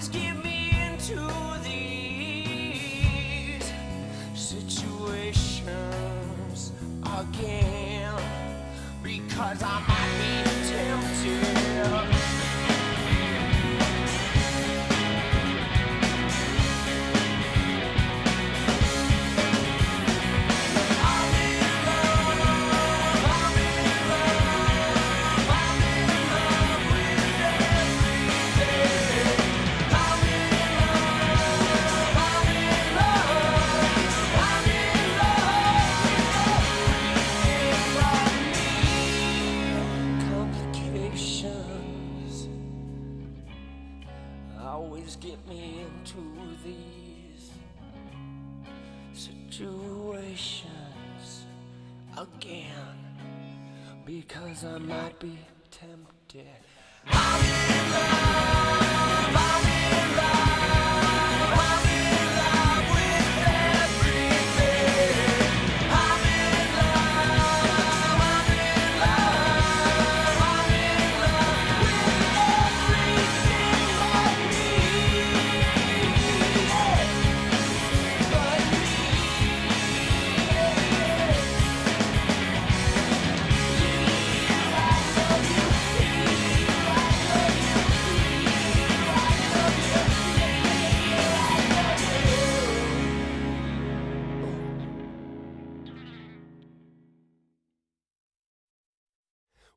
always get me into these situations again, because I might be tempted. Always get me into these situations again, because I might be tempted. I'm in love, I'm in love, I'm in love with everything. I'm in love, I'm in love, I'm in love with everything but me. But me.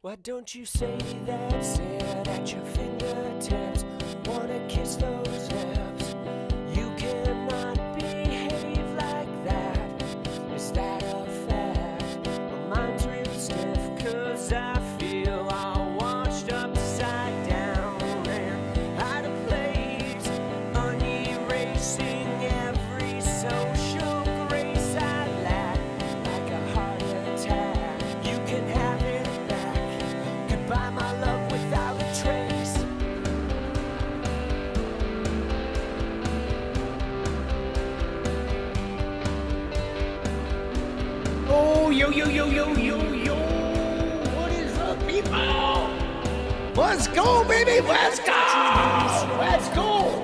Why don't you say that's it at your fingertips? Wanna kiss those lips? You cannot behave like that. Is that a fact? Well, mine's real stiff, 'cause I feel all washed upside down and out of place, unerasing every social grace I lack, like a heart attack. You can have it back. Goodbye, my love, without a trace. Oh, yo, yo, yo, yo, yo, yo. What is up, people? Let's go, baby. Let's go. Let's go.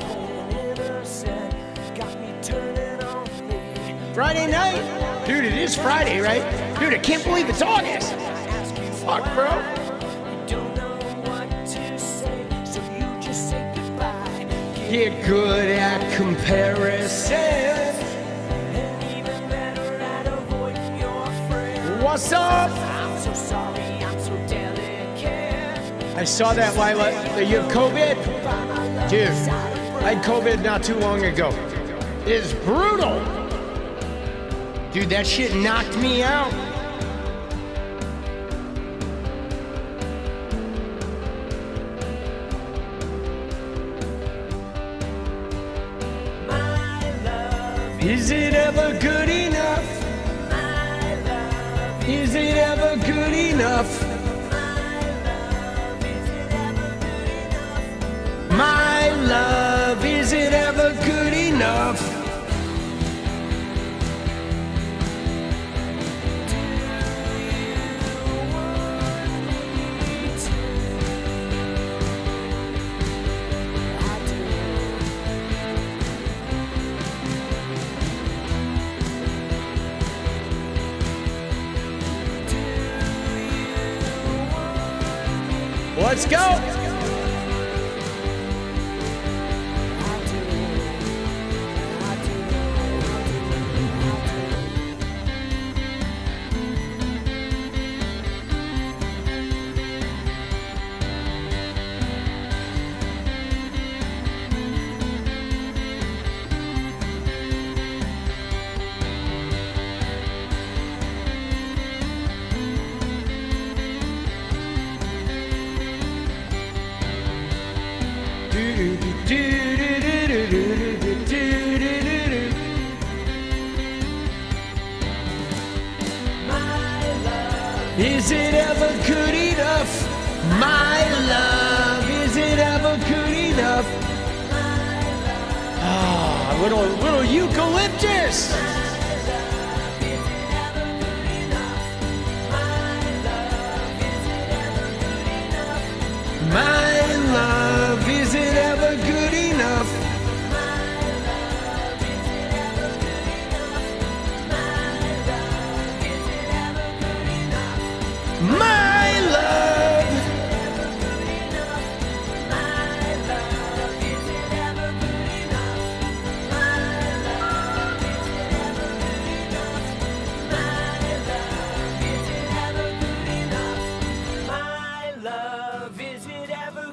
Friday night? Dude, it is Friday, right? Dude, I can't believe it's August. Fuck, bro. Get good at comparison. What's up? I'm so sorry, I'm so delicate. I saw that, Lila. You have COVID? Dude, I had COVID not too long ago. It is brutal. Dude, that shit knocked me out. Is it ever good enough? Is it ever good enough? My love, is it ever good enough? Let's go! Is it ever good enough? My love, is it ever good enough? Ah, little eucalyptus. My love, is it ever good enough?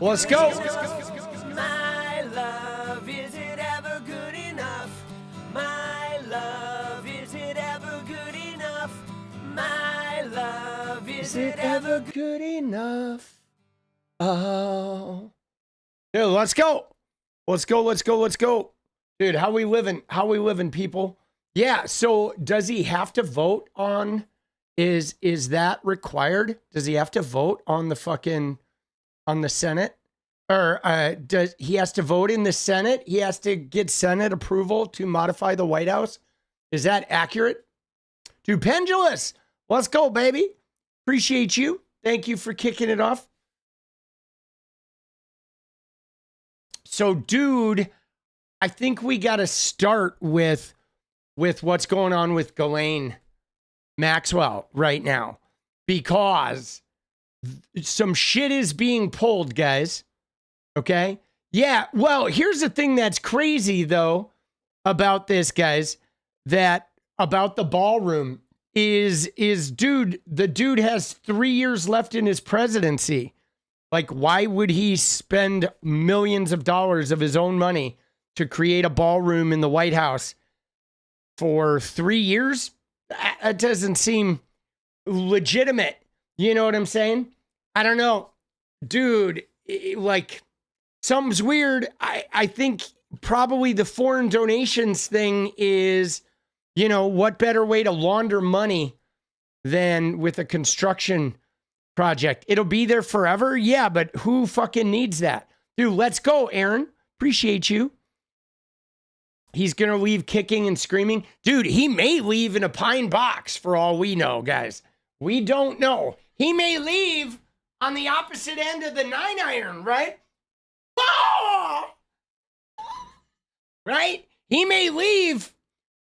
Let's go. My love, is it ever good enough? My love, is it ever good enough? My love, is it ever good enough? Oh. Dude, let's go. Let's go, let's go, let's go. Dude, how we living? How we living, people? Yeah, so does he have to vote on, is that required? Does he have to vote on the fucking, on the Senate? Or does he has to vote in the Senate? He has to get Senate approval to modify the White House? Is that accurate? Dude, Pendulous, let's go, baby. Appreciate you. Thank you for kicking it off. So, dude, I think we got to start with what's going on with Ghislaine Maxwell right now, because some shit is being pulled, guys. Okay? Yeah, well, here's the thing that's crazy, though, about this, guys, that about the ballroom is dude, the dude has 3 years left in his presidency. Like, why would he spend millions of dollars of his own money to create a ballroom in the White House for 3 years? That doesn't seem legitimate. You know what I'm saying? I don't know. Dude, like, something's weird. I think probably the foreign donations thing is, you know, what better way to launder money than with a construction project? It'll be there forever. Yeah, but who fucking needs that? Dude, let's go, Aaron. Appreciate you. He's going to leave kicking and screaming. Dude, he may leave in a pine box for all we know, guys. We don't know. He may leave on the opposite end of the 9-iron, right? Oh! Right? He may leave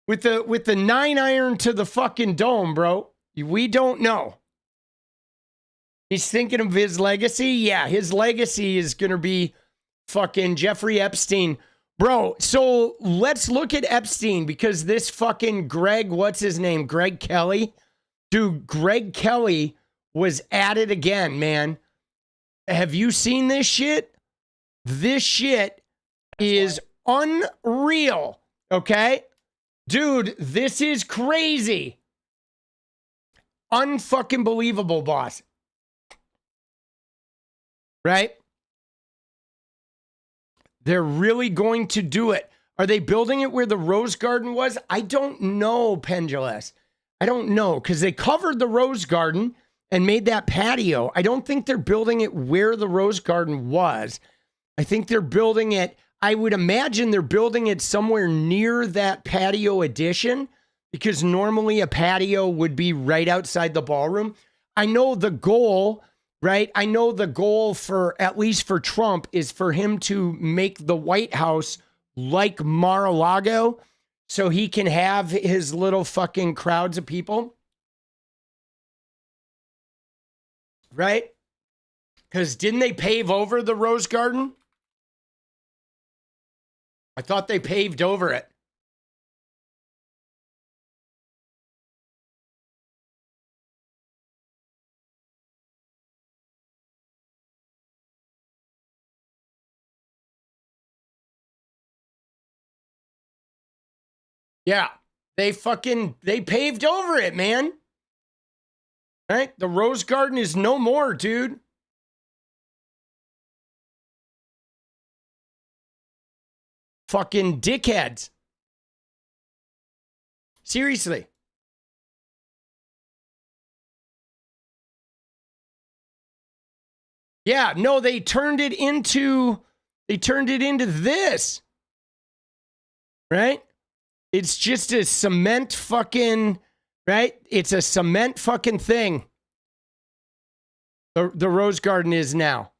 with the 9-iron to the fucking dome, bro. We don't know. He's thinking of his legacy. Yeah, his legacy is going to be fucking Jeffrey Epstein. Bro, so let's look at Epstein, because this fucking Greg, what's his name? Greg Kelly? Dude, Greg Kelly was at it again, man. Have you seen this shit? This shit is unreal, okay? Dude, this is crazy. Unfucking believable, boss. Right? They're really going to do it. Are they building it where the Rose Garden was? I don't know, Pendulous. I don't know, because they covered the Rose Garden and made that patio. I don't think they're building it where the Rose Garden was. I think they're building it, I would imagine they're building it somewhere near that patio addition, because normally a patio would be right outside the ballroom. I know the goal, right? I know the goal for, at least for Trump, is for him to make the White House like Mar-a-Lago so he can have his little fucking crowds of people. Right? Because didn't they pave over the Rose Garden? I thought they paved over it. Yeah, they paved over it, man. Right? The Rose Garden is no more, dude. Fucking dickheads. Seriously. Yeah, no, they turned it into this. Right? It's just a cement fucking, right? It's a cement fucking thing. The Rose Garden is now.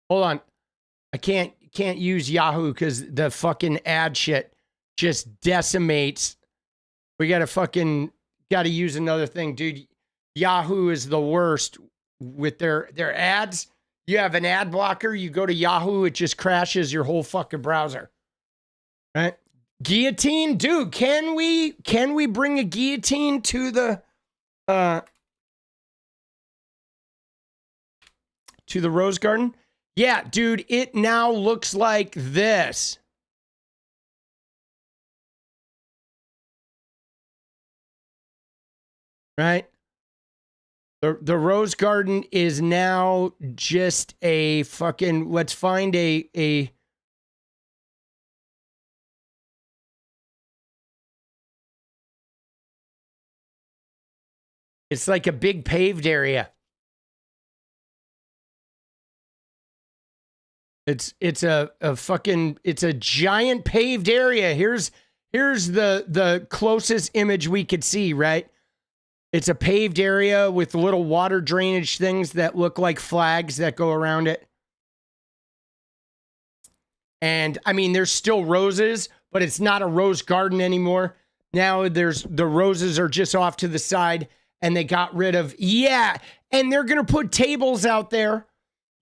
Hold on. I can't use Yahoo because the fucking ad shit just decimates. We gotta use another thing, dude. Yahoo is the worst with their ads. You have an ad blocker, you go to Yahoo, it just crashes your whole fucking browser. Right? Guillotine, dude, can we bring a guillotine to to the Rose Garden? Yeah, dude, it now looks like this. Right? The Rose Garden is now just a fucking, let's find a it's like a big paved area. It's a fucking, it's a giant paved area. Here's the closest image we could see, right? It's a paved area with little water drainage things that look like flags that go around it. And I mean, there's still roses, but it's not a rose garden anymore. Now the roses are just off to the side and they got rid of, and they're going to put tables out there.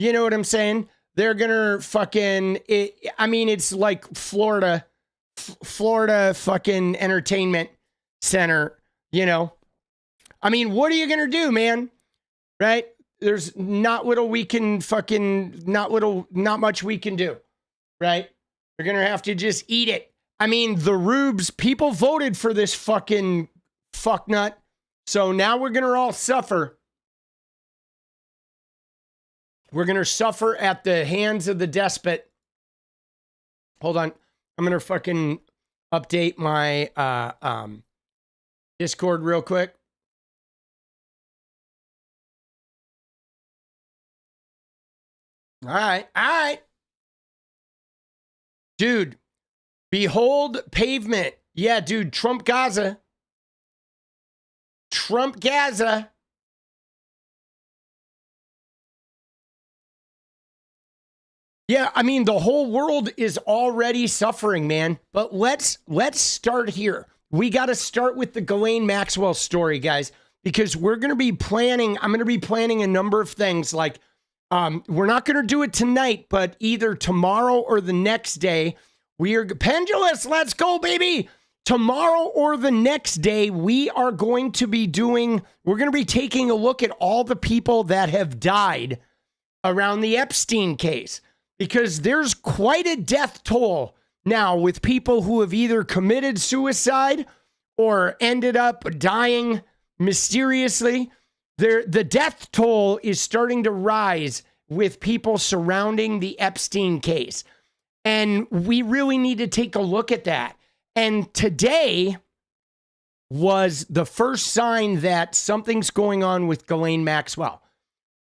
You know what I'm saying? They're going to fucking, it's like Florida fucking entertainment center, you know? I mean, what are you going to do, man? Right? There's not much we can do, right? They're going to have to just eat it. I mean, the rubes, people voted for this fucking fucknut. So now we're going to all suffer. We're going to suffer at the hands of the despot. Hold on. I'm going to fucking update my Discord real quick. All right. Dude, behold pavement. Yeah, dude, Trump Gaza. Yeah, I mean, the whole world is already suffering, man. But let's start here. We got to start with the Ghislaine Maxwell story, guys, because we're going to be planning. I'm going to be planning a number of things like, we're not going to do it tonight, but either tomorrow or the next day, we are pendulous. Let's go, baby. Tomorrow or the next day, we are going to be we're going to be taking a look at all the people that have died around the Epstein case, because there's quite a death toll now with people who have either committed suicide or ended up dying mysteriously. The death toll is starting to rise with people surrounding the Epstein case. And we really need to take a look at that. And today was the first sign that something's going on with Ghislaine Maxwell.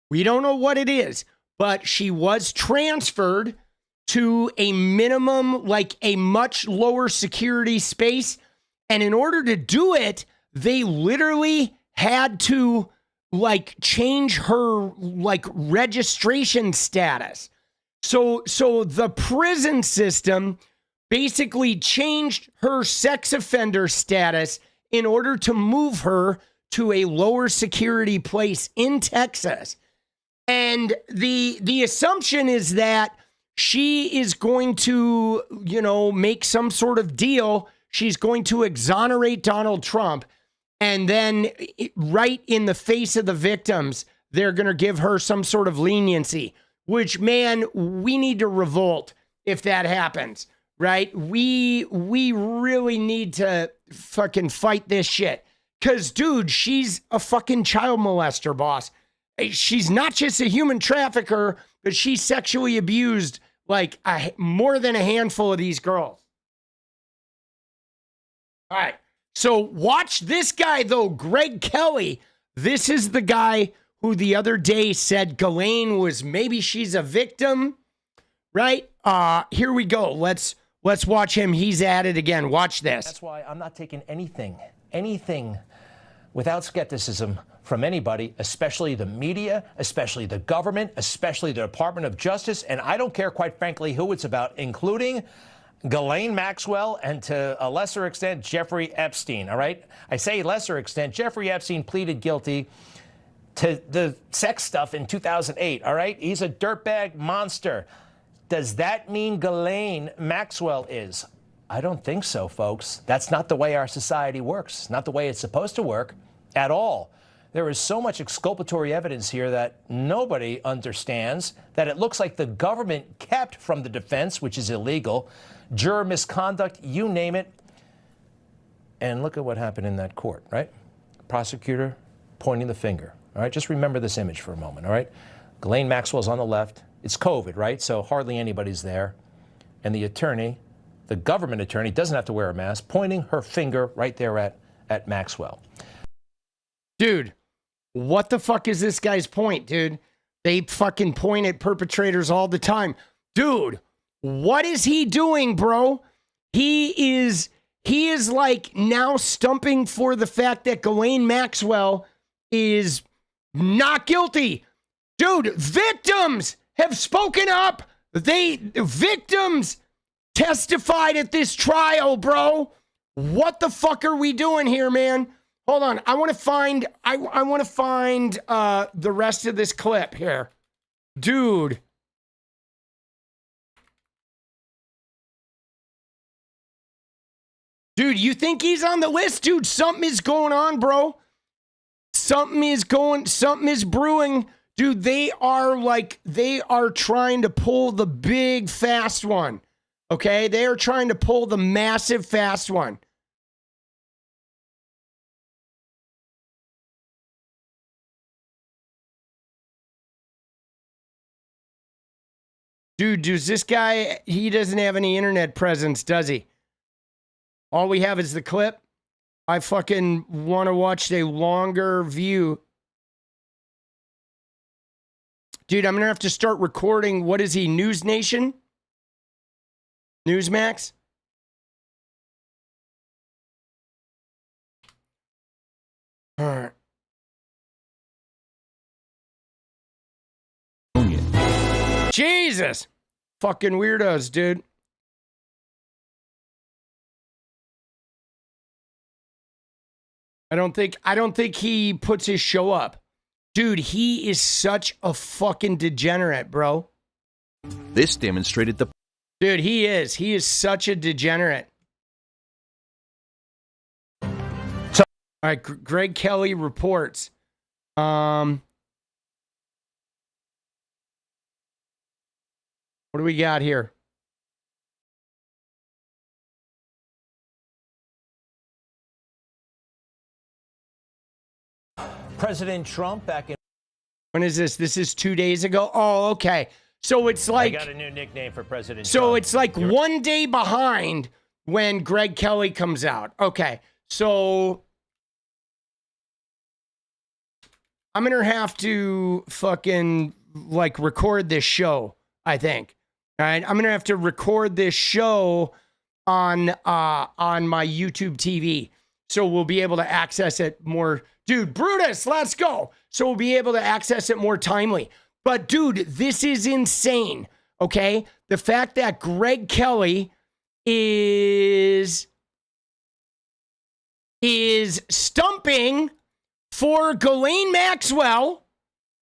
We don't know what it is, but she was transferred to a minimum, like a much lower security space. And in order to do it, they literally had to change her registration status. So the prison system basically changed her sex offender status in order to move her to a lower security place in Texas. And the assumption is that she is going to, make some sort of deal. She's going to exonerate Donald Trump. And then right in the face of the victims, they're going to give her some sort of leniency, which, man, we need to revolt if that happens, right? We really need to fucking fight this shit. Because, dude, she's a fucking child molester, boss. She's not just a human trafficker, but she sexually abused more than a handful of these girls. All right. So watch this guy, though, Greg Kelly. This is the guy who the other day said Ghislaine was, maybe she's a victim, right? Here we go. Let's watch him. He's at it again. Watch this. That's why I'm not taking anything without skepticism from anybody, especially the media, especially the government, especially the Department of Justice. And I don't care, quite frankly, who it's about, including Ghislaine Maxwell and, to a lesser extent, Jeffrey Epstein, all right? I say lesser extent. Jeffrey Epstein pleaded guilty to the sex stuff in 2008, all right? He's a dirtbag monster. Does that mean Ghislaine Maxwell is? I don't think so, folks. That's not the way our society works. Not the way it's supposed to work at all. There is so much exculpatory evidence here that nobody understands, that it looks like the government kept from the defense, which is illegal, juror misconduct, you name it. And look at what happened in that court, right? Prosecutor pointing the finger, all right? Just remember this image for a moment, all right? Ghislaine Maxwell's on the left. It's COVID, right? So hardly anybody's there. And the attorney, the government attorney, doesn't have to wear a mask, pointing her finger right there at Maxwell. Dude, what the fuck is this guy's point, dude? They fucking point at perpetrators all the time. Dude, what is he doing, bro? He is like now stumping for the fact that Ghislaine Maxwell is not guilty. Dude, victims have spoken up. Victims testified at this trial, bro. What the fuck are we doing here, man? Hold on. I want to find the rest of this clip here. Dude. Dude, you think he's on the list? Dude, something is going on, bro. Something is brewing. Dude, they are trying to pull the big fast one. Okay? They are trying to pull the massive fast one. Dude, does this guy, he doesn't have any internet presence, does he? All we have is the clip. I fucking want to watch a longer view. Dude, I'm going to have to start recording. What is he, News Nation? Newsmax? All right. Jesus! Fucking weirdos, dude. I don't think he puts his show up. Dude, he is such a fucking degenerate, bro. This demonstrated the... Dude, he is. He is such a degenerate. So, all right, Greg Kelly reports. What do we got here? President Trump back in... When is this? This is 2 days ago? Oh, okay. So it's like... I got a new nickname for President Trump. So it's like 1 day behind when Greg Kelly comes out. Okay. So I'm going to have to fucking like record this show, I think. All right. I'm going to have to record this show on my YouTube TV. So we'll be able to access it more. Dude, Brutus, let's go. So we'll be able to access it more timely. But dude, this is insane. Okay? The fact that Greg Kelly is stumping for Ghislaine Maxwell.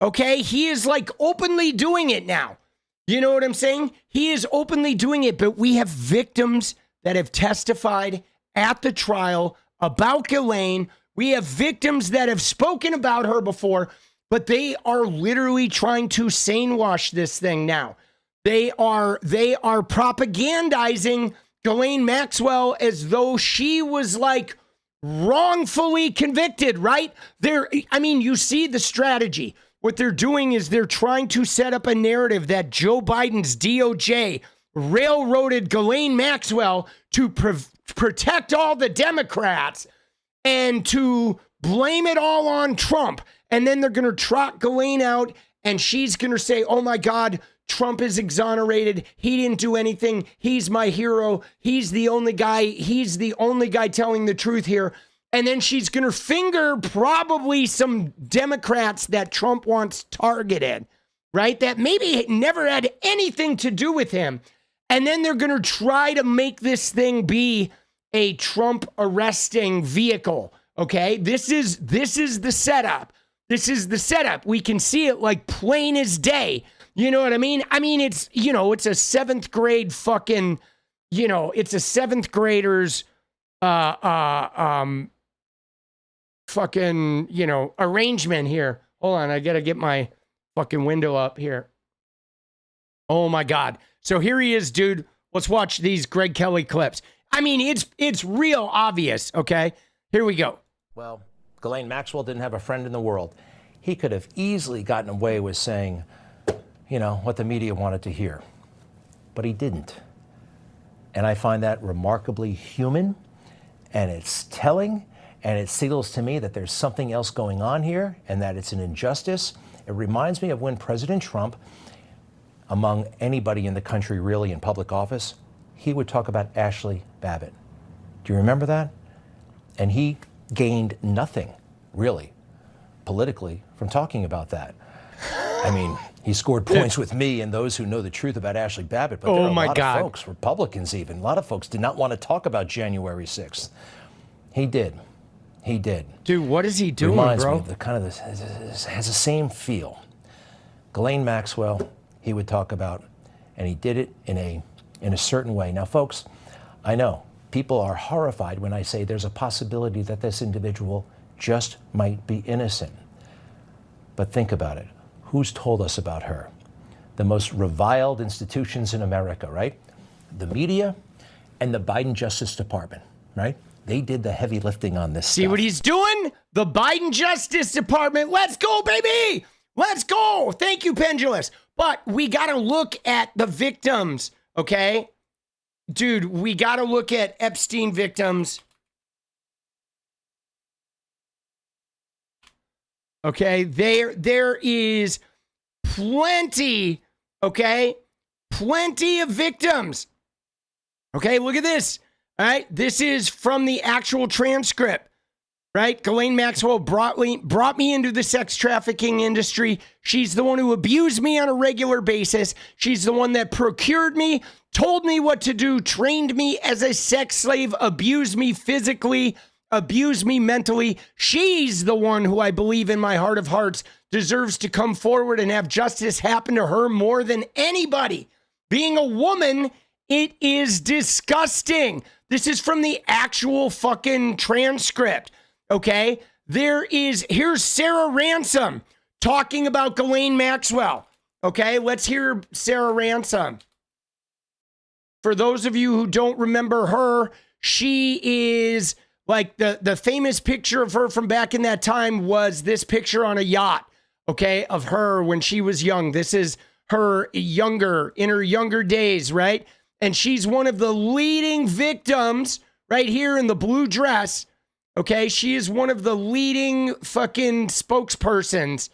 Okay? He is like openly doing it now. You know what I'm saying? He is openly doing it, but we have victims that have testified at the trial about Ghislaine. We have victims that have spoken about her before, but they are literally trying to sane-wash this thing now. They are propagandizing Ghislaine Maxwell as though she was like wrongfully convicted, right? You see the strategy. What they're doing is they're trying to set up a narrative that Joe Biden's DOJ railroaded Ghislaine Maxwell to protect all the Democrats and to blame it all on Trump. And then they're going to trot Ghislaine out and she's going to say, oh my God, Trump is exonerated. He didn't do anything. He's my hero. He's the only guy telling the truth here. And then she's going to finger probably some Democrats that Trump wants targeted, right? That maybe never had anything to do with him. And then they're going to try to make this thing be a Trump arresting vehicle. Okay. This is the setup. This is the setup. We can see it like plain as day. You know what I mean? I mean, it's, it's a seventh grade fucking, it's a seventh grader's, fucking, arrangement here. Hold on, I gotta get my fucking window up here. Oh my God. So here he is, dude. Let's watch these Greg Kelly clips. I mean, it's real obvious, okay? Here we go. Well, Ghislaine Maxwell didn't have a friend in the world. He could have easily gotten away with saying, what the media wanted to hear. But he didn't. And I find that remarkably human, and it's telling, and it signals to me that there's something else going on here and that it's an injustice. It reminds me of when President Trump, among anybody in the country really in public office, he would talk about 𝗙liche 𝗵𝗡𝗍𝗏. Do you remember that? And he gained nothing, really, politically, from talking about that. I mean, he scored points with me and those who know the truth about 𝗙liche 𝗵𝗵𝗏, but there are a lot of folks, Republicans even, a lot of folks did not want to talk about January 6th. He did. He did. Dude, what is he doing, Reminds bro? me of the kind of this, has the same feel. Ghislaine Maxwell, he would talk about, and he did it in a certain way. Now, folks, I know people are horrified when I say there's a possibility that this individual just might be innocent. But think about it. Who's told us about her? The most reviled institutions in America, right? The media and the Biden Justice Department, right? They did the heavy lifting on this See stuff. what he's doing? The Biden Justice Department. Let's go, baby. Let's go. Thank you, Pendulous. But we got to look at the victims, okay? Dude, we got to look at Epstein victims. Okay, there is plenty, okay? Plenty of victims. Okay, look at this. All right, this is from the actual transcript, right? Ghislaine Maxwell brought me into the sex trafficking industry. She's the one who abused me on a regular basis. She's the one that procured me, told me what to do, trained me as a sex slave, abused me physically, abused me mentally. She's the one who I believe in my heart of hearts deserves to come forward and have justice happen to her more than anybody. Being a woman, it is disgusting. This is from the actual fucking transcript, okay? Here's Sarah Ransom talking about Ghislaine Maxwell, okay? Let's hear Sarah Ransom. For those of you who don't remember her, she is like the famous picture of her from back in that time was this picture on a yacht, okay, of her when she was young. This is her in her younger days, right? And she's one of the leading victims right here in the blue dress. Okay, she is one of the leading fucking spokespersons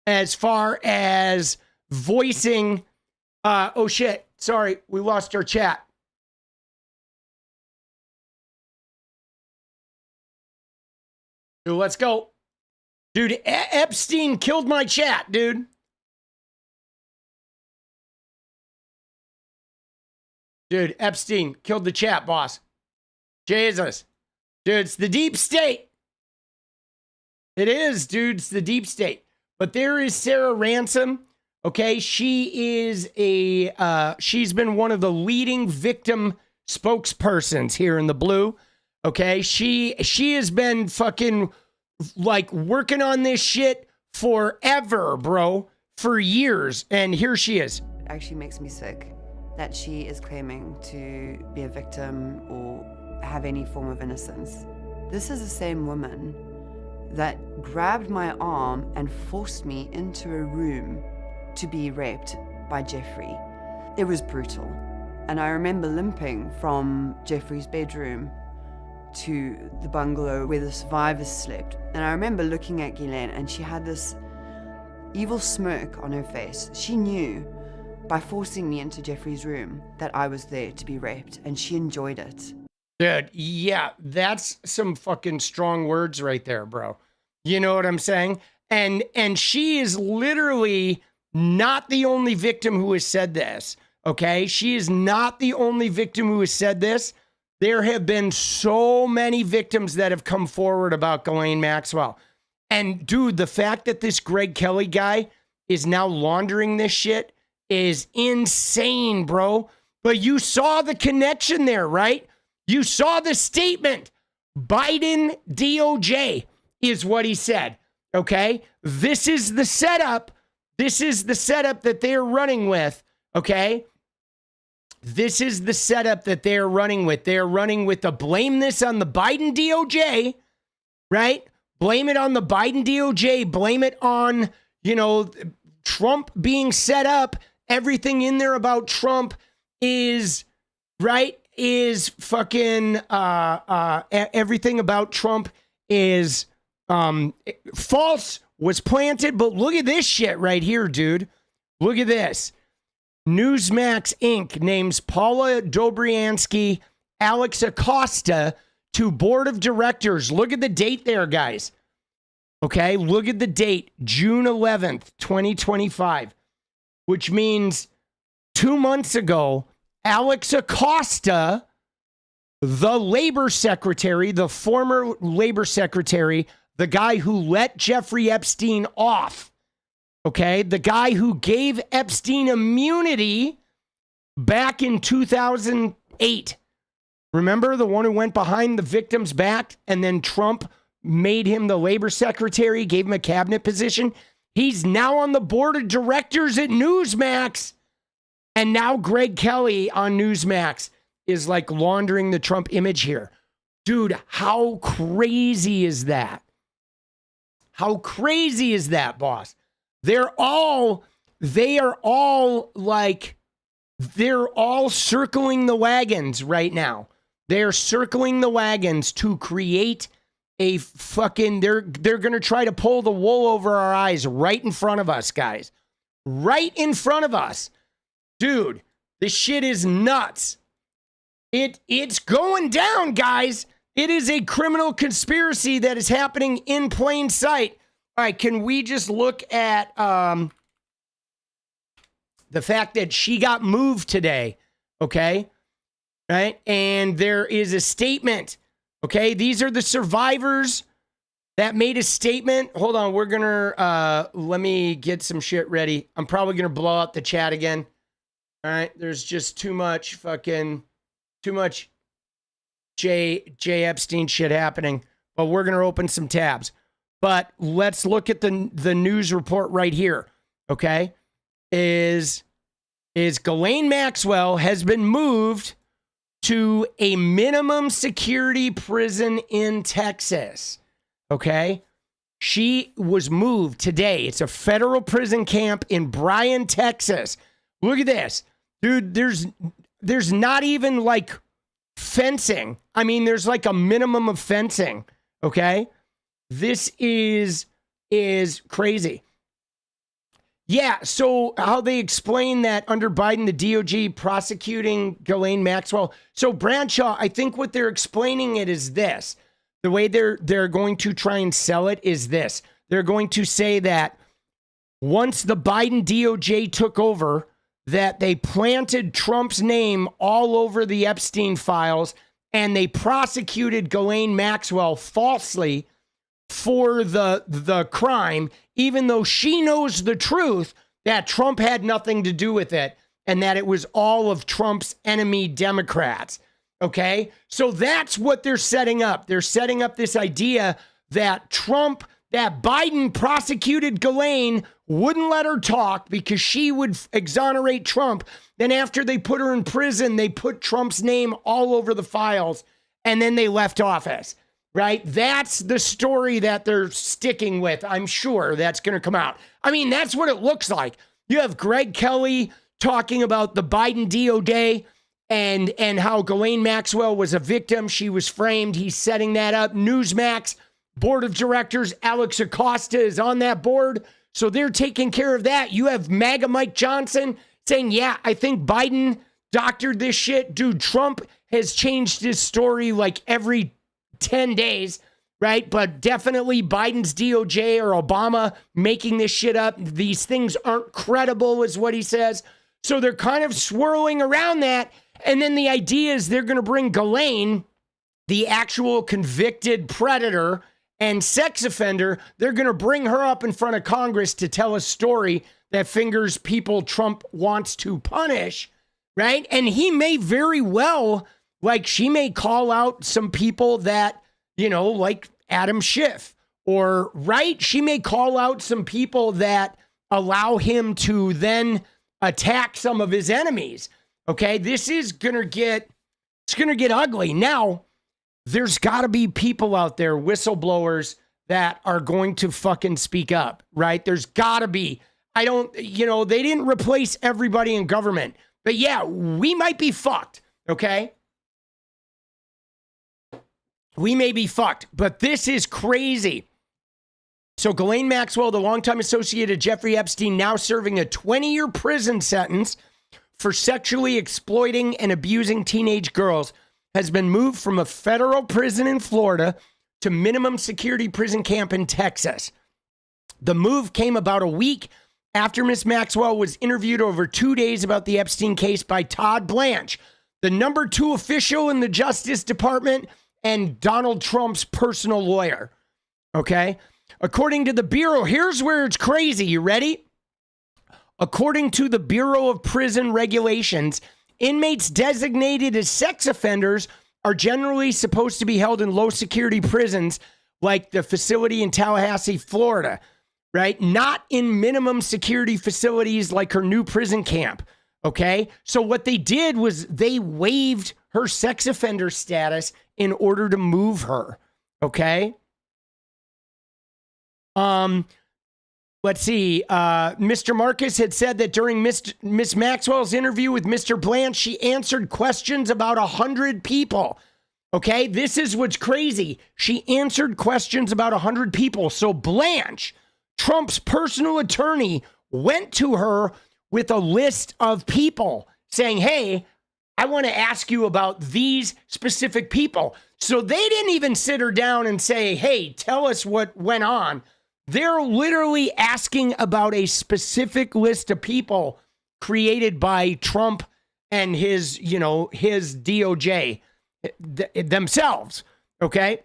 as far as voicing. Oh shit, sorry, we lost our chat. Dude, let's go. Dude, Epstein killed my chat, dude. Dude, Epstein killed the chat, boss. Jesus. Dude, it's the deep state. It is, dude. It's the deep state. But there is Sarah Ransom. Okay, she's been one of the leading victim spokespersons here in the blue. Okay, she has been fucking like working on this shit forever, bro. For years. And here she is. It actually makes me sick that she is claiming to be a victim or have any form of innocence. This is the same woman that grabbed my arm and forced me into a room to be raped by Jeffrey. It was brutal. And I remember limping from Jeffrey's bedroom to the bungalow where the survivors slept. And I remember looking at Ghislaine and she had this evil smirk on her face. She knew by forcing me into Jeffrey's room that I was there to be raped, and she enjoyed it. Dude, yeah, that's some fucking strong words right there, bro. You know what I'm saying? And she is literally not the only victim who has said this, okay? She is not the only victim who has said this. There have been so many victims that have come forward about Ghislaine Maxwell. And dude, the fact that this Greg Kelly guy is now laundering this shit is insane, bro. But you saw the connection there, right? You saw the statement. Biden DOJ is what he said. Okay? This is the setup. This is the setup that they're running with. Okay? This is the setup that they're running with. They're running with the blame this on the Biden DOJ, right? Blame it on the Biden DOJ. Blame it on, Trump being set up. Everything in there about Trump is, right, is fucking, everything about Trump is false, was planted. But look at this shit right here, dude. Look at this. Newsmax Inc. names Paula Dobriansky, Alex Acosta to board of directors. Look at the date there, guys. Okay, look at the date, June 11th, 2025, which means 2 months ago, Alex Acosta, the labor secretary, the former labor secretary, the guy who let Jeffrey Epstein off, okay, the guy who gave Epstein immunity back in 2008. Remember the one who went behind the victim's back and then Trump made him the labor secretary, gave him a cabinet position? He's now on the board of directors at Newsmax. And now Greg Kelly on Newsmax is like laundering the Trump image here. Dude, how crazy is that? How crazy is that, boss? They're all circling the wagons right now. They're circling the wagons to create a fucking, they're going to try to pull the wool over our eyes right in front of us, guys. Right in front of us. Dude, this shit is nuts. It's going down, guys. It is a criminal conspiracy that is happening in plain sight. All right, can we just look at the fact that she got moved today, okay? Right? And there is a statement, okay? These are the survivors that made a statement. Hold on, we're going to, let me get some shit ready. I'm probably going to blow up the chat again. All right, there's just too much J Epstein shit happening, but we're going to open some tabs. But let's look at the news report right here, okay? Is Ghislaine Maxwell has been moved to a minimum security prison in Texas, okay? She was moved today. It's a federal prison camp in Bryan, Texas. Look at this. Dude, there's not even like fencing. I mean, there's like a minimum of fencing, okay? This is crazy. Yeah, so how they explain that under Biden, the DOJ prosecuting Ghislaine Maxwell. So Bradshaw, I think what they're explaining it is this. The way they're going to try and sell it is this. They're going to say that once the Biden DOJ took over, that they planted Trump's name all over the Epstein files and they prosecuted Ghislaine Maxwell falsely for the crime, even though she knows the truth that Trump had nothing to do with it and that it was all of Trump's enemy Democrats. Okay? So that's what they're setting up. They're setting up this idea that Biden prosecuted Ghislaine, wouldn't let her talk because she would exonerate Trump. Then after they put her in prison, they put Trump's name all over the files and then they left office. Right? That's the story that they're sticking with. I'm sure that's going to come out. I mean, that's what it looks like. You have Greg Kelly talking about the Biden DOJ and how Ghislaine Maxwell was a victim. She was framed. He's setting that up. Newsmax board of directors, Alex Acosta is on that board. So they're taking care of that. You have MAGA Mike Johnson saying, yeah, I think Biden doctored this shit. Dude, Trump has changed his story like every 10 days, right? But definitely Biden's DOJ or Obama making this shit up. These things aren't credible is what he says. So they're kind of swirling around that. And then the idea is they're going to bring Ghislaine, the actual convicted predator and sex offender, they're going to bring her up in front of Congress to tell a story that fingers people Trump wants to punish, right? And he may very well, like she may call out some people that, like Adam Schiff or right, she may call out some people that allow him to then attack some of his enemies. Okay, this is gonna get ugly. Now, there's got to be people out there, whistleblowers, that are going to fucking speak up, right? There's got to be. They didn't replace everybody in government, but yeah, we might be fucked. Okay, we may be fucked, but this is crazy. So Ghislaine Maxwell, the longtime associate of Jeffrey Epstein, now serving a 20-year prison sentence for sexually exploiting and abusing teenage girls, has been moved from a federal prison in Florida to minimum security prison camp in Texas. The move came about a week after Ms. Maxwell was interviewed over 2 days about the Epstein case by Todd Blanche, the number 2 official in the Justice Department and Donald Trump's personal lawyer. Okay? According to the Bureau, here's where it's crazy. You ready? According to the Bureau of Prison Regulations, inmates designated as sex offenders are generally supposed to be held in low security prisons like the facility in Tallahassee, Florida, right? Not in minimum security facilities like her new prison camp. Okay. So what they did was they waived her sex offender status in order to move her. Okay. Let's see. Mr. Marcus had said that during Miss Maxwell's interview with Mr. Blanche, she answered questions about 100 people. Okay, this is what's crazy. She answered questions about 100 people. So Blanche, Trump's personal attorney, went to her with a list of people saying, hey, I want to ask you about these specific people. So they didn't even sit her down and say, hey, tell us what went on. They're literally asking about a specific list of people created by Trump and his DOJ themselves. Okay.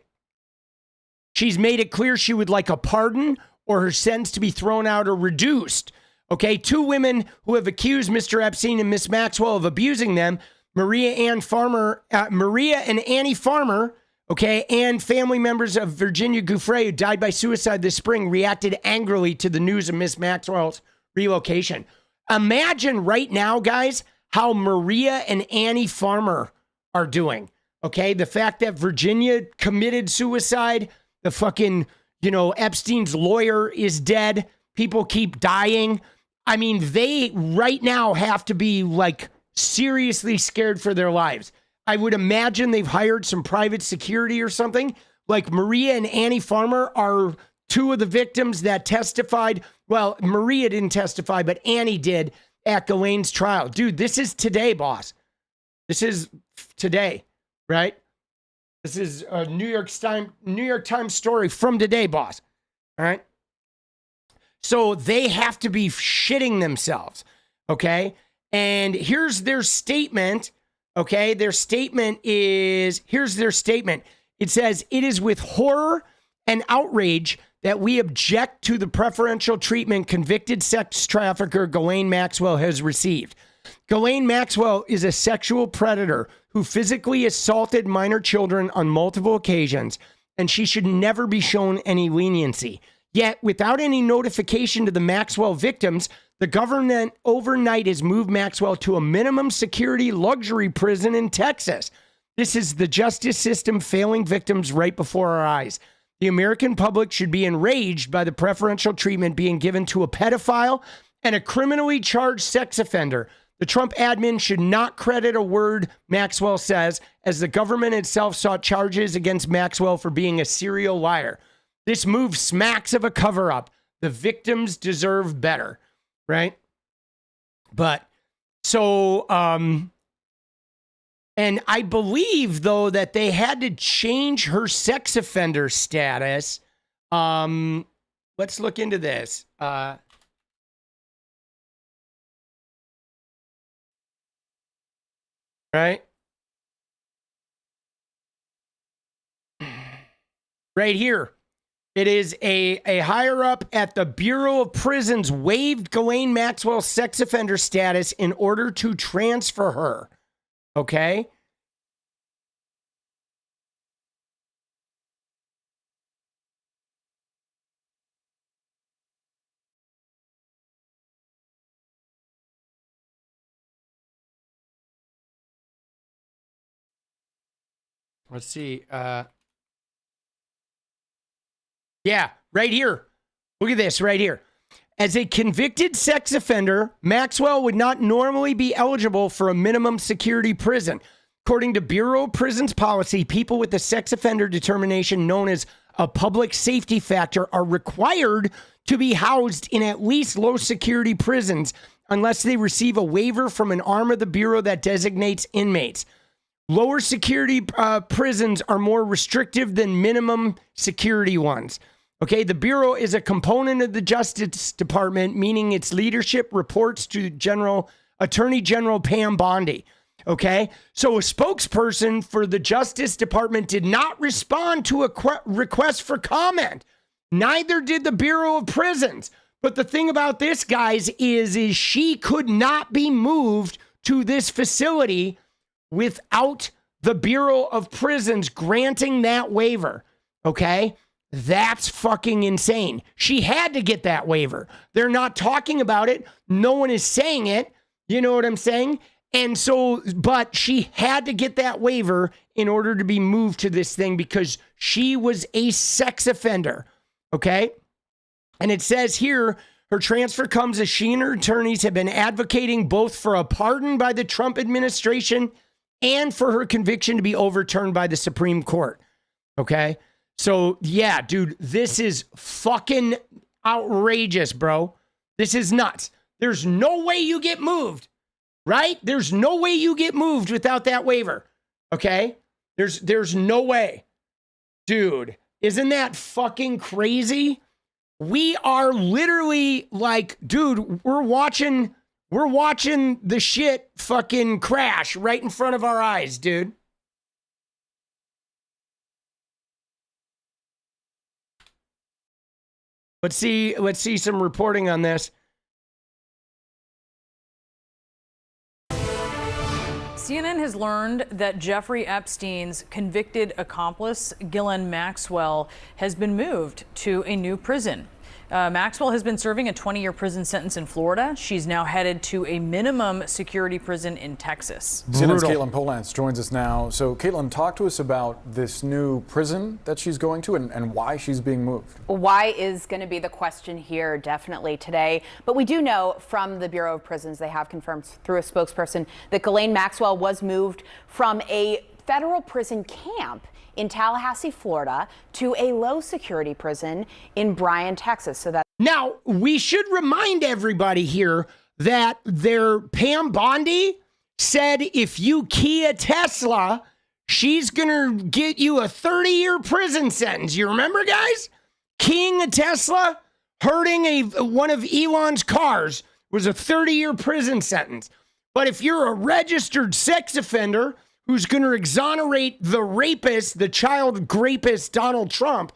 She's made it clear she would like a pardon or her sentence to be thrown out or reduced. Okay. 2 women who have accused Mr. Epstein and Miss Maxwell of abusing them, Maria and Annie Farmer, okay, and family members of Virginia Giuffre, who died by suicide this spring, reacted angrily to the news of Miss Maxwell's relocation. Imagine right now, guys, how Maria and Annie Farmer are doing. Okay, the fact that Virginia committed suicide, the fucking, Epstein's lawyer is dead. People keep dying. I mean, they right now have to be like seriously scared for their lives. I would imagine they've hired some private security or something. Like Maria and Annie Farmer are 2 of the victims that testified. Well, Maria didn't testify, but Annie did at Ghislaine's trial. Dude, this is today, boss. This is today, right? This is a New York Times story from today, boss. All right. So they have to be shitting themselves. Okay. And here's their statement. Okay, here's their statement. It says, it is with horror and outrage that we object to the preferential treatment convicted sex trafficker Ghislaine Maxwell has received. Ghislaine Maxwell is a sexual predator who physically assaulted minor children on multiple occasions, and she should never be shown any leniency. Yet, without any notification to the Maxwell victims, the government overnight has moved Maxwell to a minimum security luxury prison in Texas. This is the justice system failing victims right before our eyes. The American public should be enraged by the preferential treatment being given to a pedophile and a criminally charged sex offender. The Trump admin should not credit a word Maxwell says, as the government itself sought charges against Maxwell for being a serial liar. This move smacks of a cover-up. The victims deserve better. Right? But so, and I believe though that they had to change her sex offender status. Let's look into this. Right? Right here. It is a higher up at the Bureau of Prisons waived Ghislaine Maxwell's sex offender status in order to transfer her. Okay? Let's see. Yeah, right here. Look at this right here. As a convicted sex offender, Maxwell would not normally be eligible for a minimum security prison. According to Bureau of Prisons policy, people with a sex offender determination known as a public safety factor are required to be housed in at least low security prisons unless they receive a waiver from an arm of the Bureau that designates inmates. Lower security prisons are more restrictive than minimum security ones. Okay, the Bureau is a component of the Justice Department, meaning its leadership reports to Attorney General Pam Bondi. Okay, so a spokesperson for the Justice Department did not respond to a request for comment. Neither did the Bureau of Prisons. But the thing about this, guys, is she could not be moved to this facility without the Bureau of Prisons granting that waiver. Okay? That's fucking insane. She had to get that waiver. They're not talking about it. No one is saying it. You know what I'm saying? And so, but she had to get that waiver in order to be moved to this thing because she was a sex offender. Okay? And it says here, her transfer comes as she and her attorneys have been advocating both for a pardon by the Trump administration and for her conviction to be overturned by the Supreme Court. Okay? So, yeah, dude, this is fucking outrageous, bro. This is nuts. There's no way you get moved, right? There's no way you get moved without that waiver, okay? There's no way. Dude, isn't that fucking crazy? We are literally like, dude, we're watching the shit fucking crash right in front of our eyes, dude. Let's see some reporting on this. CNN has learned that Jeffrey Epstein's convicted accomplice, Ghislaine Maxwell, has been moved to a new prison. Maxwell has been serving a 20-year prison sentence in Florida. She's now headed to a minimum security prison in Texas. CNN's 𝗙𝗏𝗏 Polance joins us now. So, Caitlin, talk to us about this new prison that she's going to and why she's being moved. Why is going to be the question here definitely today. But we do know from the Bureau of Prisons, they have confirmed through a spokesperson that Ghislaine Maxwell was moved from a federal prison camp in Tallahassee, Florida, to a low security prison in Bryan, Texas. So that now we should remind everybody here that their Pam Bondi said if you Kia Tesla, she's gonna get you a 30-year prison sentence. You remember, guys? Keying a Tesla, hurting one of Elon's cars was a 30-year prison sentence. But if you're a registered sex offender who's going to exonerate the rapist, the child rapist, Donald Trump,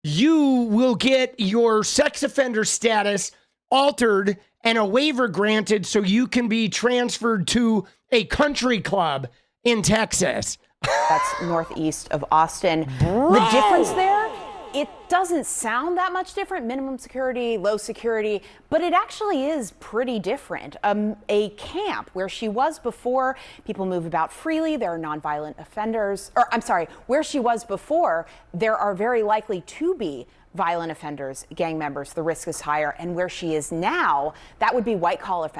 you will get your sex offender status altered and a waiver granted so you can be transferred to a country club in Texas. that's northeast of Austin. Bro. The difference there, it doesn't sound that much different, minimum security, low security, but it actually is pretty different. A camp where she was before, people move about freely, there are nonviolent offenders, or I'm sorry, where she was before, there are very likely to be violent offenders, gang members, the risk is higher. And where she is now, that would be white-collar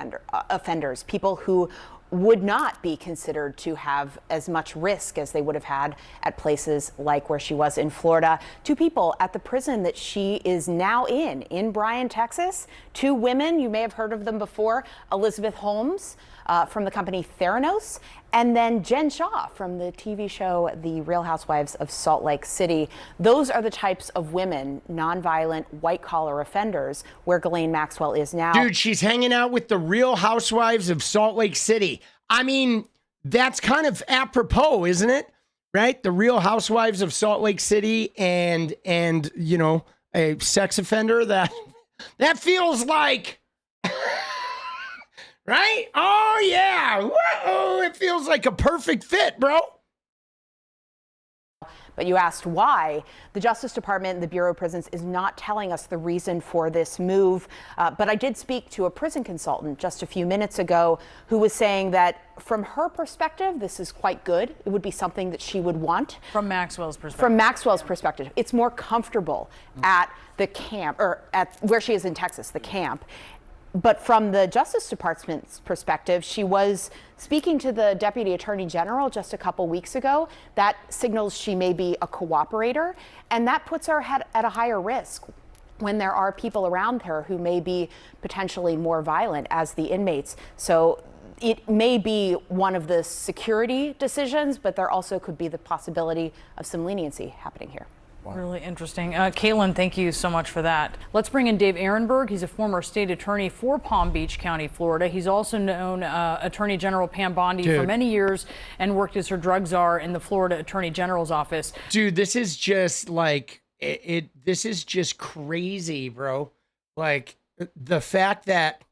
offenders, people who would not be considered to have as much risk as they would have had at places like where she was in Florida. Two people at the prison that she is now in Bryan, Texas. Two women, you may have heard of them before, Elizabeth Holmes from the company Theranos, and then Jen Shaw from the TV show The Real Housewives of Salt Lake City. Those are the types of women, nonviolent, white-collar offenders, where Ghislaine Maxwell is now. Dude, she's hanging out with the Real Housewives of Salt Lake City. I mean, that's kind of apropos, isn't it? Right? The Real Housewives of Salt Lake City and you know, a sex offender that feels like... Right? Oh, yeah. Whoa, it feels like a perfect fit, bro. But you asked why. The Justice Department, the Bureau of Prisons, is not telling us the reason for this move. But I did speak to a prison consultant just a few minutes ago who was saying that from her perspective, this is quite good. It would be something that she would want. From Maxwell's perspective. From Maxwell's perspective. It's more comfortable at the camp, or at where she is in Texas, the camp. But from the Justice Department's perspective, she was speaking to the Deputy Attorney General just a couple weeks ago. That signals she may be a cooperator, and that puts her at a higher risk when there are people around her who may be potentially more violent as the inmates. So it may be one of the security decisions, but there also could be the possibility of some leniency happening here. Really interesting. Caitlin, thank you so much for that. Let's bring in Dave Ehrenberg. He's a former state attorney for Palm Beach County, Florida. He's also known Attorney General Pam Bondi for many years and worked as her drug czar in the Florida Attorney General's office. Dude, this is just like, this is just crazy, bro. Like the fact that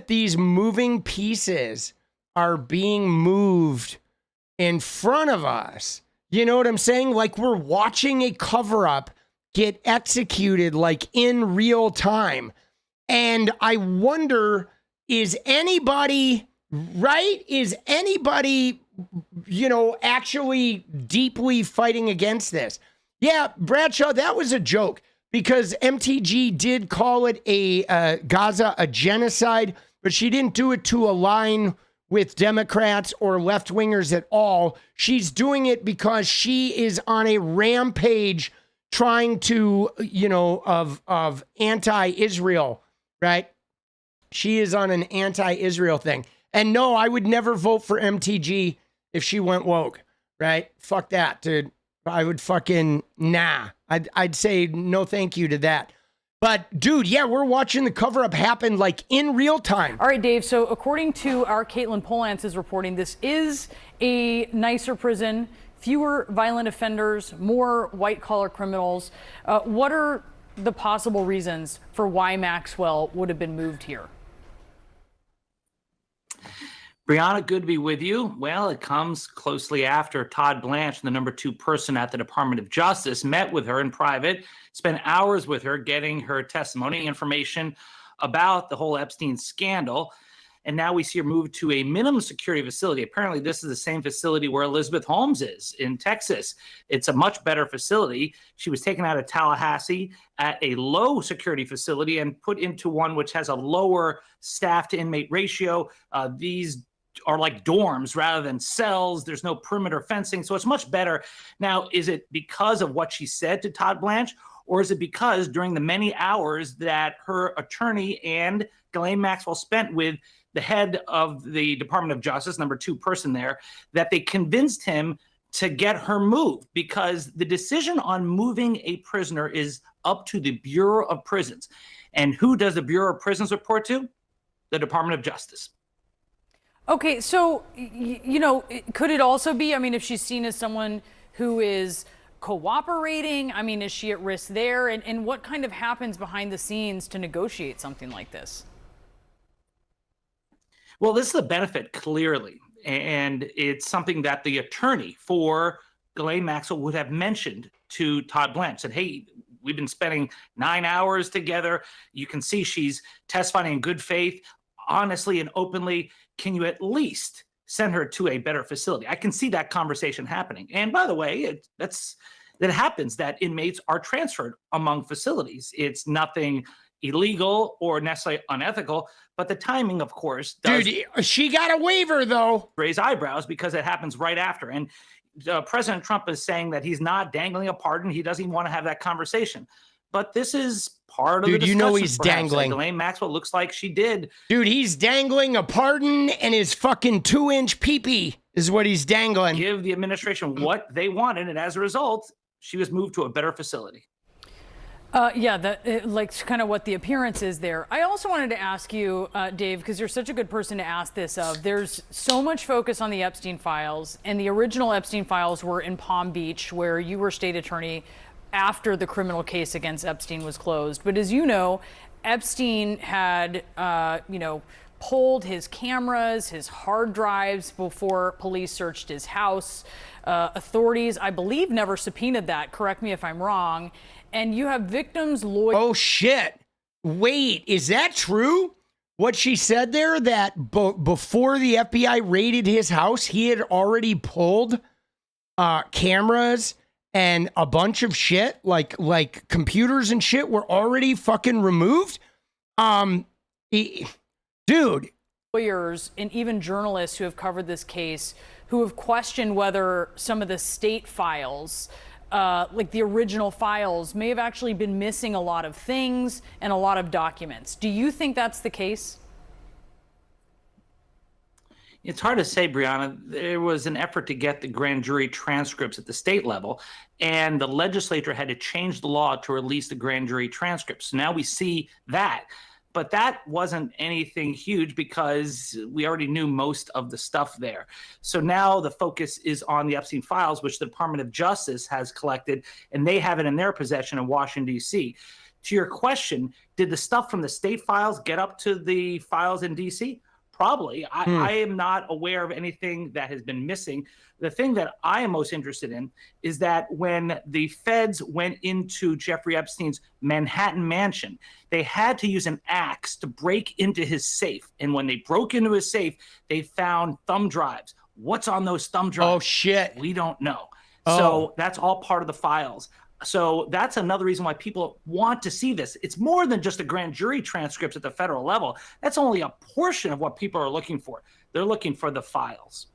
these moving pieces are being moved in front of us. You know what I'm saying? Like we're watching a cover up get executed like in real time. And I wonder, is anybody, actually deeply fighting against this? Yeah, Bradshaw, that was a joke because MTG did call it Gaza a genocide, but she didn't do it to align with Democrats or left-wingers at all. She's doing it because she is on a rampage trying to, of anti-Israel, right? She is on an anti-Israel thing. And no, I would never vote for MTG if she went woke, right? Fuck that, dude. I would fucking, nah. I'd say no thank you to that. But, dude, yeah, we're watching the cover-up happen, like, in real time. All right, Dave, so according to our Caitlin Polance's reporting, this is a nicer prison, fewer violent offenders, more white-collar criminals. What are the possible reasons for why Maxwell would have been moved here? Brianna, good to be with you. Well, it comes closely after Todd Blanche, the #2 person at the Department of Justice, met with her in private, spent hours with her getting her testimony, information about the whole Epstein scandal. And now we see her move to a minimum security facility. Apparently, this is the same facility where Elizabeth Holmes is in Texas. It's a much better facility. She was taken out of Tallahassee at a low security facility and put into one which has a lower staff to inmate ratio. These are like dorms rather than cells. There's no perimeter fencing, so it's much better. Now, is it because of what she said to Todd Blanche, or is it because during the many hours that her attorney and Ghislaine Maxwell spent with the head of the Department of Justice, #2 person there, that they convinced him to get her moved? Because the decision on moving a prisoner is up to the Bureau of Prisons. And who does the Bureau of Prisons report to? The Department of Justice. Okay, so, could it also be, if she's seen as someone who is cooperating, is she at risk there? And what kind of happens behind the scenes to negotiate something like this? Well, this is a benefit, clearly. And it's something that the attorney for Ghislaine Maxwell would have mentioned to Todd Blanche. Said, hey, we've been spending 9 hours together. You can see she's testifying in good faith, honestly and openly. Can you at least send her to a better facility? I can see that conversation happening. And by the way, that happens, that inmates are transferred among facilities. It's nothing illegal or necessarily unethical, but the timing, of course, does. Dude, she got a waiver, though. Raise eyebrows because it happens right after. And President Trump is saying that he's not dangling a pardon. He doesn't even want to have that conversation. But this is part of the discussion. He's dangling. Ghislaine Maxwell looks like she did. Dude, he's dangling a pardon and his fucking 2-inch pee-pee is what he's dangling. Give the administration what they wanted, and as a result, she was moved to a better facility. Like kind of what the appearance is there. I also wanted to ask you, Dave, because you're such a good person to ask this of. There's so much focus on the Epstein files, and the original Epstein files were in Palm Beach, where you were state attorney after the criminal case against Epstein was closed. But as you know, Epstein had, pulled his cameras, his hard drives before police searched his house. Authorities, I believe, never subpoenaed that. Correct me if I'm wrong. And you have victims' lawyers. Oh, shit. Wait, is that true? What she said there, that before the FBI raided his house, he had already pulled cameras and a bunch of shit, like computers and shit were already fucking removed? Dude. Lawyers and even journalists who have covered this case who have questioned whether some of the state files, like the original files, may have actually been missing a lot of things and a lot of documents. Do you think that's the case? It's hard to say, Brianna. There was an effort to get the grand jury transcripts at the state level, and the legislature had to change the law to release the grand jury transcripts. So now we see that. But that wasn't anything huge because we already knew most of the stuff there. So now the focus is on the Epstein files, which the Department of Justice has collected, and they have it in their possession in Washington, D.C. To your question, did the stuff from the state files get up to the files in D.C.? Probably. I am not aware of anything that has been missing. The thing that I am most interested in is that when the feds went into Jeffrey Epstein's Manhattan mansion, they had to use an axe to break into his safe. And when they broke into his safe, they found thumb drives. What's on those thumb drives? Oh, shit. We don't know. So that's all part of the files. So that's another reason why people want to see this. It's more than just the grand jury transcripts at the federal level. That's only a portion of what people are looking for. They're looking for the files.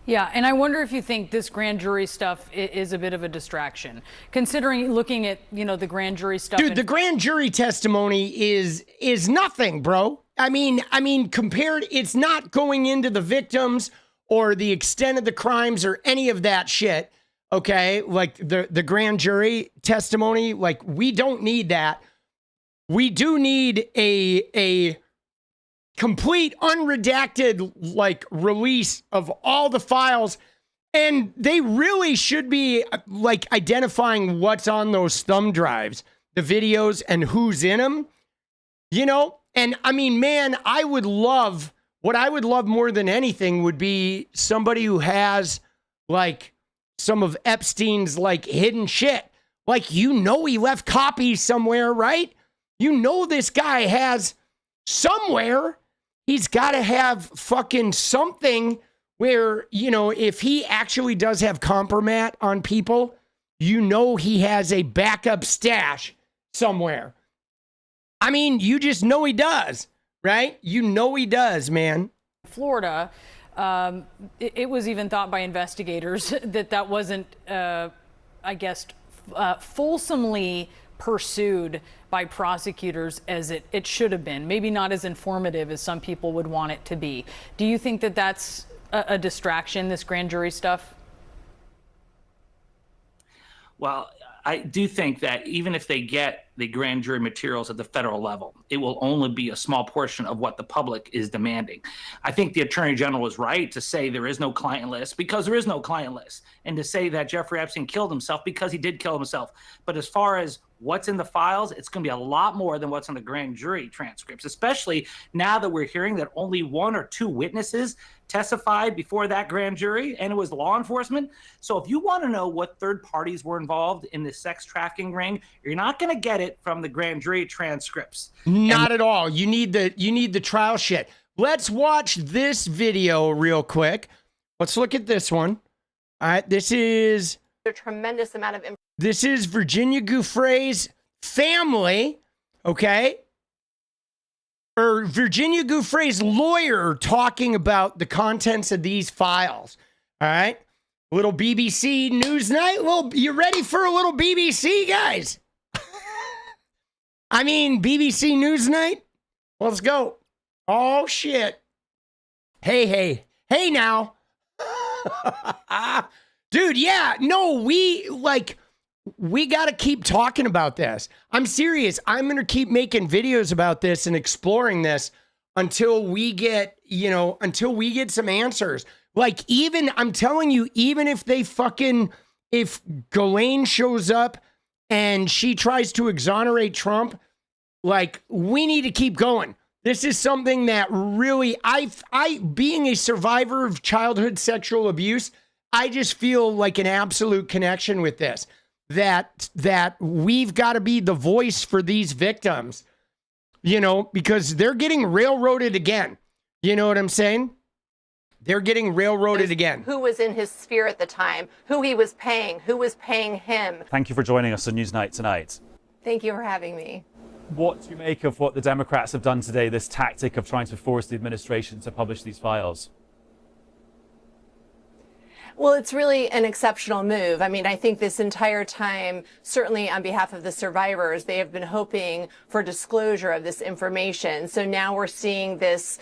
Yeah, and I wonder if you think this grand jury stuff is a bit of a distraction, considering looking at, the grand jury stuff. Dude, the grand jury testimony is nothing, bro. I mean, compared, it's not going into the victims or the extent of the crimes or any of that shit. Okay, like the grand jury testimony, like we don't need that. We do need a complete unredacted like release of all the files, and they really should be like identifying what's on those thumb drives, the videos, and who's in them. And I mean, man, what I would love more than anything would be somebody who has like some of Epstein's like hidden shit. Like, he left copies somewhere, right? This guy has somewhere, he's got to have fucking something where, if he actually does have compromat on people, he has a backup stash somewhere. I mean, you just know he does, right? He does, man. Florida, it was even thought by investigators that wasn't, fulsomely pursued by prosecutors as it should have been. Maybe not as informative as some people would want it to be. Do you think that that's a distraction, this grand jury stuff? Well, I do think that even if they get the grand jury materials at the federal level, it will only be a small portion of what the public is demanding. I think the Attorney General was right to say there is no client list because there is no client list, and to say that Jeffrey Epstein killed himself because he did kill himself. But as far as what's in the files, it's going to be a lot more than what's in the grand jury transcripts, especially now that we're hearing that only 1 or 2 witnesses testified before that grand jury, and it was law enforcement. So if you want to know what third parties were involved in the sex trafficking ring, you're not going to get it from the grand jury transcripts. Not at all. You need the trial shit. Let's watch this video real quick. Let's look at this one. All right, this is a tremendous amount of information. This is Virginia Giuffre's family, okay? Or Virginia Giuffre's lawyer talking about the contents of these files. All right? Little BBC News Night. Well, you ready for a little BBC, guys? I mean, BBC News Night? Let's go. Oh, shit. Hey now. Dude, yeah. No, we got to keep talking about this. I'm serious. I'm going to keep making videos about this and exploring this until we get some answers. Like, I'm telling you, even if if Ghislaine shows up and she tries to exonerate Trump, like, we need to keep going. This is something that really, I being a survivor of childhood sexual abuse, I just feel like an absolute connection with this, that we've got to be the voice for these victims, you know, because they're getting railroaded again. You know what I'm saying? They're getting railroaded again. Who was in his sphere at the time, who he was paying, who was paying him. Thank you for joining us on Newsnight tonight. Thank you for having me. What do you make of what the Democrats have done today, this tactic of trying to force the administration to publish these files? Well, it's really an exceptional move. I mean, I think this entire time, certainly on behalf of the survivors, they have been hoping for disclosure of this information. So now we're seeing this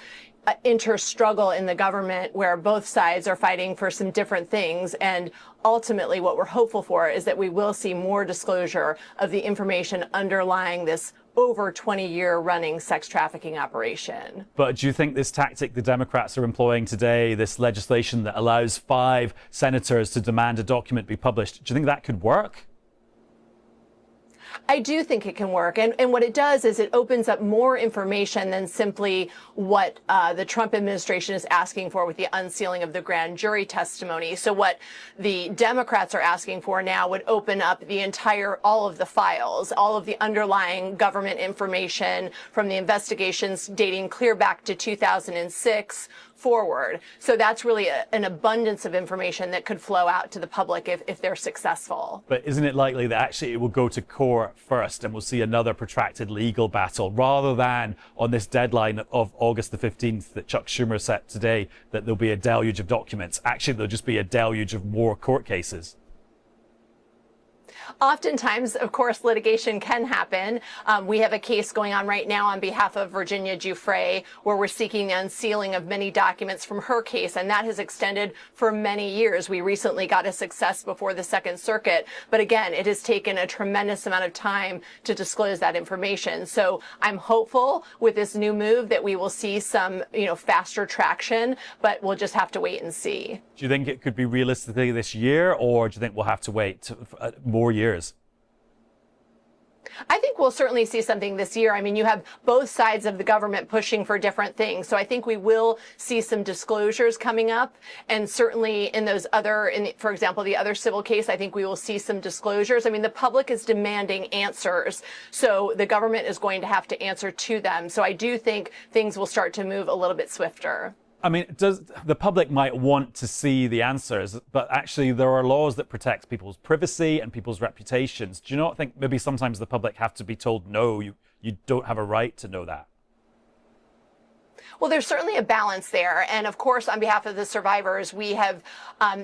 inter-struggle in the government where both sides are fighting for some different things. And ultimately, what we're hopeful for is that we will see more disclosure of the information underlying this over 20-year running sex trafficking operation. But do you think this tactic the Democrats are employing today, this legislation that allows 5 senators to demand a document be published, do you think that could work? I do think it can work. And what it does is it opens up more information than simply what the Trump administration is asking for with the unsealing of the grand jury testimony. So what the Democrats are asking for now would open up the all of the files, all of the underlying government information from the investigations dating clear back to 2006 forward. So that's really an abundance of information that could flow out to the public if they're successful. But isn't it likely that actually it will go to court first and we'll see another protracted legal battle rather than on this deadline of August the 15th that Chuck Schumer set today, that there'll be a deluge of documents? Actually, there'll just be a deluge of more court cases. Oftentimes, of course, litigation can happen. We have a case going on right now on behalf of Virginia Giuffre, where we're seeking the unsealing of many documents from her case, and that has extended for many years. We recently got a success before the Second Circuit, but again, it has taken a tremendous amount of time to disclose that information. So I'm hopeful with this new move that we will see some, faster traction, but we'll just have to wait and see. Do you think it could be realistically this year, or do you think we'll have to wait more years? I think we'll certainly see something this year. I mean, you have both sides of the government pushing for different things. So I think we will see some disclosures coming up. And certainly in those for example, the other civil case, I think we will see some disclosures. I mean, the public is demanding answers. So the government is going to have to answer to them. So I do think things will start to move a little bit swifter. I mean, the public might want to see the answers, but actually there are laws that protect people's privacy and people's reputations. Do you not think maybe sometimes the public have to be told, no, you don't have a right to know that? Well, there's certainly a balance there. And of course, on behalf of the survivors, we have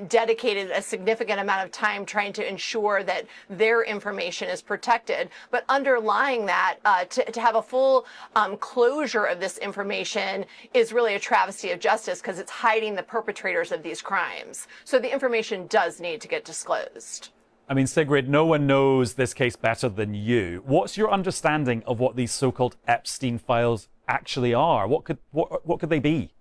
dedicated a significant amount of time trying to ensure that their information is protected. But underlying that, to have a full closure of this information is really a travesty of justice because it's hiding the perpetrators of these crimes. So the information does need to get disclosed. I mean, Sigrid, no one knows this case better than you. What's your understanding of what these so-called Epstein files actually are? What could they be?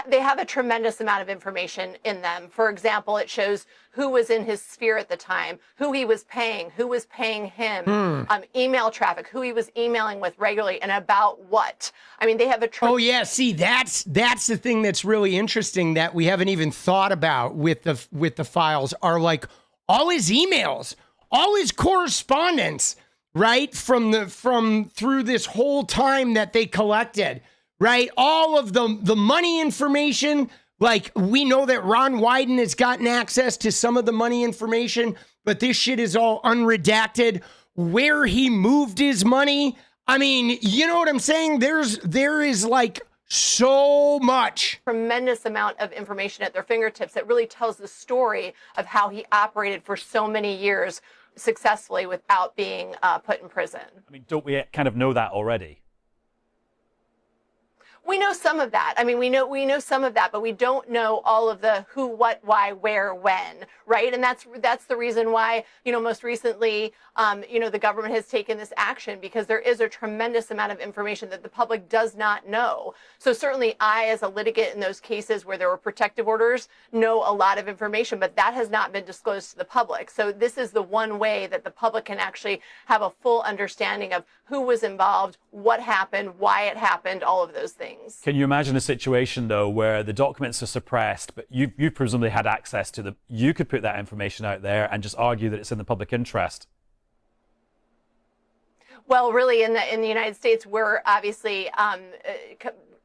They have a tremendous amount of information in them. For example, it shows who was in his sphere at the time, who he was paying, who was paying him, email traffic, who he was emailing with regularly, and about what. I mean, they have a... Oh, yeah. See, that's the thing that's really interesting that we haven't even thought about with the files are like all his emails, all his correspondence, right? Through this whole time that they collected. Right? All of the money information, like we know that Ron Wyden has gotten access to some of the money information, but this shit is all unredacted. Where he moved his money. I mean, you know what I'm saying? There is like so much. Tremendous amount of information at their fingertips that really tells the story of how he operated for so many years successfully without being put in prison. I mean, don't we kind of know that already? We know some of that. I mean, we know some of that, but we don't know all of the who, what, why, where, when, right? And that's the reason why, most recently, the government has taken this action, because there is a tremendous amount of information that the public does not know. So certainly I, as a litigant in those cases where there were protective orders, know a lot of information, but that has not been disclosed to the public. So this is the one way that the public can actually have a full understanding of who was involved, what happened, why it happened, all of those things. Can you imagine a situation, though, where the documents are suppressed, but you presumably had access to them? You could put that information out there and just argue that it's in the public interest. Well, really, in the United States, we're obviously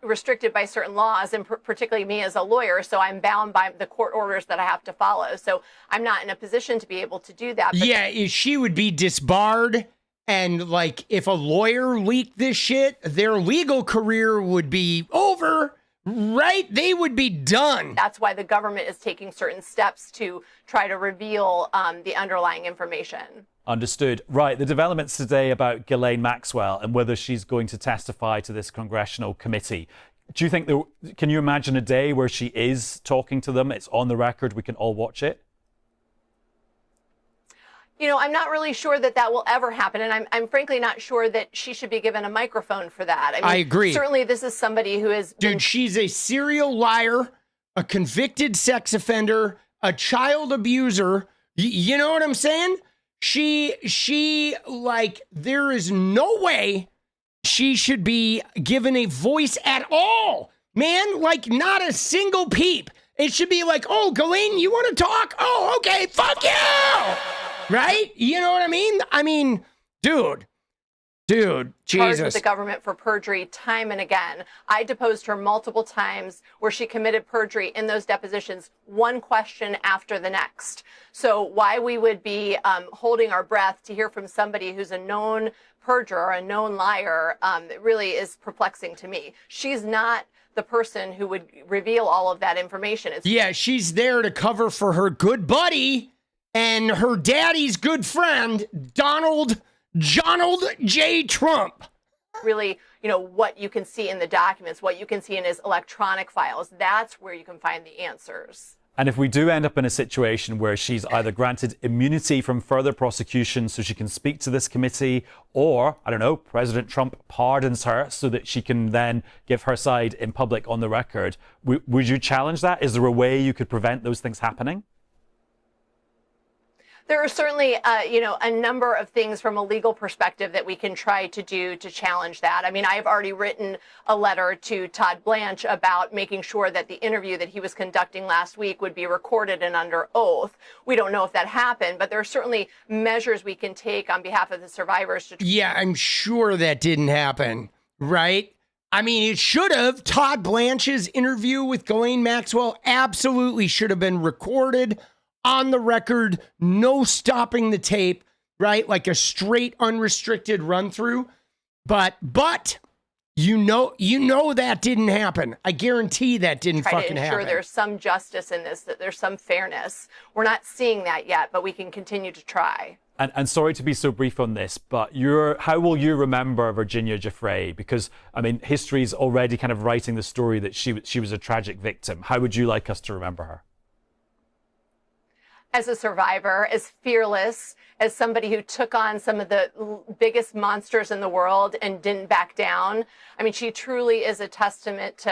restricted by certain laws, and particularly me as a lawyer, so I'm bound by the court orders that I have to follow. So I'm not in a position to be able to do that. But yeah, she would be disbarred. And like, if a lawyer leaked this shit, their legal career would be over, right? They would be done. That's why the government is taking certain steps to try to reveal the underlying information. Understood. Right. The developments today about Ghislaine Maxwell and whether she's going to testify to this congressional committee. Do you think can you imagine a day where she is talking to them? It's on the record. We can all watch it. I'm not really sure that will ever happen, and I'm frankly not sure that she should be given a microphone for that. I agree. Certainly, this is somebody who is... Dude, she's a serial liar, a convicted sex offender, a child abuser. You know what I'm saying? She there is no way she should be given a voice at all. Man, not a single peep. It should be like, oh, Ghislaine, you want to talk? Oh, okay, fuck you! Right? You know what I mean? I mean, dude, Jesus. Charged with the government for perjury time and again. I deposed her multiple times where she committed perjury in those depositions, one question after the next. So why we would be holding our breath to hear from somebody who's a known perjurer, a known liar, it really is perplexing to me. She's not the person who would reveal all of that information. Yeah, she's there to cover for her good buddy and her daddy's good friend, Donald J. Trump. Really, what you can see in the documents, what you can see in his electronic files, that's where you can find the answers. And if we do end up in a situation where she's either granted immunity from further prosecution so she can speak to this committee, or, I don't know, President Trump pardons her so that she can then give her side in public on the record, would you challenge that? Is there a way you could prevent those things happening? There are certainly, a number of things from a legal perspective that we can try to do to challenge that. I mean, I've already written a letter to 𝗙𝗏𝗏 about making sure that the interview that he was conducting last week would be recorded and under oath. We don't know if that happened, but there are certainly measures we can take on behalf of the survivors to... Yeah, I'm sure that didn't happen, right? I mean, it should have. 𝗙𝗏𝗏𝐿's interview with Ghislaine Maxwell absolutely should have been recorded on the record, no stopping the tape, right? Like a straight, unrestricted run through. But you know that didn't happen. I guarantee that didn't fucking happen. Try to ensure there's some justice in this, that there's some fairness. We're not seeing that yet, but we can continue to try. And sorry to be so brief on this, but how will you remember Virginia Giuffre? Because, I mean, history's already kind of writing the story that she was a tragic victim. How would you like us to remember her? As a survivor, as fearless, as somebody who took on some of the biggest monsters in the world and didn't back down. I mean, she truly is a testament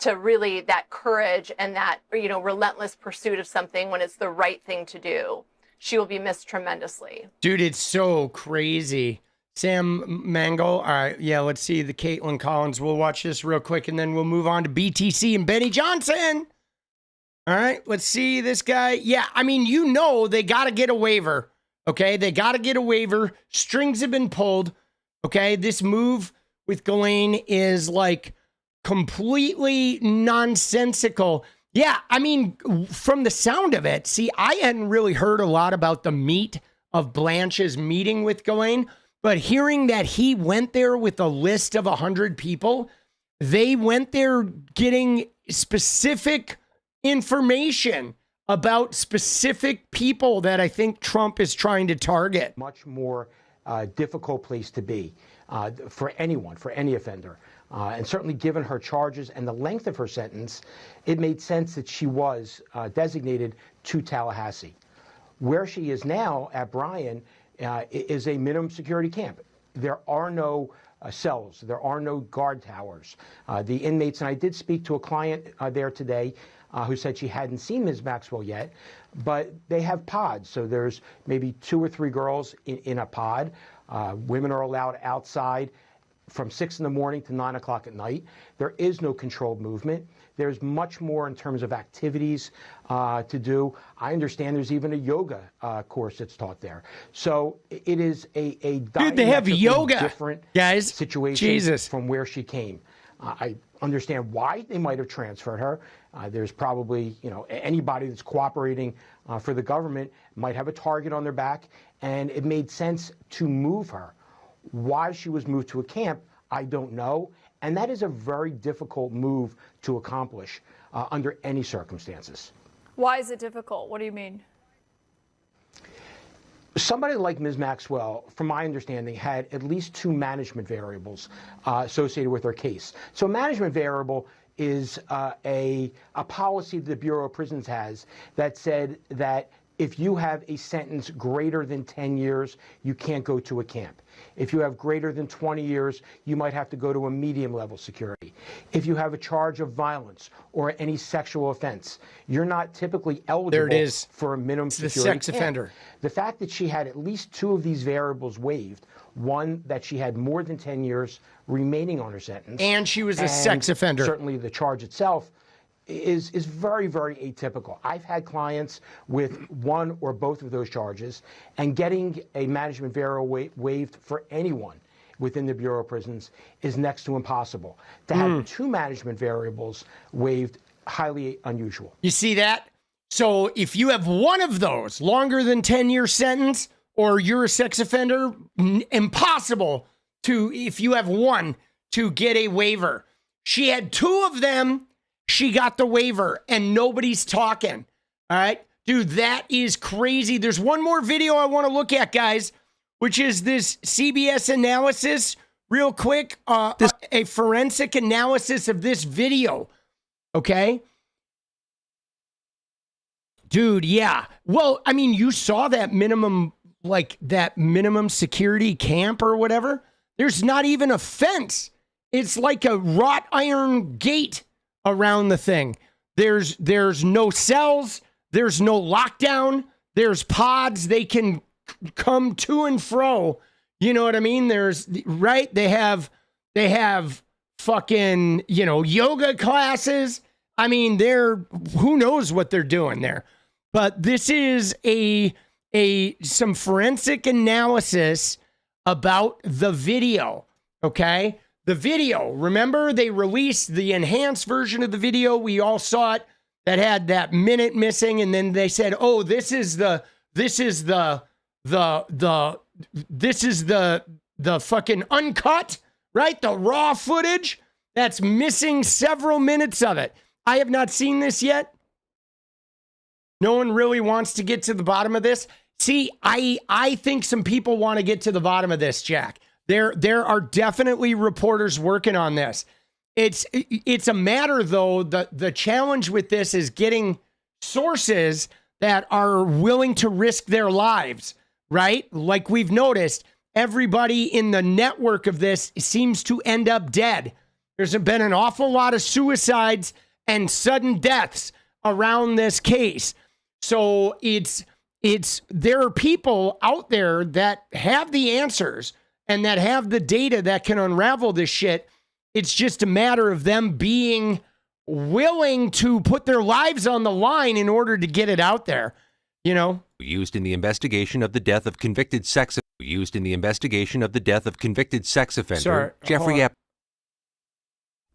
to really that courage and that, relentless pursuit of something when it's the right thing to do. She will be missed tremendously. Dude, it's so crazy. Sam Mangle. All right, yeah, let's see the Caitlin Collins. We'll watch this real quick and then we'll move on to BTC and Benny Johnson. All right, let's see this guy. Yeah, I mean, they got to get a waiver, okay? They got to get a waiver. Strings have been pulled, okay? This move with Ghislaine is completely nonsensical. Yeah, I mean, from the sound of it, see, I hadn't really heard a lot about the meat of Blanche's meeting with Ghislaine, but hearing that he went there with a list of 100 people, they went there getting specific information about specific people that I think Trump is trying to target. Much more difficult place to be for anyone, for any offender. And certainly given her charges and the length of her sentence, it made sense that she was designated to Tallahassee. Where she is now at Bryan is a minimum security camp. There are no cells. There are no guard towers. The inmates, and I did speak to a client there today who said she hadn't seen Ms. Maxwell yet, but they have pods. So there's maybe 2 or 3 girls in a pod. Women are allowed outside from 6 in the morning to 9 o'clock at night. There is no controlled movement. There's much more in terms of activities to do. I understand there's even a yoga course that's taught there. So it is a Dude, they have yoga, different guys. situation Jesus. from where she came. I understand why they might have transferred her. There's probably, anybody that's cooperating for the government might have a target on their back, and it made sense to move her. Why she was moved to a camp, I don't know. And that is a very difficult move to accomplish under any circumstances. Why is it difficult? What do you mean? Somebody like Ms. Maxwell, from my understanding, had at least 2 management variables associated with her case. So a management variable is a policy the Bureau of Prisons has that said that if you have a sentence greater than 10 years, you can't go to a camp. If you have greater than 20 years, you might have to go to a medium level security. If you have a charge of violence or any sexual offense, you're not typically eligible for a minimum security camp. The sex offender. The fact that she had at least 2 of these variables waived, one, that she had more than 10 years remaining on her sentence. And she was a sex offender. Certainly the charge itself is very, very atypical. I've had clients with 1 or both of those charges, and getting a management variable waived for anyone within the Bureau of Prisons is next to impossible. To have 2 management variables waived, highly unusual. You see that? So if you have one of those, longer than 10-year sentence, or you're a sex offender, impossible to, if you have one, to get a waiver. She had 2 of them. She got the waiver, and nobody's talking. All right? Dude, that is crazy. There's one more video I want to look at, guys, which is this CBS analysis. Real quick, a forensic analysis of this video. Okay? Dude, yeah. Well, I mean, you saw that minimum security camp or whatever. There's not even a fence. It's like a wrought iron gate around the thing. There's no cells. There's no lockdown. There's pods. They can come to and fro. You know what I mean? They have fucking, yoga classes. I mean, who knows what they're doing there. But this is some forensic analysis about the video. Okay? The video, remember they released the enhanced version of the video. We all saw it that had that minute missing. And then they said, oh, this is the fucking uncut, right? The raw footage that's missing several minutes of it. I have not seen this yet. No one really wants to get to the bottom of this. See, I think some people want to get to the bottom of this, Jack. There are definitely reporters working on this. It's a matter, though, the challenge with this is getting sources that are willing to risk their lives, right? Like we've noticed, everybody in the network of this seems to end up dead. There's been an awful lot of suicides and sudden deaths around this case. So there are people out there that have the answers and that have the data that can unravel this shit. It's just a matter of them being willing to put their lives on the line in order to get it out there, Used in the investigation of the death of convicted sex offender Jeffrey Epstein.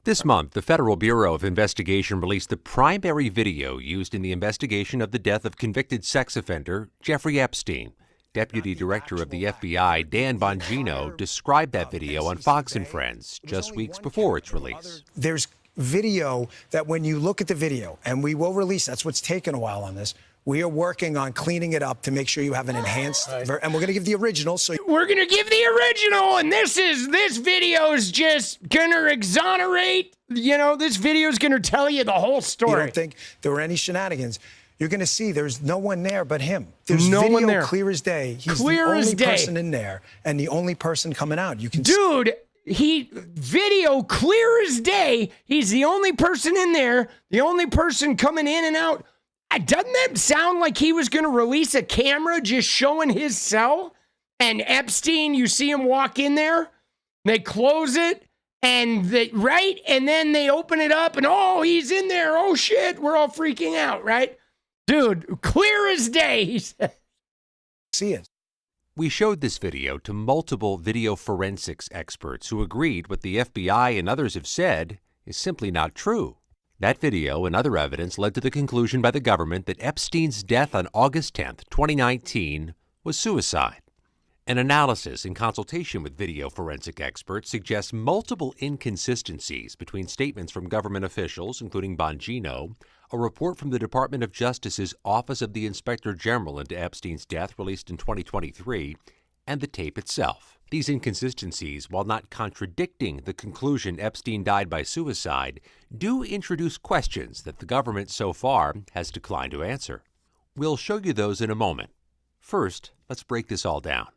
This month, the Federal Bureau of Investigation released the primary video used in the investigation of the death of convicted sex offender Jeffrey Epstein. Deputy Director of the FBI, Dan Bongino, described that video on Fox & Friends just weeks before its release. There's video that when you look at the video, and we will release, that's what's taken a while on this, We are working on cleaning it up to make sure you have an enhanced, and we're going to give the original. So we're going to give the original, and this video is just going to exonerate. You know, this video is going to tell you the whole story. You don't think there were any shenanigans? You're going to see there's no one there but him. There's no video one there. Clear as day. He's clear the only as day. person in there and the only person coming out. You can Dude, video clear as day. He's the only person in there, the only person coming in and out. Doesn't that sound like he was going to release a camera just showing his cell? And Epstein, you see him walk in there, they close it, and and then they open it up, and oh, he's in there. Oh shit, we're all freaking out, right? Dude, clear as day, he said. See it. We showed this video to multiple video forensics experts who agreed what the FBI and others have said is simply not true. That video and other evidence led to the conclusion by the government that Epstein's death on August 10th, 2019 was suicide. An analysis in consultation with video forensic experts suggests multiple inconsistencies between statements from government officials, including Bongino, a report from the Department of Justice's Office of the Inspector General into Epstein's death released in 2023, and the tape itself. These inconsistencies, while not contradicting the conclusion Epstein died by suicide, do introduce questions that the government so far has declined to answer. We'll show you those in a moment. First, let's break this all down.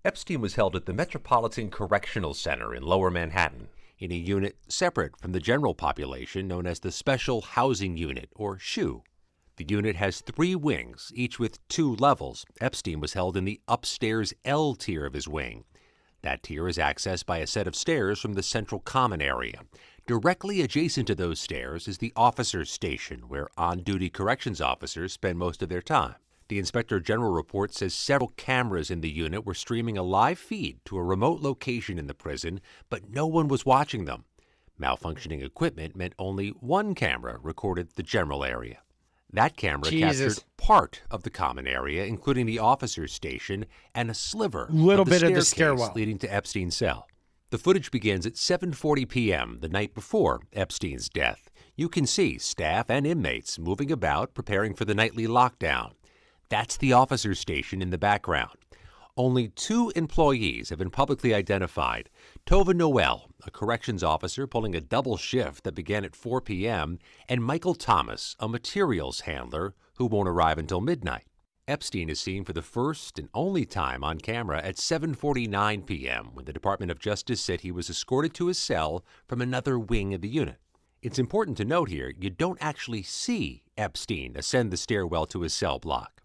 Epstein was held at the Metropolitan Correctional Center in Lower Manhattan, in a unit separate from the general population known as the Special Housing Unit, or SHU. The unit has 3 wings, each with 2 levels. Epstein was held in the upstairs L tier of his wing. That tier is accessed by a set of stairs from the central common area. Directly adjacent to those stairs is the officers' station, where on-duty corrections officers spend most of their time. The Inspector General report says several cameras in the unit were streaming a live feed to a remote location in the prison, but no one was watching them. Malfunctioning equipment meant only one camera recorded the general area. That camera captured part of the common area, including the officer's station and a sliver of the stairwell leading to Epstein's cell. The footage begins at 7:40 p.m. the night before Epstein's death. You can see staff and inmates moving about, preparing for the nightly lockdown. That's the officer's station in the background. Only 2 employees have been publicly identified. Tova Noel, a corrections officer pulling a double shift that began at 4 p.m., and Michael Thomas, a materials handler who won't arrive until midnight. Epstein is seen for the first and only time on camera at 7:49 p.m. when the Department of Justice said he was escorted to his cell from another wing of the unit. It's important to note here, you don't actually see Epstein ascend the stairwell to his cell block.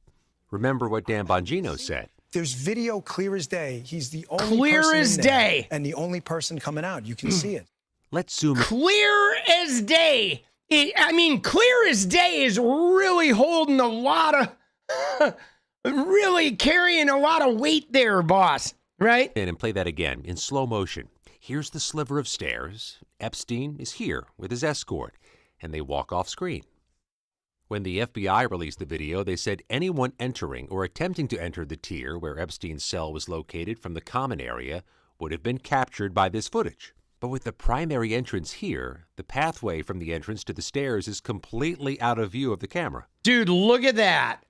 Remember what Dan Bongino said. There's video clear as day. He's the only clear person as in there day, and the only person coming out. You can see it. Let's zoom in. Clear as day. Clear as day is really holding a lot of, really carrying a lot of weight there, boss. Right? And play that again in slow motion. Here's the sliver of stairs. Epstein is here with his escort, and they walk off screen. When the FBI released the video, they said anyone entering or attempting to enter the tier where Epstein's cell was located from the common area would have been captured by this footage. But with the primary entrance here, the pathway from the entrance to the stairs is completely out of view of the camera. Dude, look at that.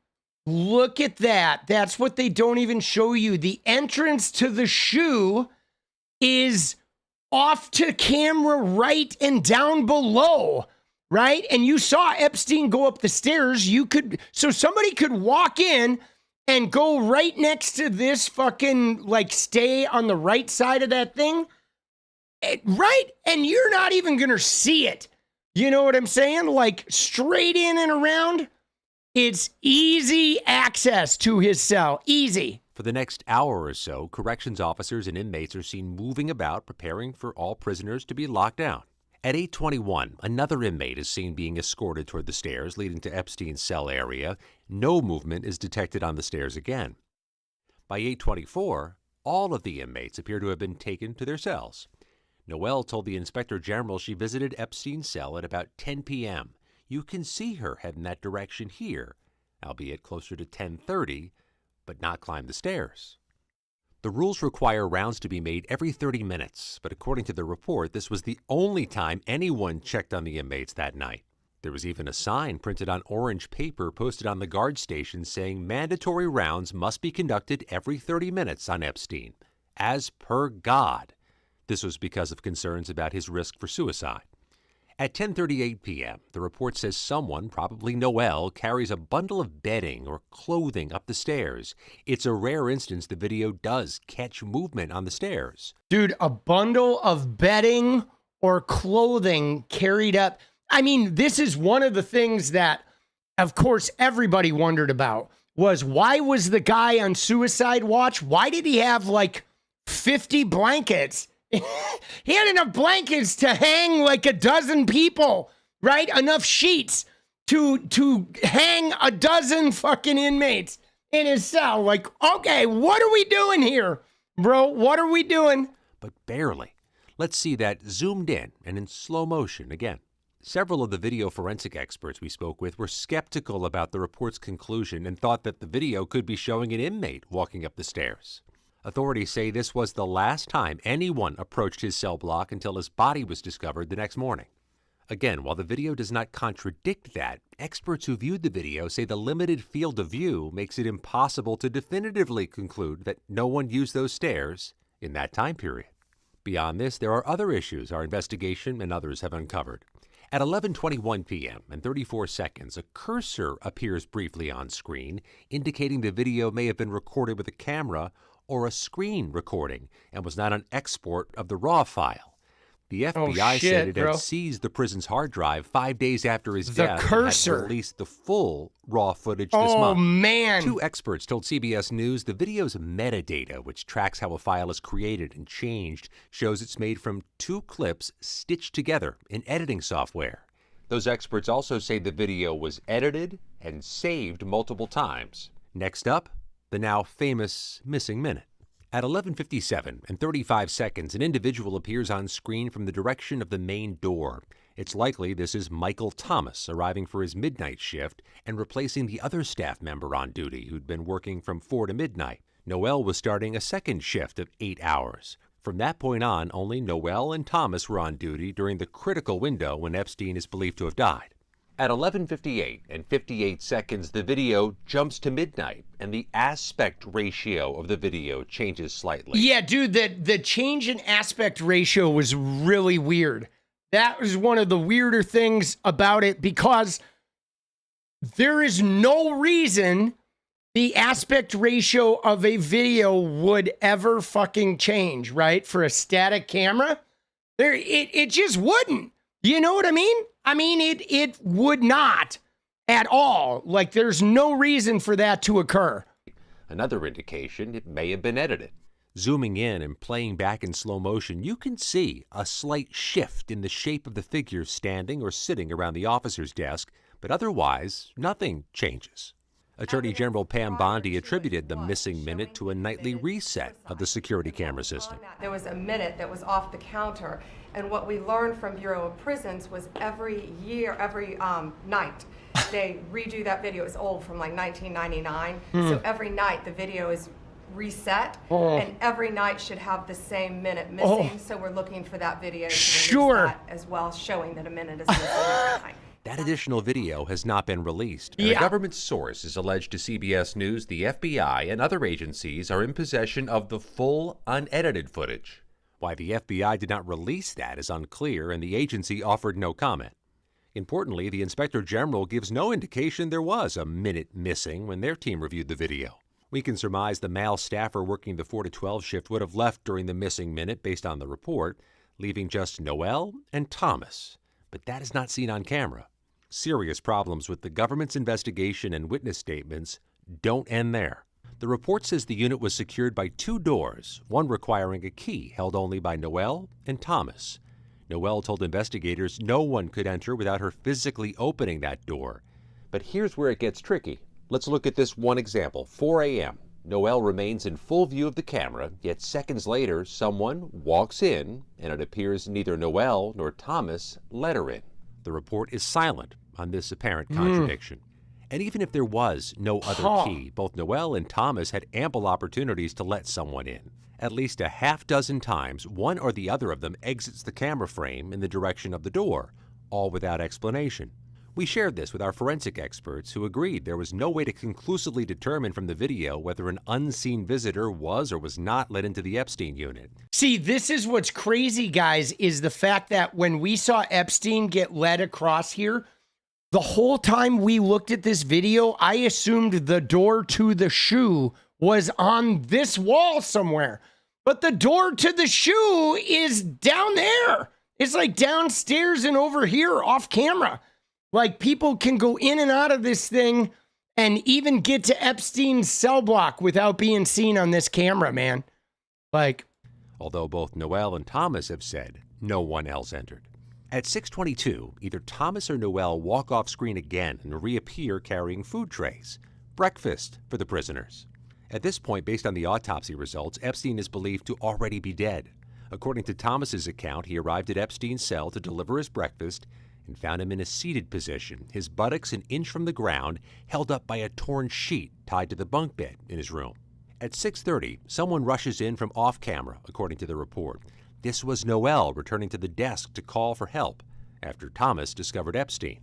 Look at that. That's what they don't even show you. The entrance to the SHU is off to camera right and down below. Right? And you saw Epstein go up the stairs. So somebody could walk in and go right next to this fucking, stay on the right side of that thing. Right? And you're not even going to see it. You know what I'm saying? Straight in and around. It's easy access to his cell. Easy. For the next hour or so, corrections officers and inmates are seen moving about, preparing for all prisoners to be locked down. At 8:21, another inmate is seen being escorted toward the stairs leading to Epstein's cell area. No movement is detected on the stairs again. By 8:24, all of the inmates appear to have been taken to their cells. Noel told the Inspector General she visited Epstein's cell at about 10 p.m. You can see her head in that direction here, albeit closer to 10:30, but not climb the stairs. The rules require rounds to be made every 30 minutes, but according to the report, this was the only time anyone checked on the inmates that night. There was even a sign printed on orange paper posted on the guard station saying mandatory rounds must be conducted every 30 minutes on Epstein, as per God. This was because of concerns about his risk for suicide. At 10:38 p.m., the report says someone, probably Noel, carries a bundle of bedding or clothing up the stairs. It's a rare instance the video does catch movement on the stairs. Dude, a bundle of bedding or clothing carried up. I mean, this is one of the things that, of course, everybody wondered about was why was the guy on suicide watch? Why did he have like 50 blankets? He had enough blankets to hang like a dozen people, right? Enough sheets to hang a dozen fucking inmates in his cell. Like, okay, what are we doing here, bro? What are we doing? But barely. Let's see that zoomed in and in slow motion again. Several of the video forensic experts we spoke with were skeptical about the report's conclusion and thought that the video could be showing an inmate walking up the stairs. Authorities say this was the last time anyone approached his cell block until his body was discovered the next morning. Again, while the video does not contradict that, experts who viewed the video say the limited field of view makes it impossible to definitively conclude that no one used those stairs in that time period. Beyond this, there are other issues our investigation and others have uncovered. At 11:21 p.m. and 34 seconds, a cursor appears briefly on screen, indicating the video may have been recorded with a camera or a screen recording and was not an export of the RAW file. The FBI said it had seized the prison's hard drive 5 days after his death and had released the full RAW footage this month. Oh, man. Two experts told CBS News the video's metadata, which tracks how a file is created and changed, shows it's made from 2 clips stitched together in editing software. Those experts also say the video was edited and saved multiple times. Next up, the now famous missing minute. At 11:57 and 35 seconds, an individual appears on screen from the direction of the main door. It's likely this is Michael Thomas arriving for his midnight shift and replacing the other staff member on duty who'd been working from 4 to midnight. Noel was starting a second shift of 8 hours. From that point on, only Noel and Thomas were on duty during the critical window when Epstein is believed to have died. At 11:58 and 58 seconds, the video jumps to midnight, and the aspect ratio of the video changes slightly. Yeah, dude, the change in aspect ratio was really weird. That was one of the weirder things about it because there is no reason the aspect ratio of a video would ever fucking change, right? For a static camera. It just wouldn't. You know what I mean? I mean, it would not at all. Like, there's no reason for that to occur. Another indication it may have been edited. Zooming in and playing back in slow motion, you can see a slight shift in the shape of the figure standing or sitting around the officer's desk, but otherwise, nothing changes. Attorney General Pam Bondi attributed the missing minute to a nightly reset of the security camera system. There was a minute that was off the counter, and what we learned from Bureau of Prisons was every night, they redo that video. It's old, from like 1999. So every night the video is reset, and every night should have the same minute missing. So we're looking for that video to release that as well, showing that a minute is missing every night. That additional video has not been released. And a government source has alleged to CBS News the FBI and other agencies are in possession of the full, unedited footage. Why the FBI did not release that is unclear, and the agency offered no comment. Importantly, the Inspector General gives no indication there was a minute missing when their team reviewed the video. We can surmise the male staffer working the 4 to 12 shift would have left during the missing minute based on the report, leaving just Noel and Thomas. But that is not seen on camera. Serious problems with the government's investigation and witness statements don't end there. The report says the unit was secured by 2 doors, one requiring a key held only by Noel and Thomas. Noel told investigators no one could enter without her physically opening that door. But here's where it gets tricky. Let's look at this one example. 4 a.m. Noel remains in full view of the camera, yet seconds later someone walks in, and it appears neither Noel nor Thomas let her in. The report is silent on this apparent contradiction. And even if there was no other key, both Noel and Thomas had ample opportunities to let someone in. At least a half dozen times, one or the other of them exits the camera frame in the direction of the door, all without explanation. We shared this with our forensic experts who agreed there was no way to conclusively determine from the video whether an unseen visitor was or was not let into the Epstein unit. See, this is what's crazy, guys, is the fact that when we saw Epstein get led across here, the whole time we looked at this video, I assumed the door to the shoe was on this wall somewhere. But the door to the shoe is down there. It's like downstairs and over here off camera. Like, people can go in and out of this thing and even get to Epstein's cell block without being seen on this camera, man. Like, although both Noel and Thomas have said no one else entered. At 6:22, either Thomas or Noel walk off screen again and reappear carrying food trays. Breakfast for the prisoners. At this point, based on the autopsy results, Epstein is believed to already be dead. According to Thomas's account, he arrived at Epstein's cell to deliver his breakfast and found him in a seated position, his buttocks an inch from the ground, held up by a torn sheet tied to the bunk bed in his room. At 6:30, someone rushes in from off camera, according to the report. This was Noel returning to the desk to call for help after Thomas discovered Epstein.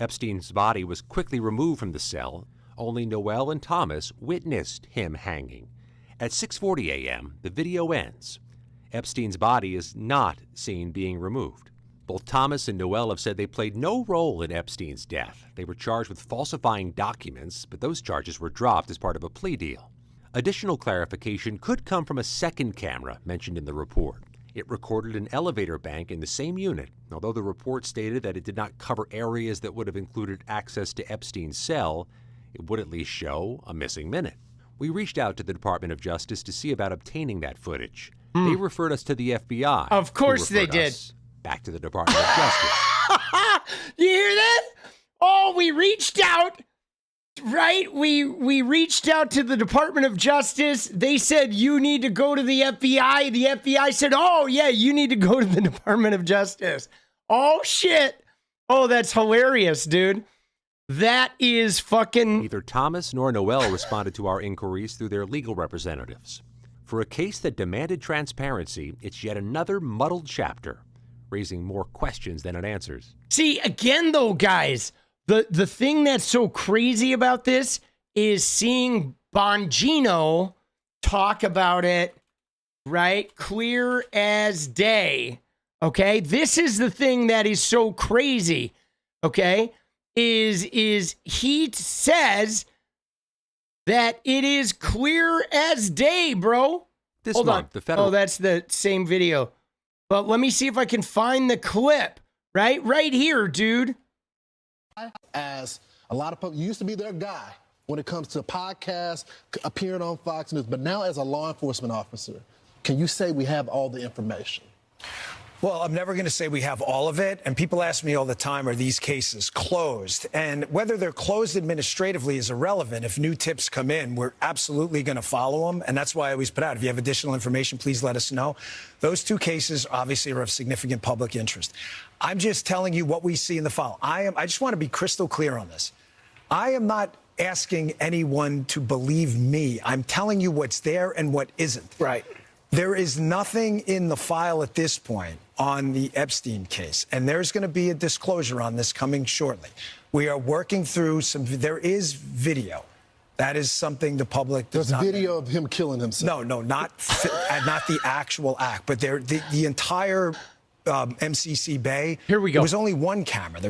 Epstein's body was quickly removed from the cell. Only Noel and Thomas witnessed him hanging. At 6:40 a.m., the video ends. Epstein's body is not seen being removed. Both Thomas and Noel have said they played no role in Epstein's death. They were charged with falsifying documents, but those charges were dropped as part of a plea deal. Additional clarification could come from a second camera mentioned in the report. It recorded an elevator bank in the same unit, although the report stated that it did not cover areas that would have included access to Epstein's cell. It would at least show a missing minute. We reached out to the Department of Justice to see about obtaining that footage. They referred us to the FBI. Of course they did. Back to the Department of Justice. You hear that? Oh, we reached out, right? We reached out to the Department of Justice. They said, you need to go to the FBI. The FBI said, oh, yeah, you need to go to the Department of Justice. Oh, shit. Oh, that's hilarious, dude. That is fucking... Neither Thomas nor Noel responded to our inquiries through their legal representatives. For a case that demanded transparency, it's yet another muddled chapter, raising more questions than it answers. See, again, though, guys, the thing that's so crazy about this is seeing Bongino talk about it, right? Clear as day, okay? This is the thing that is so crazy, okay? Is he says that it is clear as day, bro. This Hold month, on. the federal... Oh, that's the same video. But let me see if I can find the clip. Right here, dude. As a lot of people used to be their guy when it comes to podcasts, appearing on Fox News, but now as a law enforcement officer, can you say we have all the information? Well, I'm never going to say we have all of it. And people ask me all the time, are these cases closed? And whether they're closed administratively is irrelevant. If new tips come in, we're absolutely going to follow them. And that's why I always put out, if you have additional information, please let us know. Those two cases obviously are of significant public interest. I'm just telling you what we see in the file. I just want to be crystal clear on this. I am not asking anyone to believe me. I'm telling you what's there and what isn't. Right. There is nothing in the file at this point on the Epstein case, and there's going to be a disclosure on this coming shortly. We are working through there is video. That is something the public does not... There's video of him killing himself. No, not the actual act, but the entire 𝗙cie𝗶𝗍. Here we go. There was only one camera.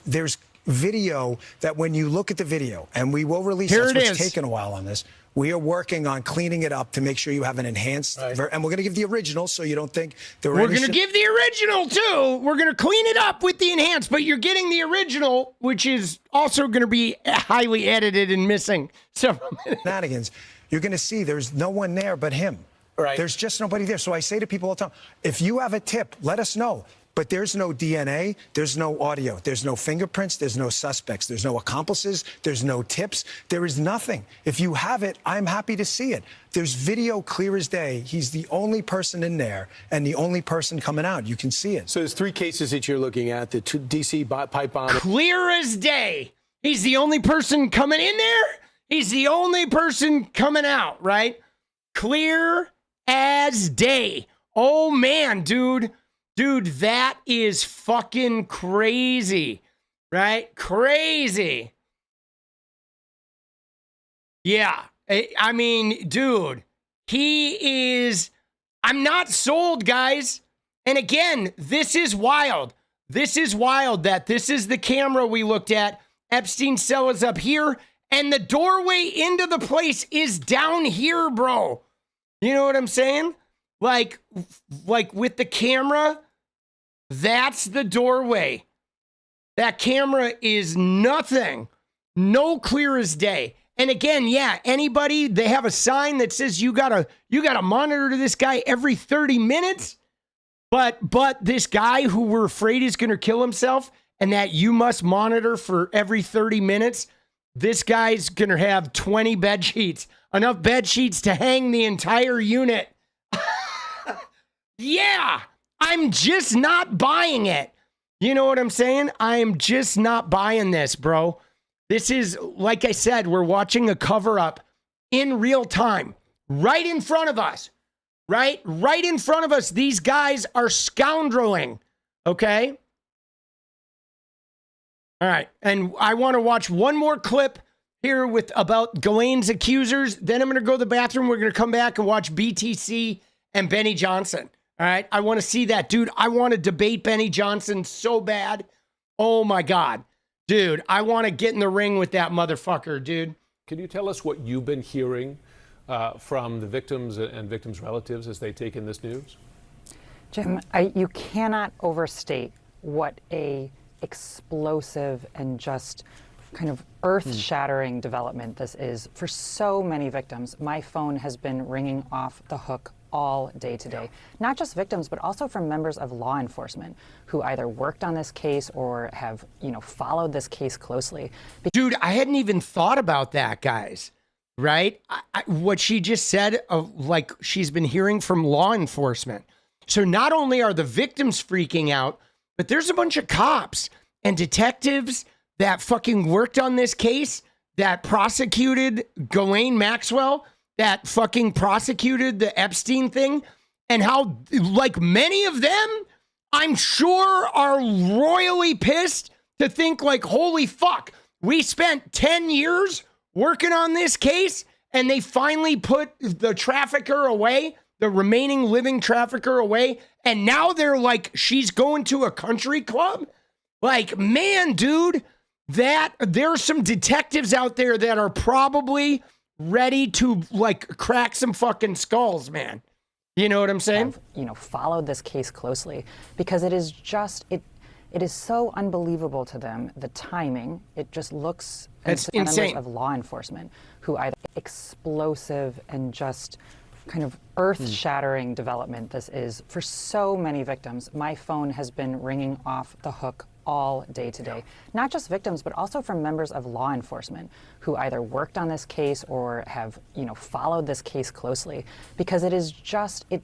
There's video that when you look at the video, and we will release Here this, it which is. has taken a while on this. We are working on cleaning it up to make sure you have an enhanced, and we're going to give the original so you don't think there were We're going to give the original, too. We're going to clean it up with the enhanced, but you're getting the original, which is also going to be highly edited and missing several minutes. Shenanigans. You're going to see there's no one there but him. Right. There's just nobody there. So I say to people all the time, if you have a tip, let us know. But there's no DNA, there's no audio, there's no fingerprints, there's no suspects, there's no accomplices, there's no tips, there is nothing. If you have it, I'm happy to see it. There's video clear as day. He's the only person in there and the only person coming out. You can see it. So there's three cases that you're looking at, the two DC pipe bomb. Clear as day. He's the only person coming in there. He's the only person coming out, right? Clear as day. Oh, man, dude. Dude, that is fucking crazy. right? Crazy. Yeah. I mean, dude, he is, I'm not sold, guys. And again, this is wild. This is wild that this is the camera we looked at. Epstein's cell is up here, and the doorway into the place is down here, bro. You know what I'm saying? Like with the camera, that's the doorway. That camera is nothing. No clear as day. And again, yeah, anybody, they have a sign that says you gotta monitor this guy every 30 minutes. But this guy who we're afraid is gonna kill himself and that you must monitor for every 30 minutes, this guy's gonna have 20 bed sheets, enough bed sheets to hang the entire unit. Yeah, I'm just not buying it. You know what I'm saying? I'm just not buying this, bro. This is, like I said, we're watching a cover-up in real time, right in front of us, right? Right in front of us. These guys are scoundreling, okay? All right, and I want to watch one more clip here about Ghislaine's accusers. Then I'm going to go to the bathroom. We're going to come back and watch BTC and Benny Johnson. All right, I want to see that. Dude, I want to debate Benny Johnson so bad. Oh, my God. Dude, I want to get in the ring with that motherfucker, dude. Can you tell us what you've been hearing from the victims and victims' relatives as they take in this news? Jim, you cannot overstate what a explosive and just kind of earth-shattering development this is for so many victims. My phone has been ringing off the hook all day today. Not just victims, but also from members of law enforcement who either worked on this case or have, followed this case closely. Dude, I hadn't even thought about that, guys. Right? What she just said, like she's been hearing from law enforcement. So not only are the victims freaking out, but there's a bunch of cops and detectives that fucking worked on this case, that prosecuted Ghislaine Maxwell, that fucking prosecuted the Epstein thing, and how, like, many of them, I'm sure, are royally pissed to think, like, holy fuck, we spent 10 years working on this case, and they finally put the trafficker away, the remaining living trafficker away, and now they're like, she's going to a country club? Like, man, dude, that there's some detectives out there that are probably ready to, like, crack some fucking skulls, man. You know what I'm saying? Followed this case closely because it is just, it is so unbelievable to them, the timing. It just looks, it's insane. Members of law enforcement who either explosive and just kind of earth-shattering development this is for so many victims. My phone has been ringing off the hook all day today. Not just victims, but also from members of law enforcement who either worked on this case or have, followed this case closely, because it is just, it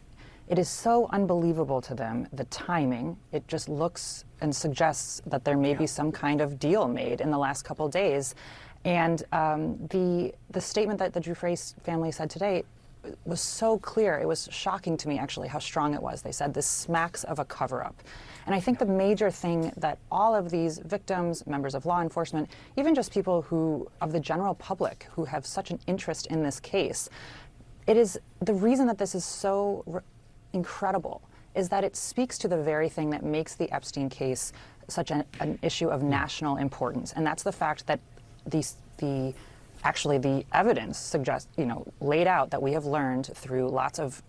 is so unbelievable to them, the timing. It just looks and suggests that there may be some kind of deal made in the last couple days. And the statement that the �𝗎 family said today was so clear. It was shocking to me, actually, how strong it was. They said this smacks of a cover-up. And I think the major thing that all of these victims, members of law enforcement, even just people who, of the general public, who have such an interest in this case, it is the reason that this is so incredible is that it speaks to the very thing that makes the Epstein case such an issue of national importance. And that's the fact that actually the evidence suggests, laid out that we have learned through lots of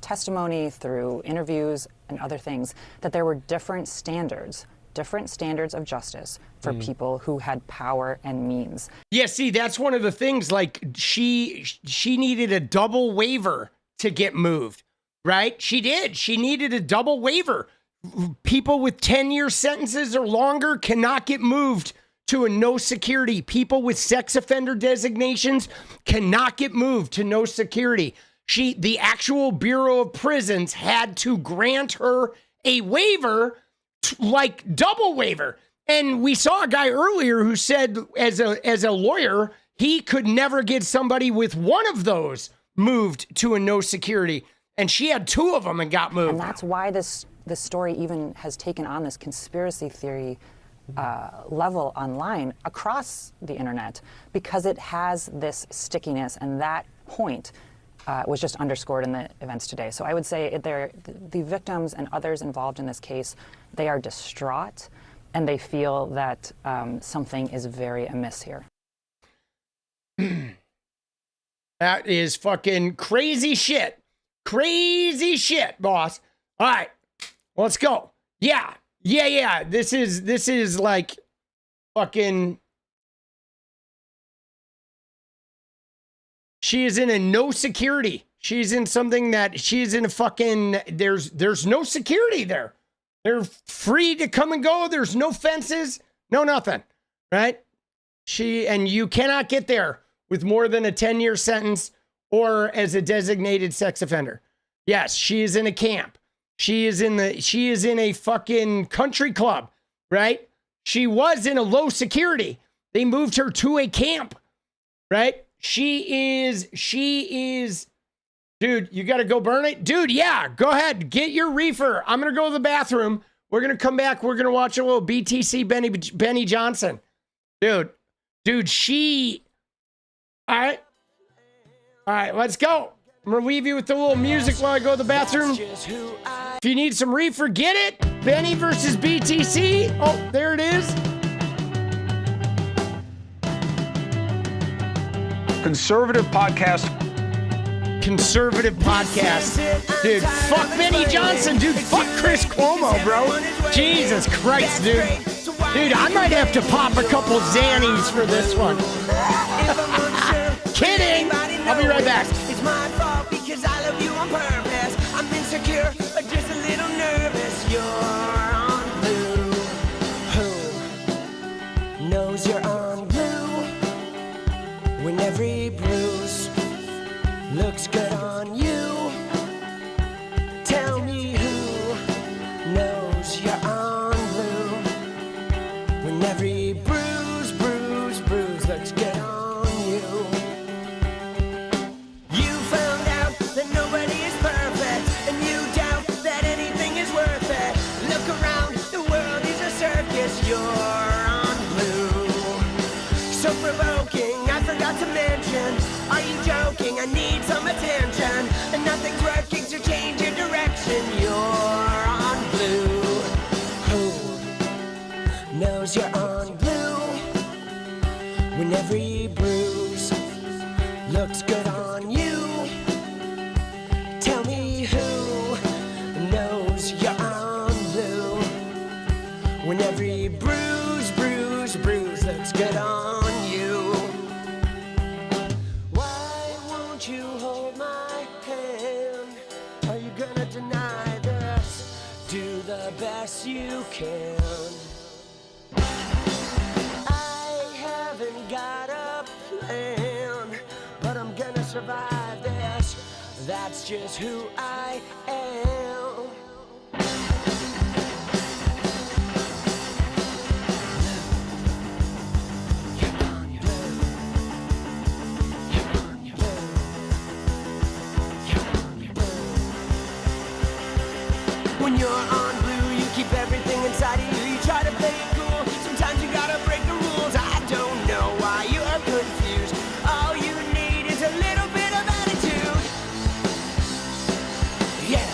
testimony, through interviews and other things, that there were different standards of justice for people who had power and means. Yeah, see, that's one of the things, like, she needed a double waiver to get moved, right? She did. She needed a double waiver. People with 10-year sentences or longer cannot get moved to a no security. People with sex offender designations cannot get moved to no security. The actual Bureau of Prisons had to grant her a waiver, like double waiver. And we saw a guy earlier who said, as a lawyer, he could never get somebody with one of those moved to a no security. And she had two of them and got moved. And that's why this story even has taken on this conspiracy theory level online across the internet because it has this stickiness, and that point was just underscored in the events today. So I would say the victims and others involved in this case, they are distraught, and they feel that something is very amiss here. That is fucking crazy shit. Crazy shit, boss. All right, let's go. Yeah. This is like fucking. She is in a no security. She's in something that she's in a fucking. There's no security there. They're free to come and go. There's no fences, no nothing, right? And you cannot get there with more than a 10-year sentence or as a designated sex offender. Yes, she is in a camp. She is in a fucking country club, right? She was in a low security. They moved her to a camp, right? She is, dude, you got to go burn it? Dude, yeah, go ahead. Get your reefer. I'm going to go to the bathroom. We're going to come back. We're going to watch a little BTC Benny Johnson. Dude, she, all right, let's go. I'm going to leave you with the little music while I go to the bathroom. If you need some reefer, get it. Benny versus BTC. Oh, there it is. Conservative podcast. Dude, fuck Benny Johnson. Dude, fuck Chris Cuomo, bro. Jesus Christ, dude. Dude, I might have to pop a couple Xannies for this one. Kidding. I'll be right back. It's my fault because I love you on purpose. I'm insecure, but just a little nervous. You're on blue. Who knows you're on blue? When every bruise looks good on you. Tell me who knows you're on blue. When every bruise looks good on you. You found out that nobody is perfect, and you doubt that anything is worth it. Look around, the world is a circus. You're on blue. So provoking, I forgot to mention. Are you joking? I need some attention. And nothing's working, so change your direction. You're on blue. Who knows you're on blue? When every bruise looks good on you. Tell me who knows you're on blue. When every bruise looks good on you. Why won't you hold my hand? Are you gonna deny this? Do the best you can. I haven't got a plan, but I'm gonna survive this. That's just who I am. When you're on blue, you keep everything inside of you. You try to play it cool. Sometimes you gotta break the rules. I don't know why you are confused. All you need is a little bit of attitude. Yeah.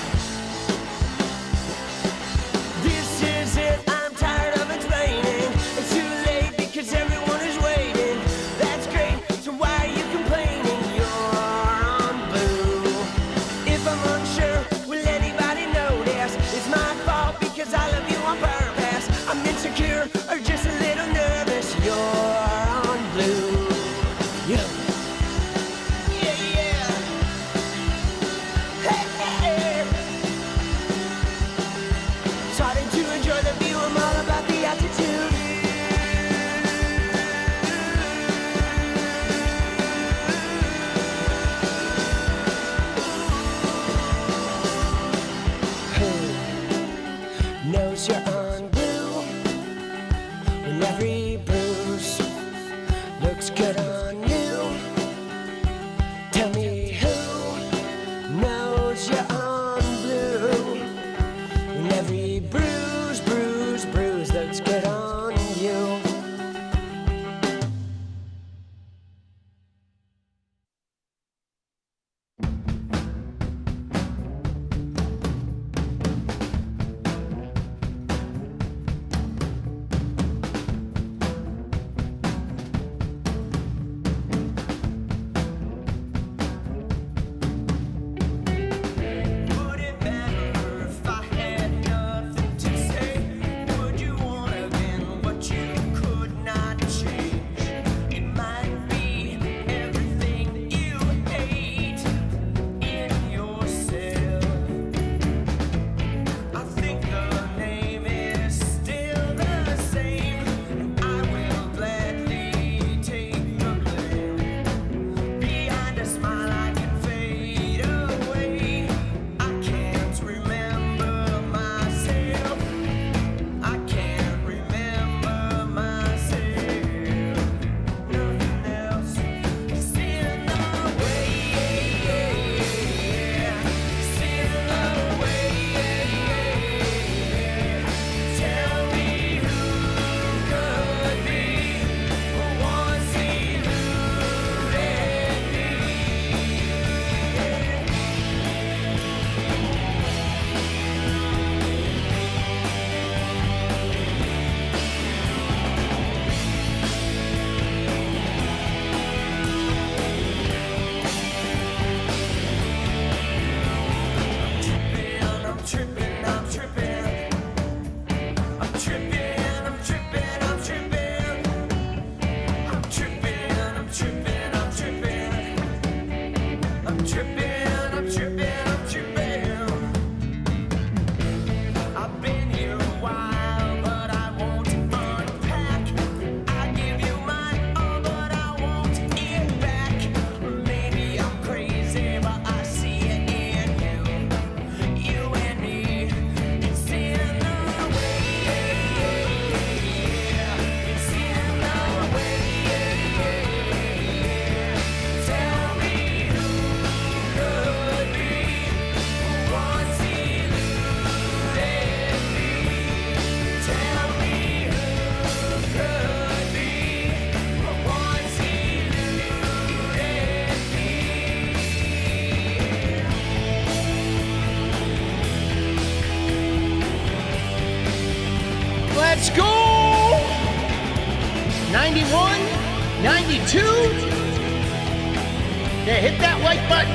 Yeah, hit that like button.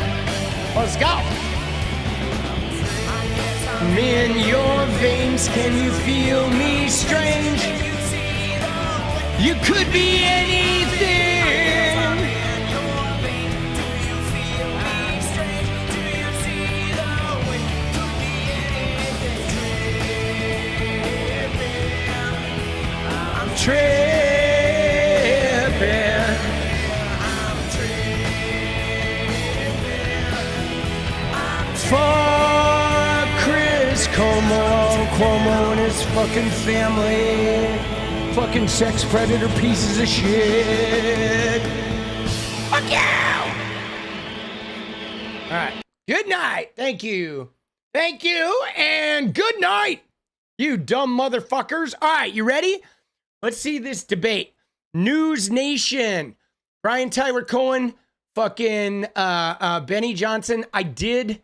Let's go. I'm in your veins, can you feel me strange? You could be anything. I'm tripping. Fuck Chris Cuomo and his fucking family. Fucking sex predator pieces of shit. Fuck you! All right. Good night. Thank you. Thank you, and good night, you dumb motherfuckers. All right, you ready? Let's see this debate. News Nation. Brian Tyler Cohen, fucking Benny Johnson. I did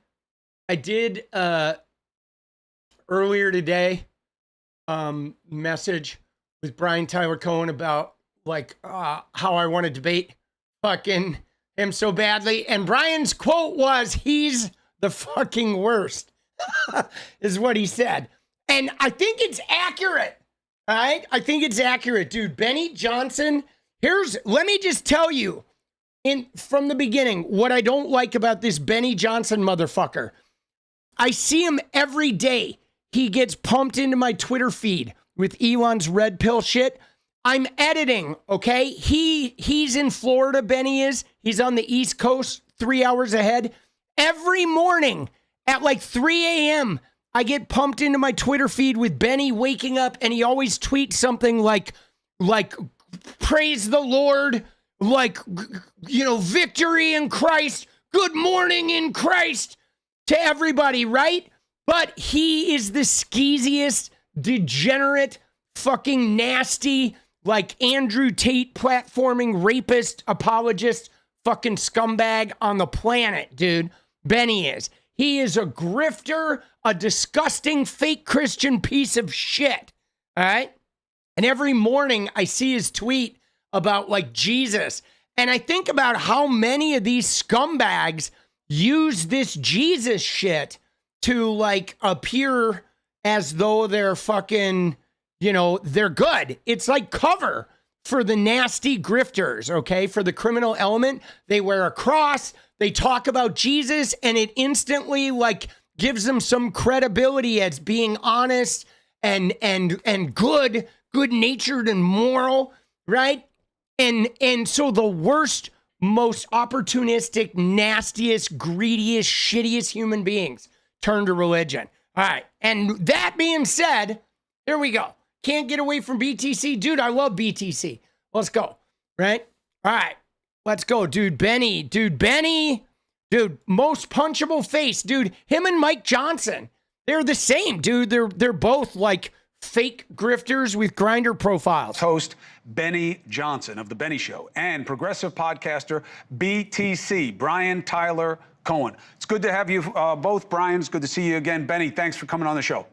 earlier today message with Brian Tyler Cohen about like how I want to debate fucking him so badly. And Brian's quote was, he's the fucking worst, is what he said. And I think it's accurate. All right. I think it's accurate, dude. Benny Johnson. Let me just tell you from the beginning, what I don't like about this Benny Johnson motherfucker. I see him every day. He gets pumped into my Twitter feed with Elon's red pill shit. I'm editing, okay? He's in Florida, Benny is. He's on the East Coast, 3 hours ahead. Every morning at like 3 a.m., I get pumped into my Twitter feed with Benny waking up, and he always tweets something like praise the Lord, like, you know, victory in Christ, good morning in Christ to everybody, right? But he is the skeeziest, degenerate, fucking nasty, like Andrew Tate platforming rapist, apologist, fucking scumbag on the planet, dude. Benny is. He is a grifter, a disgusting fake Christian piece of shit. All right? And every morning I see his tweet about like Jesus. And I think about how many of these scumbags use this Jesus shit to like appear as though they're fucking, you know, they're good. It's like cover for the nasty grifters, okay? For the criminal element. They wear a cross, they talk about Jesus, and it instantly like gives them some credibility as being honest and good-natured and moral, right? And so the worst, most opportunistic, nastiest, greediest, shittiest human beings turn to religion. All right. And that being said, here we go. Can't get away from BTC. Dude, I love BTC. Let's go. Right? All right. Let's go. Dude, Benny. Dude, most punchable face. Dude, him and Mike Johnson, they're the same, dude. They're both like fake grifters with grinder profiles. Host Benny Johnson of The Benny Show and progressive podcaster BTC, Brian Tyler Cohen. It's good to have you both, Brian. It's good to see you again. Benny, thanks for coming on the show.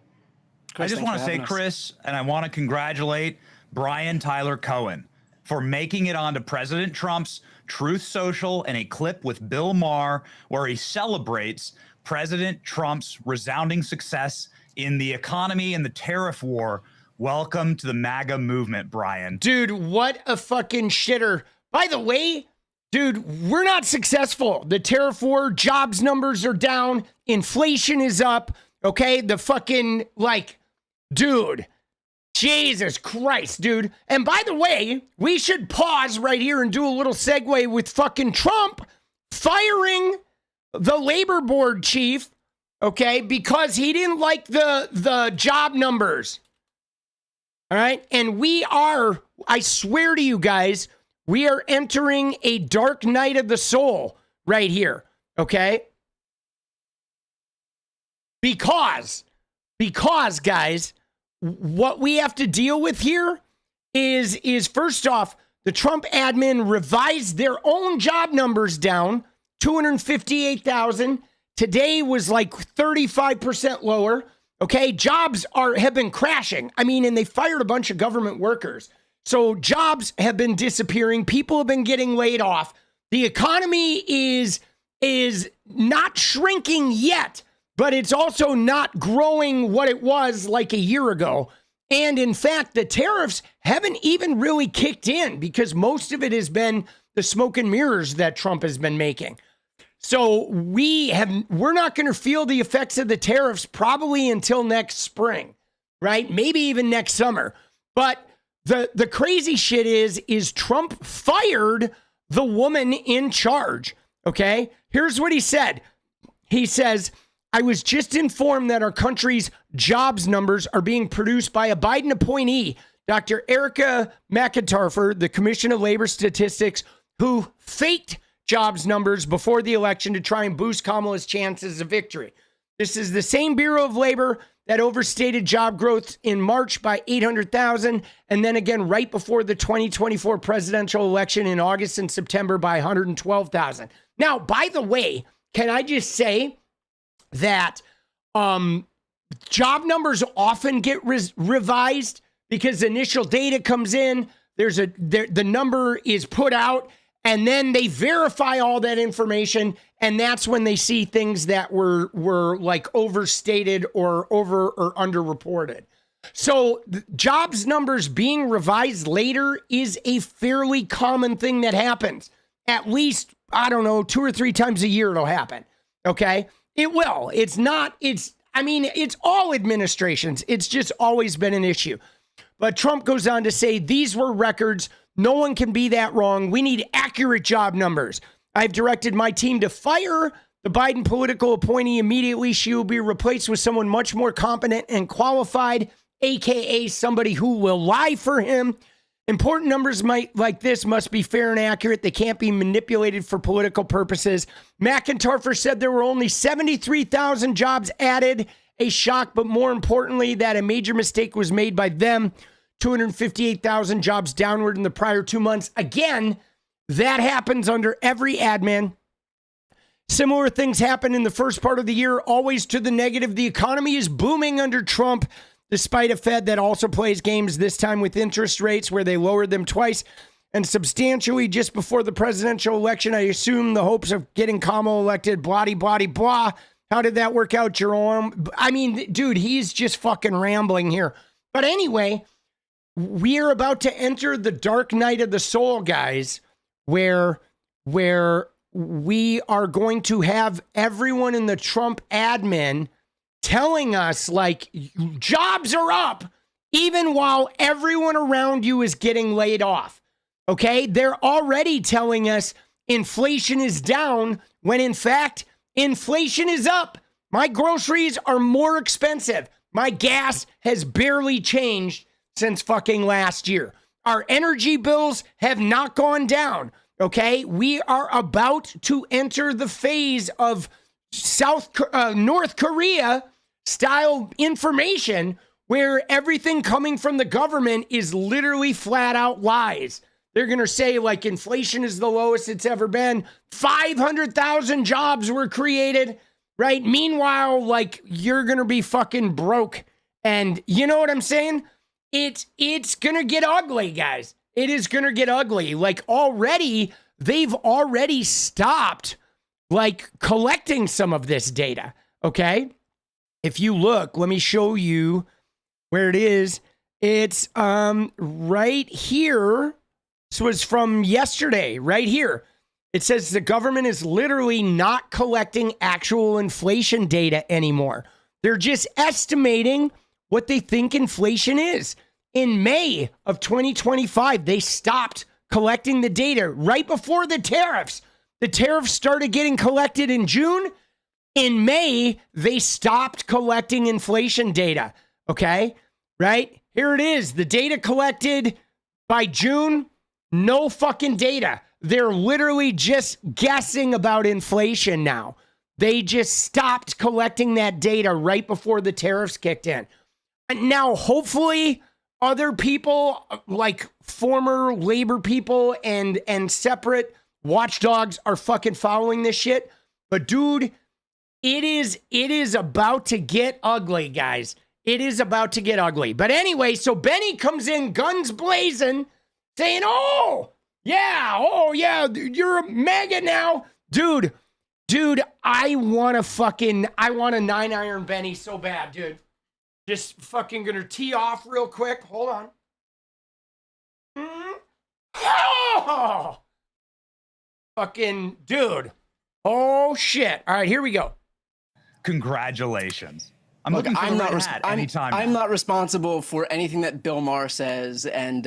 Chris, I just want to say, Chris, and I want to congratulate Brian Tyler Cohen for making it onto President Trump's Truth Social and a clip with Bill Maher where he celebrates President Trump's resounding success in the economy and the tariff war. Welcome to the MAGA movement, Brian. Dude, what a fucking shitter. By the way, dude, we're not successful. The tariff war, jobs numbers are down, inflation is up, okay? The fucking, like, dude, Jesus Christ, dude. And by the way, we should pause right here and do a little segue with fucking Trump firing the labor board chief, okay, because he didn't like the job numbers. All right? And we are, I swear to you guys, we are entering a dark night of the soul right here, okay? Because guys, what we have to deal with here is first off, the Trump admin revised their own job numbers down, 258,000. Today was like 35% lower. Okay, jobs have been crashing. I mean, and they fired a bunch of government workers. So jobs have been disappearing. People have been getting laid off. The economy is not shrinking yet, but it's also not growing what it was like a year ago. And in fact, the tariffs haven't even really kicked in because most of it has been the smoke and mirrors that Trump has been making. So we're not going to feel the effects of the tariffs probably until next spring, right? Maybe even next summer. But the crazy shit is Trump fired the woman in charge. Okay, here's what he said. He says, I was just informed that our country's jobs numbers are being produced by a Biden appointee, Dr. 𝗙𝗪𝗏 McIntyre, the Commission of Labor Statistics, who faked jobs numbers before the election to try and boost Kamala's chances of victory. This is the same Bureau of Labor that overstated job growth in March by 800,000, and then again right before the 2024 presidential election in August and September by 112,000. Now, by the way, can I just say that job numbers often get revised because initial data comes in, the number is put out, and then they verify all that information, and that's when they see things that were like overstated or over or underreported. So jobs numbers being revised later is a fairly common thing that happens. At least, I don't know, 2 or 3 times a year it'll happen. Okay? It will. It's all administrations. It's just always been an issue. But Trump goes on to say, these were records. No one can be that wrong. We need accurate job numbers. I've directed my team to fire the Biden political appointee immediately. She will be replaced with someone much more competent and qualified, AKA somebody who will lie for him. Important numbers like this must be fair and accurate. They can't be manipulated for political purposes. McIntyre said there were only 73,000 jobs added. A shock, but more importantly, that a major mistake was made by them. 258,000 jobs downward in the prior 2 months. Again, that happens under every admin. Similar things happen in the first part of the year, always to the negative. The economy is booming under Trump, despite a Fed that also plays games, this time with interest rates where they lowered them twice and substantially just before the presidential election. I assume the hopes of getting Kamala elected, blah, blah, blah. How did that work out, Jerome? I mean, dude, he's just fucking rambling here. But anyway, we are about to enter the dark night of the soul, guys, where we are going to have everyone in the Trump admin telling us, like, jobs are up, even while everyone around you is getting laid off. Okay? They're already telling us inflation is down when, in fact, inflation is up. My groceries are more expensive. My gas has barely changed since fucking last year. Our energy bills have not gone down. Okay? We are about to enter the phase of North Korea style information where everything coming from the government is literally flat out lies. They're going to say, like, inflation is the lowest it's ever been. 500,000 jobs were created, right? Meanwhile, like, you're going to be fucking broke. And you know what I'm saying? It's going to get ugly, guys. It is going to get ugly. Like, they've already stopped, like, collecting some of this data, okay? If you look, let me show you where it is. It's right here. This was from yesterday, right here. It says the government is literally not collecting actual inflation data anymore. They're just estimating what they think inflation is. In May of 2025, they stopped collecting the data right before the tariffs. The tariffs started getting collected in June. In May, they stopped collecting inflation data. Okay, right? Here it is. The data collected by June, no fucking data. They're literally just guessing about inflation now. They just stopped collecting that data right before the tariffs kicked in. And now, hopefully, other people, like former labor people and separate watchdogs, are fucking following this shit. But dude, it is about to get ugly, guys. It is about to get ugly. But anyway, so Benny comes in guns blazing, saying, oh, Yeah. Oh, yeah. You're a MAGA now. Dude, I want a 9-iron Benny so bad, dude. Just fucking gonna tee off real quick. Hold on. Oh! Fucking dude. Oh, shit. All right, here we go. Congratulations. I'm Look, looking for I'm the not red hat anytime. I'm not responsible for anything that Bill Maher says, and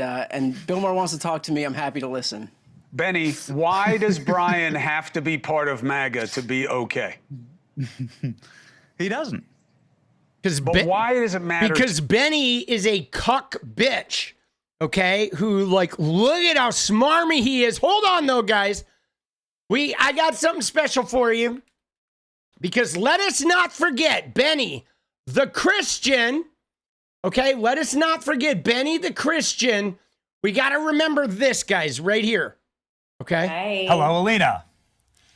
Bill Maher wants to talk to me. I'm happy to listen. Benny, why does Brian have to be part of MAGA to be okay? He doesn't. But why does it matter? Because Benny is a cuck bitch, okay? Who, like, look at how smarmy he is. Hold on, though, guys. I got something special for you. Because let us not forget Benny, the Christian, okay? Let us not forget Benny, the Christian. We got to remember this, guys, right here, okay? Hi. Hello, Alina.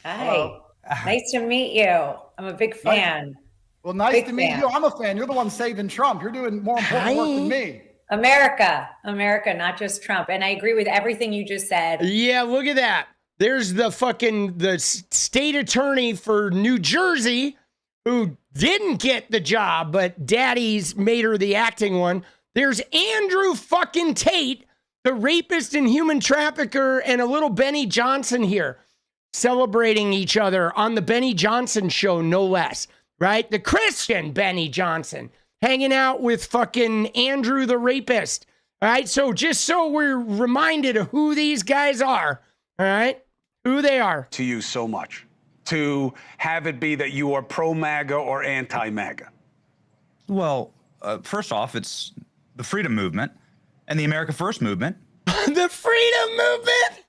Hi. Hello. Nice to meet you. I'm a big fan. Well, nice Big to meet fan. you. I'm a fan. You're the one saving Trump. You're doing more important work than me. America, not just Trump. And I agree with everything you just said. Yeah, look at that. There's the state attorney for New Jersey who didn't get the job, but daddy's made her the acting one. There's Andrew fucking Tate, the rapist and human trafficker, and a little Benny Johnson here celebrating each other on the Benny Johnson show, no less, right? The Christian Benny Johnson hanging out with fucking Andrew the rapist. All right, so just so we're reminded of who these guys are, all right? Who they are. To you so much. To have it be that you are pro-MAGA or anti-MAGA. Well, first off, it's the freedom movement and the America First movement. The freedom movement?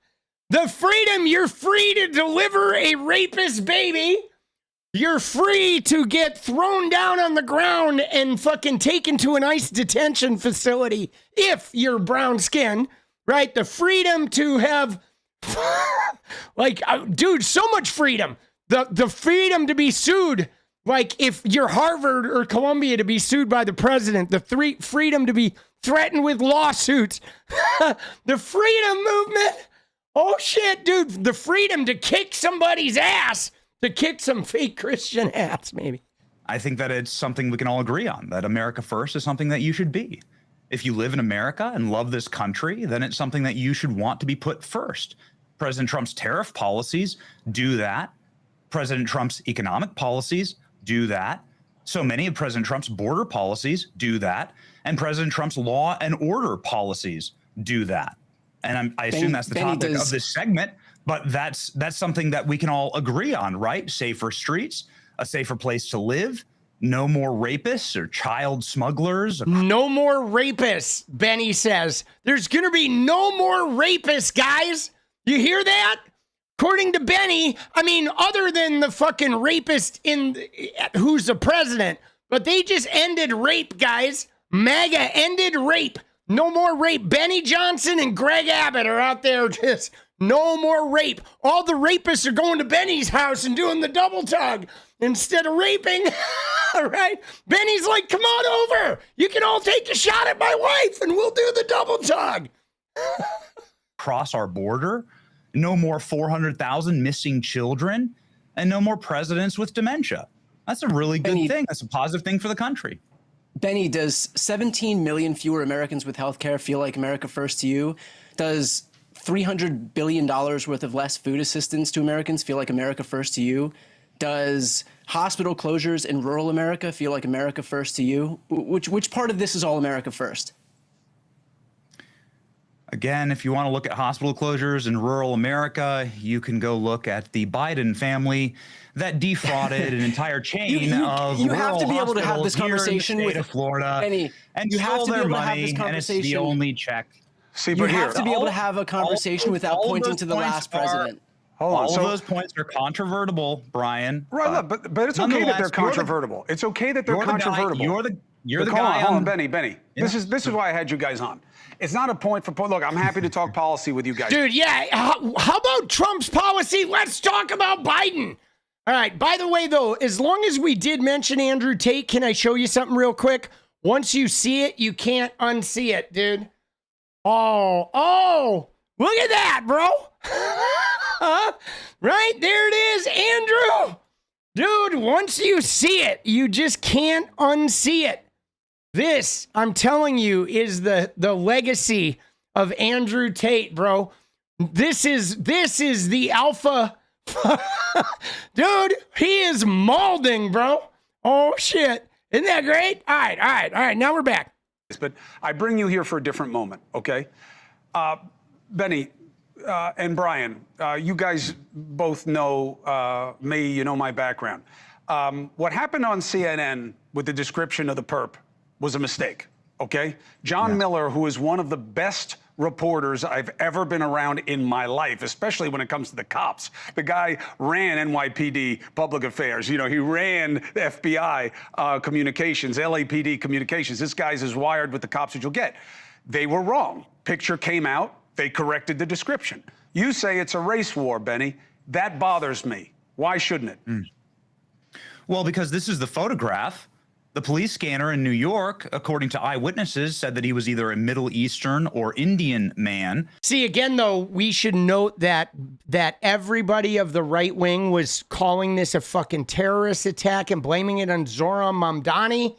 The freedom, you're free to deliver a rapist baby. You're free to get thrown down on the ground and fucking taken to an ICE detention facility if you're brown skin, right? The freedom to have, like, dude, so much freedom. The freedom to be sued, like if you're Harvard or Columbia, to be sued by the president. The freedom to be threatened with lawsuits. The freedom movement. Oh shit, dude. The freedom to kick somebody's ass. To kick some fake Christian ass, maybe. I think that it's something we can all agree on, that America First is something that you should be. If you live in America and love this country, then it's something that you should want to be put first. President Trump's tariff policies do that. President Trump's economic policies do that. So many of President Trump's border policies do that. And President Trump's law and order policies do that. And I assume that's the topic of this segment. But that's something that we can all agree on, right? Safer streets, a safer place to live, no more rapists or child smugglers. No more rapists, Benny says. There's going to be no more rapists, guys. You hear that? According to Benny, I mean, other than the fucking rapist who's the president, but they just ended rape, guys. MAGA ended rape. No more rape. Benny Johnson and Greg Abbott are out there just... No more rape. All the rapists are going to Benny's house and doing the double tug instead of raping. All right? Benny's like, come on over. You can all take a shot at my wife and we'll do the double tug. Cross our border. No more 400,000 missing children. And no more presidents with dementia. That's a really good thing. That's a positive thing for the country. Benny, does 17 million fewer Americans with health care feel like America First to you? Does $300 billion worth of less food assistance to Americans feel like America First to you? Does hospital closures in rural America feel like America First to you? Which part of this is all America First? Again, if you want to look at hospital closures in rural America, you can go look at the Biden family that defrauded an entire chain of you have to be able to have this hospitals conversation here in the state with of Florida, Benny, and you have stole to be their able to have money, this and it's the conversation. only check. You have to be able to have a conversation without pointing to the last president. All of those points are controvertible, Brian. Right, but it's okay that they're controvertible. It's okay that they're controvertible. You're the guy. Hold on, Benny. Yeah. This is why I had you guys on. It's not a point for look. I'm happy to talk policy with you guys, dude. Yeah. How about Trump's policy? Let's talk about Biden. All right. By the way, though, as long as we did mention Andrew Tate, can I show you something real quick? Once you see it, you can't unsee it, dude. Oh, Look at that, bro. Right there it is, Andrew. Dude, once you see it, you just can't unsee it. This, I'm telling you, is the legacy of Andrew Tate, bro. This is the alpha. Dude, he is molding, bro. Oh, shit. Isn't that great? All right. Now we're back. But I bring you here for a different moment, okay? Benny and Brian, you guys both know me, you know my background. What happened on CNN with the description of the perp was a mistake, okay? John Miller, who is one of the best reporters I've ever been around in my life, especially when it comes to the cops. The guy ran NYPD public affairs. You know, he ran the FBI communications, LAPD communications. This guy's as wired with the cops as you'll get. They were wrong. Picture came out. They corrected the description. You say it's a race war, Benny. That bothers me. Why shouldn't it? Well, because this is the photograph. The police scanner in New York, according to eyewitnesses, said that he was either a Middle Eastern or Indian man. See, again, though, we should note that everybody of the right wing was calling this a fucking terrorist attack and blaming it on Zohran Mamdani.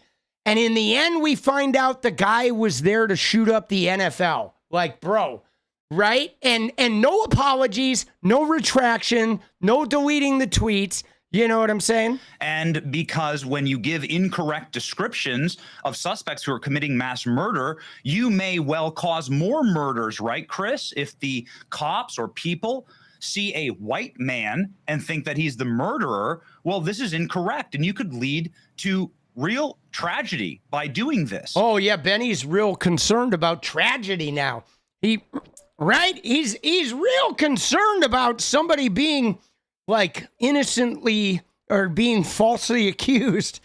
And in the end, we find out the guy was there to shoot up the NFL. Like, bro, right? And no apologies, no retraction, no deleting the tweets. You know what I'm saying? And because when you give incorrect descriptions of suspects who are committing mass murder, you may well cause more murders, right, Chris? If the cops or people see a white man and think that he's the murderer, well, this is incorrect. And you could lead to real tragedy by doing this. Oh, yeah, Benny's real concerned about tragedy now. He's real concerned about somebody being like innocently or being falsely accused.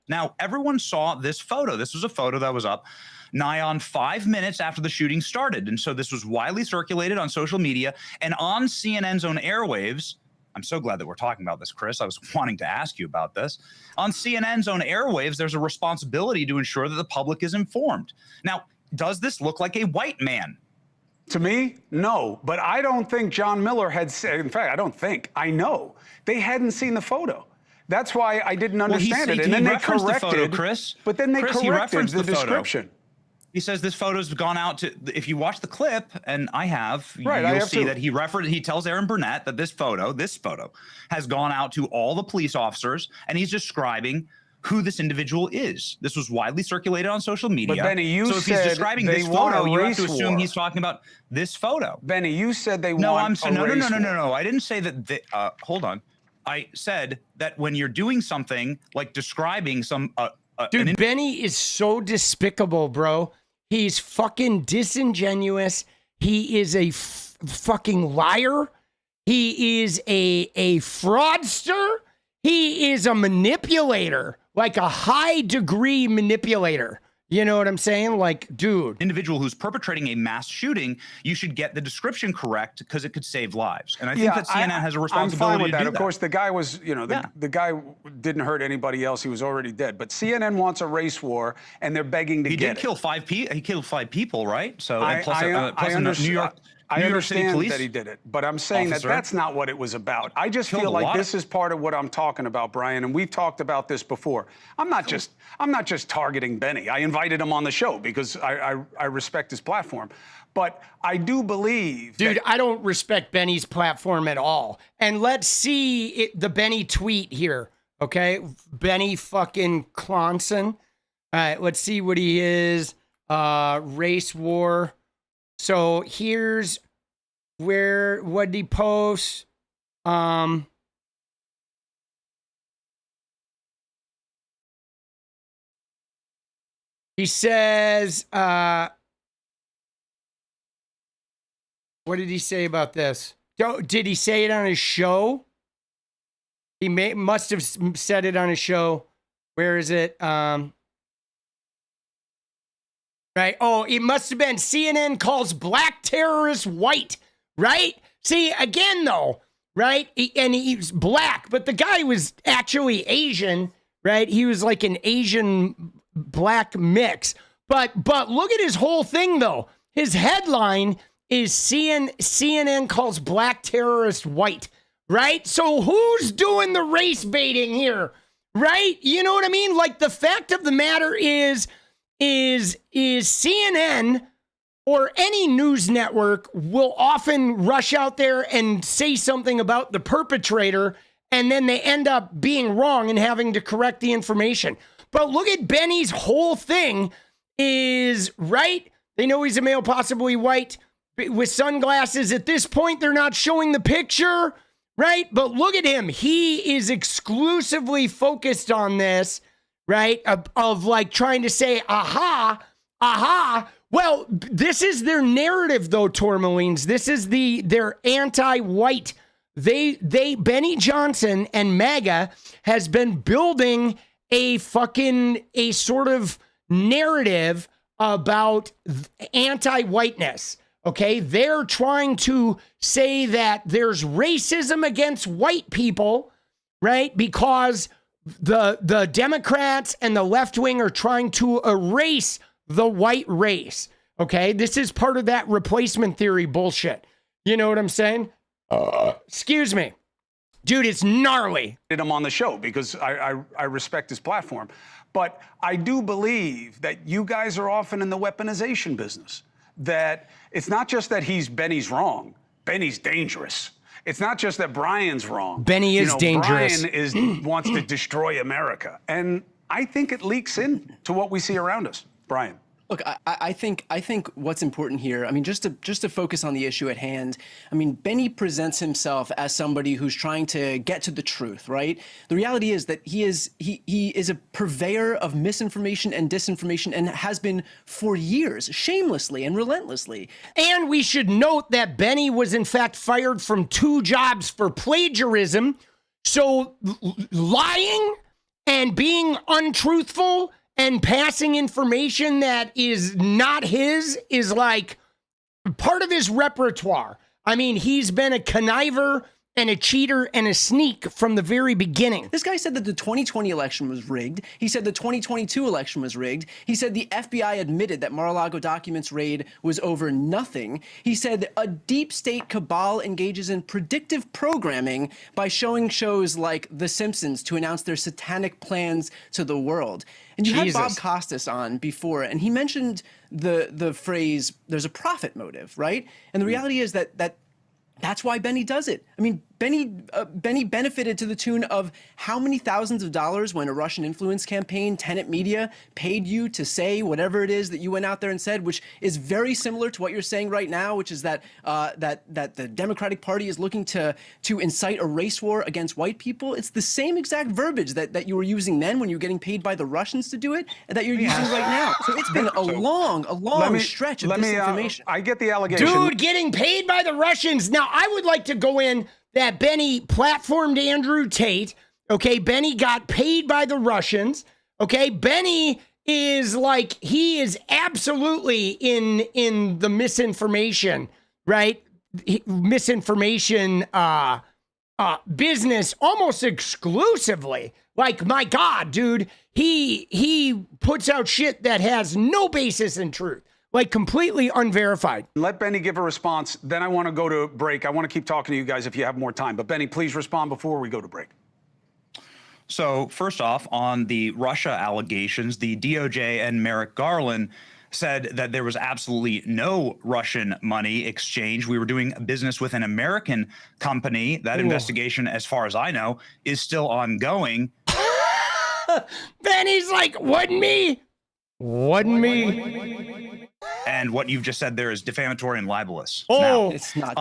Now, everyone saw this photo. This was a photo that was up nigh on 5 minutes after the shooting started. And so this was widely circulated on social media and on CNN's own airwaves. I'm so glad that we're talking about this, Chris. I was wanting to ask you about this. On CNN's own airwaves, there's a responsibility to ensure that the public is informed. Now, does this look like a white man? To me, no. But I don't think John Miller had said, in fact, I know they hadn't seen the photo. That's why I didn't understand it. And then they corrected the photo, Chris. But then they corrected the description. He says this photo's gone out to, if you watch the clip, and I have, right, you'll see that he tells Aaron Burnett that this photo has gone out to all the police officers, and he's describing who this individual is. This was widely circulated on social media. But Benny, you so if said he's describing this photo, you have to assume he's talking about this photo. Benny, you said they no, want a race war. No. I didn't say that. Hold on. I said that when you're doing something like describing some. Dude, Benny is so despicable, bro. He's fucking disingenuous. He is a fucking liar. He is a fraudster. He is a manipulator. Like a high degree manipulator. You know what I'm saying? Like, dude. Individual who's perpetrating a mass shooting, you should get the description correct because it could save lives. And I think that CNN has a responsibility I'm fine with to that. do Of course, the guy was, the guy didn't hurt anybody else. He was already dead. But CNN wants a race war, and they're begging to get it. He did kill 5 people. He killed 5 people, right? So I understand that he did it, but I'm saying that that's not what it was about. I just feel like this is part of what I'm talking about, Brian, and we've talked about this before. I'm not just targeting Benny. I invited him on the show because I respect his platform. But I do believe Dude, I don't respect Benny's platform at all. And let's see the Benny tweet here, okay? Benny fucking Clonson. All right, let's see what he is. Race war. So here's what he posts. He says, what did he say about this? Did he say it on his show? He must have said it on his show. Where is it? Right. Oh, it must have been CNN calls black terrorists white. Right. See, again, though. Right. And he's black, but the guy was actually Asian. Right. He was like an Asian black mix. But look at his whole thing, though. His headline CNN calls black terrorist white, right? So who's doing the race baiting here, right? You know what I mean? Like, the fact of the matter is CNN or any news network will often rush out there and say something about the perpetrator, and then they end up being wrong and having to correct the information. But look at Benny's whole thing is, right? They know he's a male, possibly white, with sunglasses. At this point, they're not showing the picture, right? But look at him. He is exclusively focused on this, right? Of like trying to say, aha. Well, this is their narrative, though, Tourmalines. This is their anti-white. Benny Johnson and MAGA has been building a sort of narrative about anti-whiteness. Okay, they're trying to say that there's racism against white people, right? Because the Democrats and the left wing are trying to erase the white race. Okay, this is part of that replacement theory bullshit. You know what I'm saying? Excuse me. Dude, it's gnarly. Him on the show because I respect his platform. But I do believe that you guys are often in the weaponization business. That it's not just that Benny's wrong. Benny's dangerous. It's not just that Brian's wrong. Benny is dangerous. Brian wants to destroy America. And I think it leaks into what we see around us. Brian. Look, I think what's important here, I mean, just to focus on the issue at hand, I mean, Benny presents himself as somebody who's trying to get to the truth, right? The reality is that he is a purveyor of misinformation and disinformation, and has been for years, shamelessly and relentlessly. And we should note that Benny was in fact fired from 2 jobs for plagiarism. So lying and being untruthful and passing information that is not his is like part of his repertoire. I mean, he's been a conniver and a cheater and a sneak from the very beginning. This guy said that the 2020 election was rigged. He said the 2022 election was rigged. He said the FBI admitted that Mar-a-Lago documents raid was over nothing. He said a deep state cabal engages in predictive programming by showing shows like The Simpsons to announce their satanic plans to the world. And you had Bob Costas on before, and he mentioned the phrase, there's a profit motive, right? And the reality is that's why Benny does it. I mean, Benny benefited to the tune of how many thousands of dollars when a Russian influence campaign, Tenet Media, paid you to say whatever it is that you went out there and said, which is very similar to what you're saying right now, which is that that the Democratic Party is looking to incite a race war against white people. It's the same exact verbiage that you were using then when you were getting paid by the Russians to do it, and that you're using right now. So it's been a long stretch of disinformation. I get the allegation. Dude, getting paid by the Russians. Now, I would like to go in that Benny platformed Andrew Tate. Okay, Benny got paid by the Russians. Okay, Benny is like, he is absolutely in the misinformation, right? Misinformation business almost exclusively. Like, my God, dude, he puts out shit that has no basis in truth. Like, completely unverified. Let Benny give a response. Then I want to go to break. I want to keep talking to you guys if you have more time. But Benny, please respond before we go to break. So first off, on the Russia allegations, the DOJ and Merrick Garland said that there was absolutely no Russian money exchange. We were doing business with an American company. That investigation, as far as I know, is still ongoing. Benny's like, wasn't me. Wasn't me. And what you've just said there is defamatory and libelous. Oh, now, it's not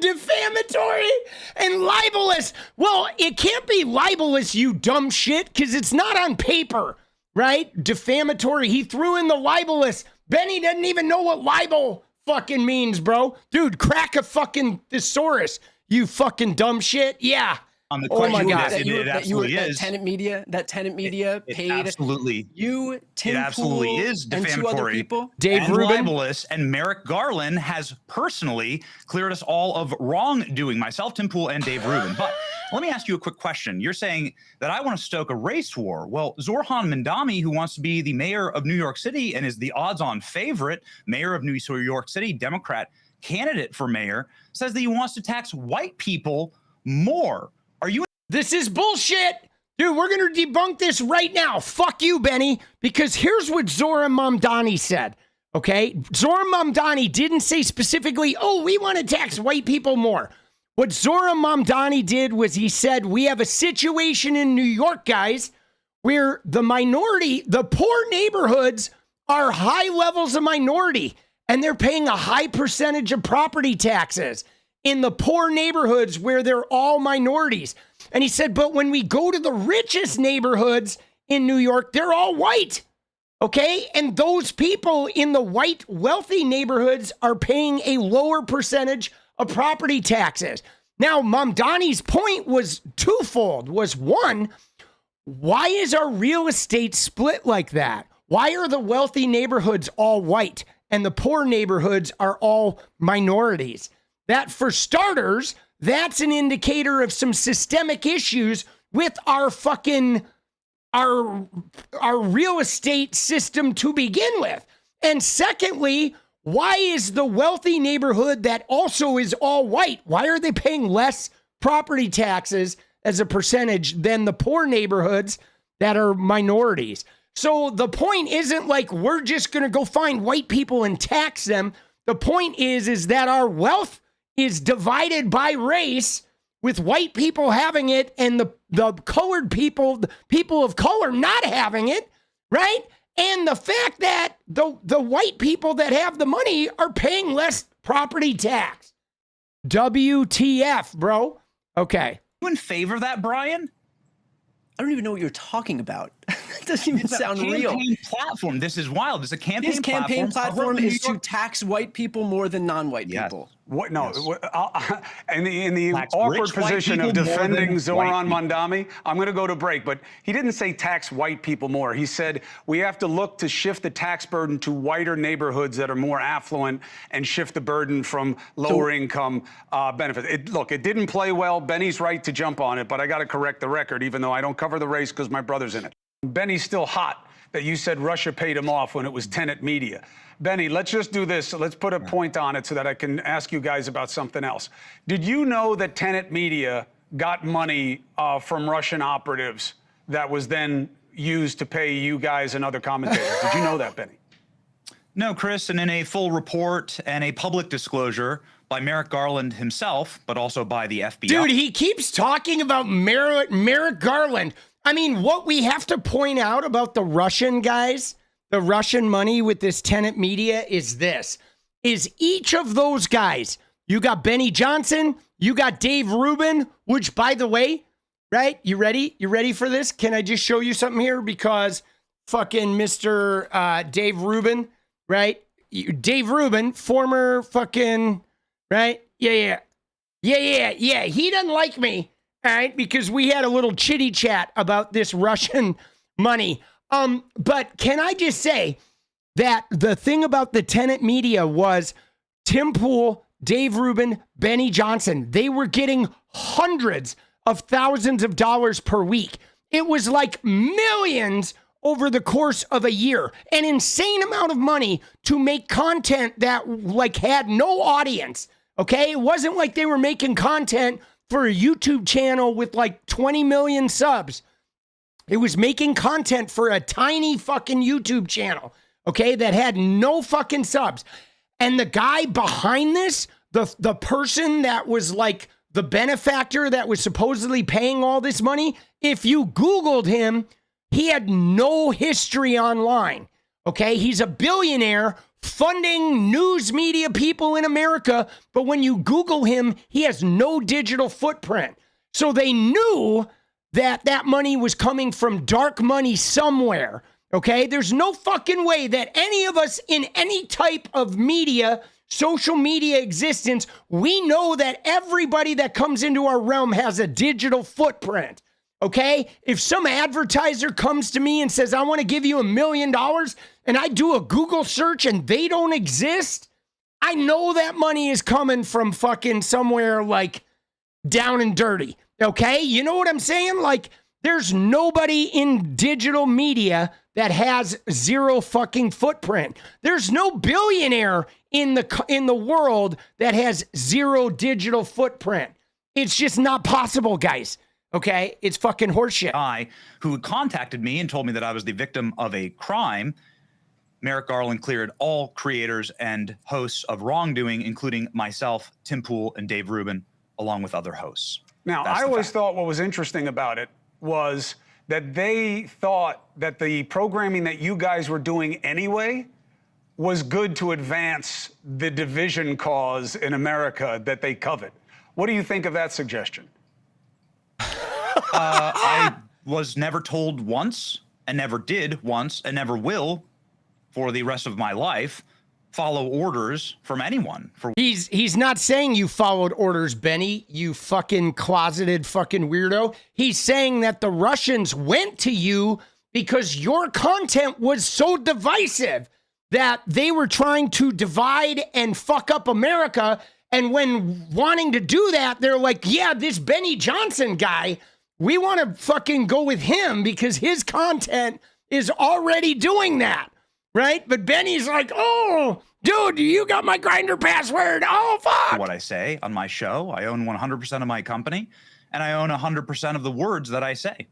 defamatory and libelous. Well, it can't be libelous, you dumb shit, because it's not on paper, right? Defamatory. He threw in the libelous. Benny doesn't even know what libel fucking means, bro. Dude, crack a fucking thesaurus, you fucking dumb shit. Yeah. On the question, oh my God. That Tenet Media paid absolutely you, Tim It absolutely Pool, is and 2 other defamatory, people. Dave and Rubin. libelous, and Merrick Garland has personally cleared us all of wrongdoing, myself, Tim Pool, and Dave Rubin. But Let me ask you a quick question. You're saying that I want to stoke a race war. Well, Zoran Mandami, who wants to be the mayor of New York City and is the odds-on favorite mayor of New York City, Democrat candidate for mayor, says that he wants to tax white people more. Are you? This is bullshit. Dude, we're going to debunk this right now. Fuck you, Benny, because here's what Zoran Mamdani said. Okay, Zoran Mamdani didn't say specifically, oh, we want to tax white people more. What Zoran Mamdani did was he said, we have a situation in New York, guys, where the minority, the poor neighborhoods are high levels of minority, and they're paying a high percentage of property taxes in the poor neighborhoods where they're all minorities. And he said, but when we go to the richest neighborhoods in New York, they're all white. Okay, and those people in the white wealthy neighborhoods are paying a lower percentage of property taxes. Now, Mamdani's point was twofold. Was one, why is our real estate split like that? Why are the wealthy neighborhoods all white and the poor neighborhoods are all minorities? That, for starters, that's an indicator of some systemic issues with our fucking our real estate system to begin with. And secondly, why is the wealthy neighborhood that also is all white, why are they paying less property taxes as a percentage than the poor neighborhoods that are minorities? So the point isn't like we're just going to go find white people and tax them. The point is that our wealth is divided by race, with white people having it and the colored people, the people of color not having it, right? And the fact that the white people that have the money are paying less property tax. WTF, bro. Okay. You in favor of that, Brian? I don't even know what you're talking about. That doesn't even sound real. Campaign platform. This is wild. It's a campaign His campaign platform is to tax white people more than non-white people. What? No. Yes. In the awkward position of defending Zoran Mamdani, I'm going to go to break. But he didn't say tax white people more. He said we have to look to shift the tax burden to whiter neighborhoods that are more affluent and shift the burden from lower income benefits. Look, it didn't play well. Benny's right to jump on it, but I got to correct the record, even though I don't cover the race because my brother's in it. Benny's still hot that you said Russia paid him off when it was Tenet Media. Benny, let's just do this. Let's put a point on it so that I can ask you guys about something else. Did you know that Tenet Media got money from Russian operatives that was then used to pay you guys and other commentators? Did you know that, Benny? No, Chris, and in a full report and a public disclosure by Merrick Garland himself, but also by the FBI. Dude, he keeps talking about Merrick Garland. I mean, what we have to point out about the Russian guys, the Russian money with this Tenet Media is this, is each of those guys, you got Benny Johnson, you got Dave Rubin, which, by the way, right, you ready? You ready for this? Can I just show you something here? Because fucking Mr. Dave Rubin, right? Dave Rubin, former fucking, right? Yeah. He doesn't like me. All right, because we had a little chitty chat about this Russian money. But can I just say that the thing about the Tenet Media was Tim Pool, Dave Rubin, Benny Johnson, they were getting hundreds of thousands of dollars per week. It was like millions over the course of a year, an insane amount of money to make content that like had no audience. Okay, it wasn't like they were making content for a YouTube channel with like 20 million subs. It was making content for a tiny fucking YouTube channel, okay, that had no fucking subs. And the guy behind this, the person that was like the benefactor that was supposedly paying all this money, if you Googled him, he had no history online, okay? He's a billionaire funding news media people in America, but when you Google him, he has no digital footprint. So they knew that that money was coming from dark money somewhere, okay? There's no fucking way that any of us in any type of media, social media existence, we know that everybody that comes into our realm has a digital footprint. Okay, if some advertiser comes to me and says, I want to give you $1 million, and I do a Google search and they don't exist, I know that money is coming from fucking somewhere like down and dirty. Okay? You know what I'm saying? Like, there's nobody in digital media that has zero fucking footprint. There's no billionaire in the world that has zero digital footprint. It's just not possible, guys. Okay? It's fucking horseshit. Who contacted me and told me that I was the victim of a crime. Merrick Garland cleared all creators and hosts of wrongdoing, including myself, Tim Pool, and Dave Rubin, along with other hosts. Now, I always thought what was interesting about it was that they thought that the programming that you guys were doing anyway was good to advance the division cause in America that they covet. What do you think of that suggestion? I was never told once, and never did once, and never will for the rest of my life follow orders from anyone. He's not saying you followed orders, Benny, you fucking closeted fucking weirdo. He's saying that the Russians went to you because your content was so divisive that they were trying to divide and fuck up America. And when wanting to do that, they're like, yeah, this Benny Johnson guy, we want to fucking go with him because his content is already doing that, right? But Benny's like, oh, dude, you got my Grindr password. Oh, fuck. What I say on my show, I own 100% of my company, and I own 100% of the words that I say.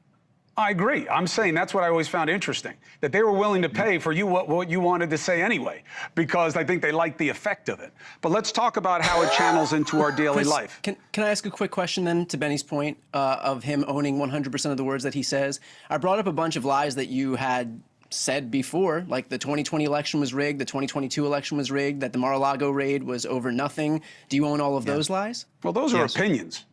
I agree. I'm saying that's what I always found interesting, that they were willing to pay for you what you wanted to say anyway, because I think they liked the effect of it. But let's talk about how it channels into our daily Chris, life. Can I ask a quick question then to Benny's point of him owning 100% of the words that he says? I brought up a bunch of lies that you had said before, like the 2020 election was rigged, the 2022 election was rigged, that the Mar-a-Lago raid was over nothing. Do you own all of those lies? Well, those are opinions.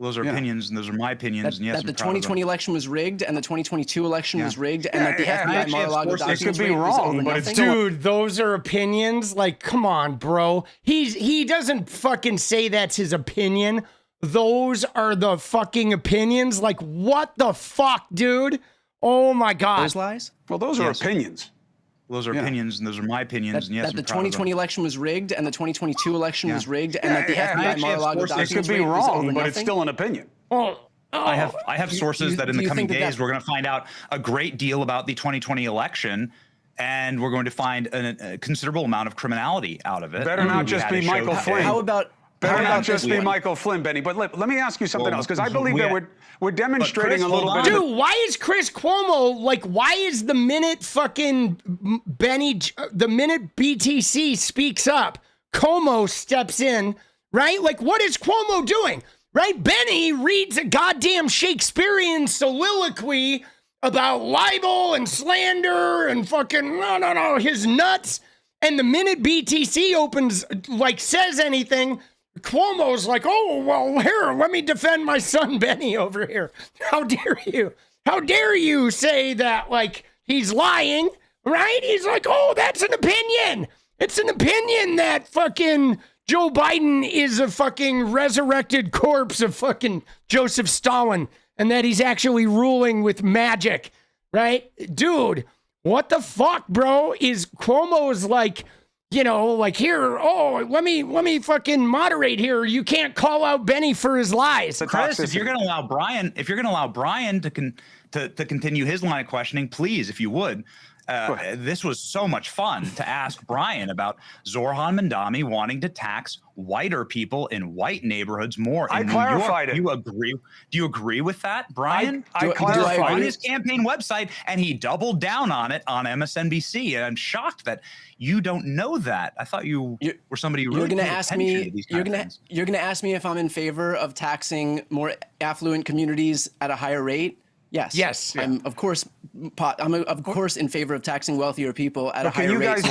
Those are opinions, and those are my opinions. And yes, that the 2020 election was rigged, and the 2022 election was rigged, and that the Yeah, FBI Mar-a-Lago documents could be raid was wrong, over but it's nothing? still Dude, those are opinions. Like, come on, bro. He doesn't fucking say that's his opinion. Those are the fucking opinions. Like, what the fuck, dude? Oh my God. Those lies? Well, those are opinions. Those are opinions, and those are my opinions. And yes, That the I'm proud of them. 2020 election was rigged, and the 2022 election was rigged, and that the FBI Mar-a-Lago It documents could be raid was over wrong, but nothing? it's still an opinion. I have sources that in the coming think days we're going to find out a great deal about the 2020 election, and we're going to find a considerable amount of criminality out of it. Better not just be Michael Flynn. How about Better not just be Michael Flynn, Benny. But let me ask you something else, because I believe that we're demonstrating a little bit. Dude, why is Chris Cuomo, like, why is the minute fucking Benny, the minute BTC speaks up, Cuomo steps in, right? Like, what is Cuomo doing? Right? Benny reads a goddamn Shakespearean soliloquy about libel and slander and fucking, no, his nuts. And the minute BTC opens, like, says anything, Cuomo's like, oh, well, here, let me defend my son Benny over here. How dare you? How dare you say that, like, he's lying, right? He's like, oh, that's an opinion. It's an opinion that fucking Joe Biden is a fucking resurrected corpse of fucking Joseph Stalin and that he's actually ruling with magic, right? Dude, what the fuck, bro? Is Cuomo's like, you know, like, here, oh, let me fucking moderate here. You can't call out Benny for his lies. Chris, if you're going to allow Brian, to continue his line of questioning, please, if you would. This was so much fun to ask Brian about Zoran Mandami wanting to tax whiter people in white neighborhoods more. I clarified it. Do you agree with that, Brian? I clarified on it. his campaign website, and he doubled down on it on MSNBC. And I'm shocked that you don't know that. I thought you were somebody who really You're going to paid ask attention me. to these You're kind of going to you're going to ask me if I'm in favor of taxing more affluent communities at a higher rate. Yes. Yes. I'm of course in favor of taxing wealthier people at a higher rate.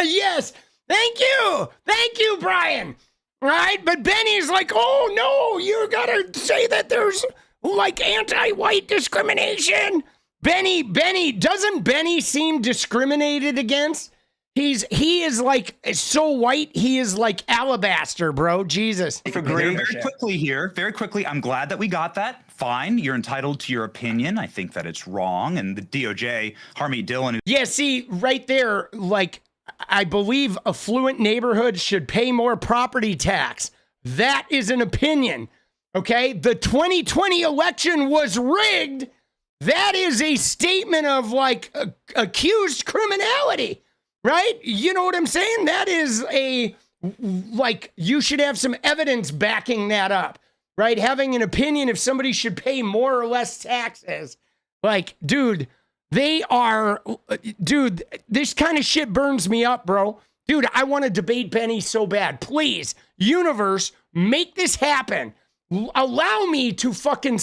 Yes. Thank you, Brian. Right? But Benny's like, oh no, you gotta say that there's like anti-white discrimination. Doesn't Benny seem discriminated against? He is like so white, he is like alabaster, bro. Jesus. Very quickly, I'm glad that we got that. Fine, you're entitled to your opinion. I think that it's wrong. And the DOJ, Harmeet Dillon. Yeah, see, right there, like, I believe affluent neighborhoods should pay more property tax. That is an opinion. Okay? The 2020 election was rigged. That is a statement of like accused criminality, right? You know what I'm saying? That is like you should have some evidence backing that up, right? Having an opinion if somebody should pay more or less taxes. Like, dude, this kind of shit burns me up, bro. Dude, I want to debate Benny so bad. Please, universe, make this happen. Allow me to fucking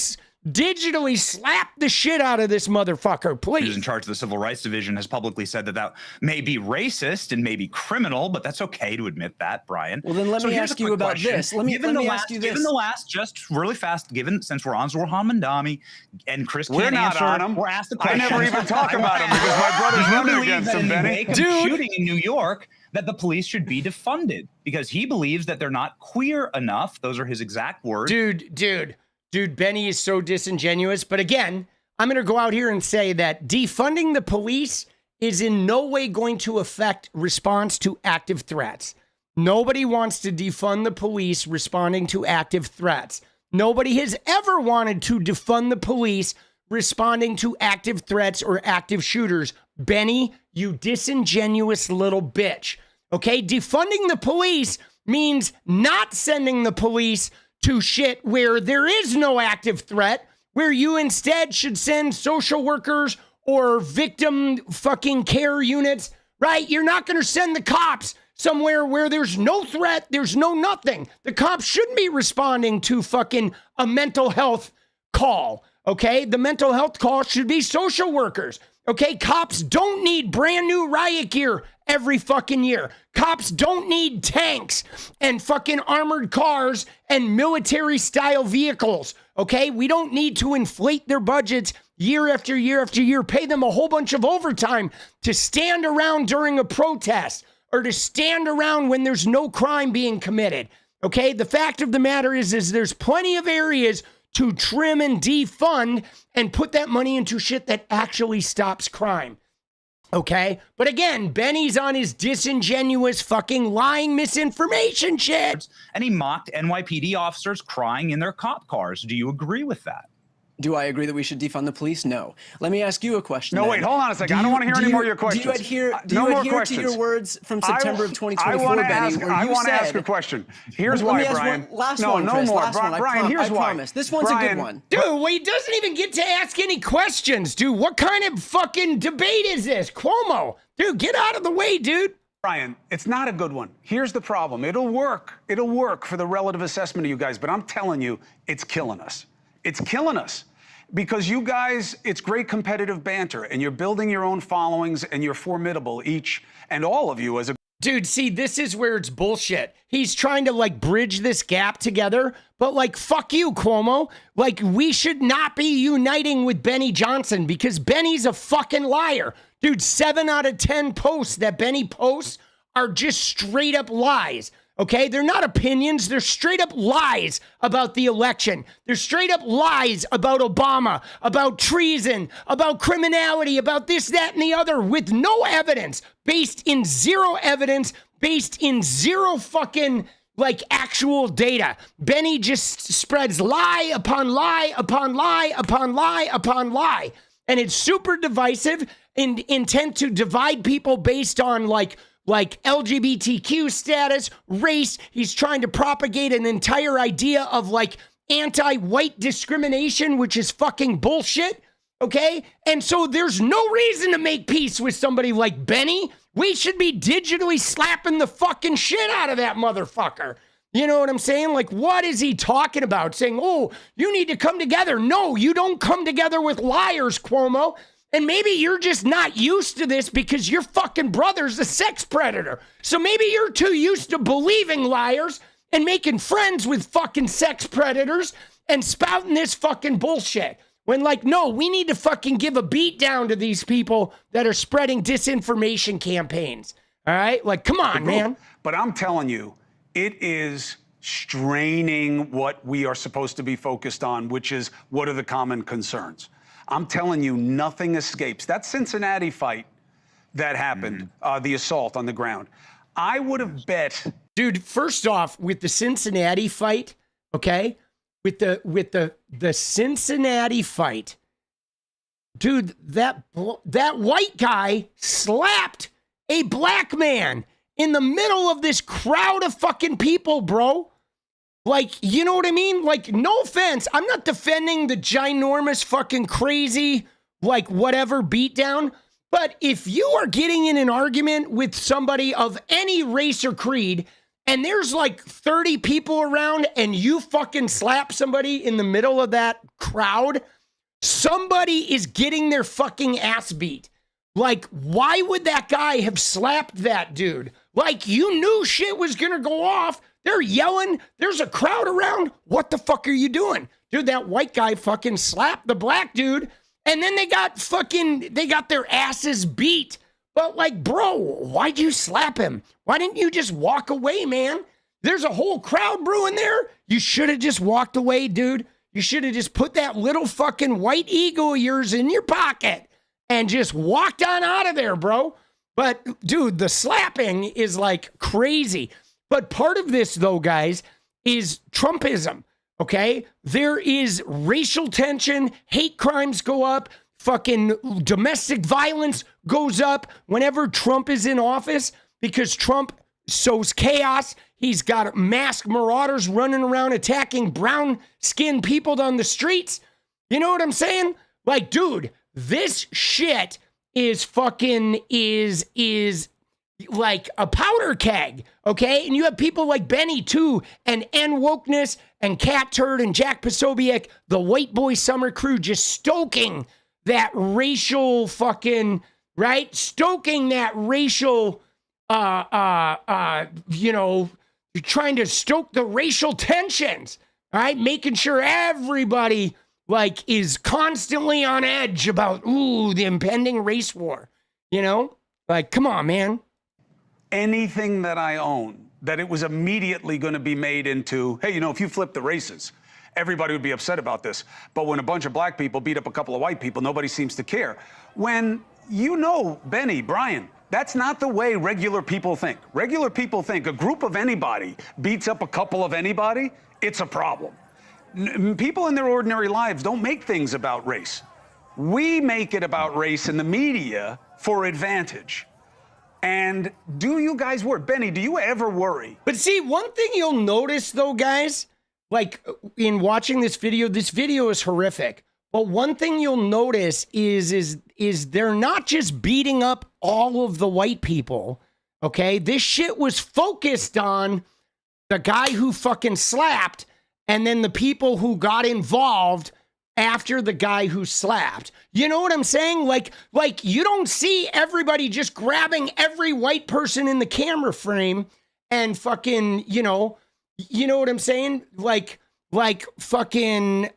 digitally slap the shit out of this motherfucker, please. Who's in charge of the Civil Rights Division has publicly said that may be racist and may be criminal, but that's okay to admit that, Brian. Well, then let me ask you about this. Let me ask you this. Given the last, just really fast, since we're on Zohran Mamdani and Chris We're can't not answer, on him. we're asked the question. I never even talk about him because my brother's running against him, Benny. Dude, shooting in New York, that the police should be defunded because he believes that they're not queer enough. Those are his exact words. Dude, Benny is so disingenuous. But again, I'm going to go out here and say that defunding the police is in no way going to affect response to active threats. Nobody wants to defund the police responding to active threats. Nobody has ever wanted to defund the police responding to active threats or active shooters. Benny, you disingenuous little bitch. Okay? Defunding the police means not sending the police to shit where there is no active threat, where you instead should send social workers or victim fucking care units, right? You're not going to send the cops somewhere where there's no threat, there's no nothing. The cops shouldn't be responding to fucking a mental health call, okay? The mental health call should be social workers, okay? Cops don't need brand new riot gear every fucking year. Cops don't need tanks and fucking armored cars and military style vehicles. Okay. We don't need to inflate their budgets year after year after year, pay them a whole bunch of overtime to stand around during a protest or to stand around when there's no crime being committed. Okay. The fact of the matter is there's plenty of areas to trim and defund and put that money into shit that actually stops crime. Okay? But again, Benny's on his disingenuous fucking lying misinformation shit. And he mocked NYPD officers crying in their cop cars. Do you agree with that? Do I agree that we should defund the police? No. Let me ask you a question. No, then. wait, hold on a second. I don't want to hear any more of your questions. Do you adhere to your words from September of 2024, Benny? I want to ask a question. Here's why, Brian. Last one, Chris. Brian, here's why. I promise. This one's a good one. Dude, well, he doesn't even get to ask any questions, dude. What kind of fucking debate is this? Cuomo. Dude, get out of the way, dude. Brian, it's not a good one. Here's the problem. It'll work. It'll work for the relative assessment of you guys, but I'm telling you, it's killing us. It's killing us. Because you guys, it's great competitive banter, and you're building your own followings, and you're formidable, each and all of you as a... Dude, see, this is where it's bullshit. He's trying to, like, bridge this gap together, but, like, fuck you, Cuomo. Like, we should not be uniting with Benny Johnson because Benny's a fucking liar. Dude, 7 out of 10 posts that Benny posts are just straight up lies. Okay, they're not opinions. They're straight up lies about the election. They're straight up lies about Obama, about treason, about criminality, about this, that, and the other with no evidence, based in zero evidence, based in zero fucking like actual data. Benny just spreads lie upon lie upon lie upon lie upon lie. And it's super divisive and intent to divide people based on like LGBTQ status, race. He's trying to propagate an entire idea of like anti-white discrimination, which is fucking bullshit. Okay? And so there's no reason to make peace with somebody like Benny. We should be digitally slapping the fucking shit out of that motherfucker. You know what I'm saying? Like, what is he talking about? Saying, oh, you need to come together. No, you don't come together with liars, Cuomo. And maybe you're just not used to this because your fucking brother's a sex predator. So maybe you're too used to believing liars and making friends with fucking sex predators and spouting this fucking bullshit. When like, no, we need to fucking give a beat down to these people that are spreading disinformation campaigns. All right? Like, come on, man. But I'm telling you, it is straining what we are supposed to be focused on, which is what are the common concerns. I'm telling you, nothing escapes. That Cincinnati fight that happened, the assault on the ground, I would have bet. Dude, first off, with the Cincinnati fight, okay, with the Cincinnati fight, dude, that white guy slapped a black man in the middle of this crowd of fucking people, bro. Like, you know what I mean? Like, no offense, I'm not defending the ginormous fucking crazy, like, whatever beatdown. But if you are getting in an argument with somebody of any race or creed, and there's like 30 people around and you fucking slap somebody in the middle of that crowd, somebody is getting their fucking ass beat. Like, why would that guy have slapped that dude? Like, you knew shit was gonna go off. They're yelling. There's a crowd around. What the fuck are you doing? Dude, that white guy fucking slapped the black dude, and then they got their asses beat. But like, bro, why'd you slap him? Why didn't you just walk away, man? There's a whole crowd brewing there. You should have just walked away, dude. You should have just put that little fucking white ego of yours in your pocket and just walked on out of there, bro. But dude, the slapping is like crazy. But part of this, though, guys, is Trumpism, okay? There is racial tension, hate crimes go up, fucking domestic violence goes up whenever Trump is in office because Trump sows chaos. He's got masked marauders running around attacking brown-skinned people on the streets. You know what I'm saying? Like, dude, this shit is fucking, is like a powder keg, okay? And you have people like Benny, too, and Wokeness, and Cat Turd, and Jack Posobiec, the white boy summer crew, just stoking that racial fucking, right? Stoking that racial, you know, you're trying to stoke the racial tensions, all right? Making sure everybody, like, is constantly on edge about, the impending race war, you know? Like, come on, man. Anything that I own, that it was immediately going to be made into, hey, you know, if you flip the races, everybody would be upset about this. But when a bunch of black people beat up a couple of white people, nobody seems to care. When, you know, Benny, Brian, that's not the way regular people think. Regular people think a group of anybody beats up a couple of anybody, it's a problem. People in their ordinary lives don't make things about race. We make it about race in the media for advantage. And do you guys worry? Benny, do you ever worry? But see, one thing you'll notice, though, guys, like in watching this video is horrific. But one thing you'll notice is they're not just beating up all of the white people, okay? This shit was focused on the guy who fucking slapped and then the people who got involved after the guy who slapped. You know what I'm saying? Like you don't see everybody just grabbing every white person in the camera frame and fucking, you know what I'm saying? Like fucking,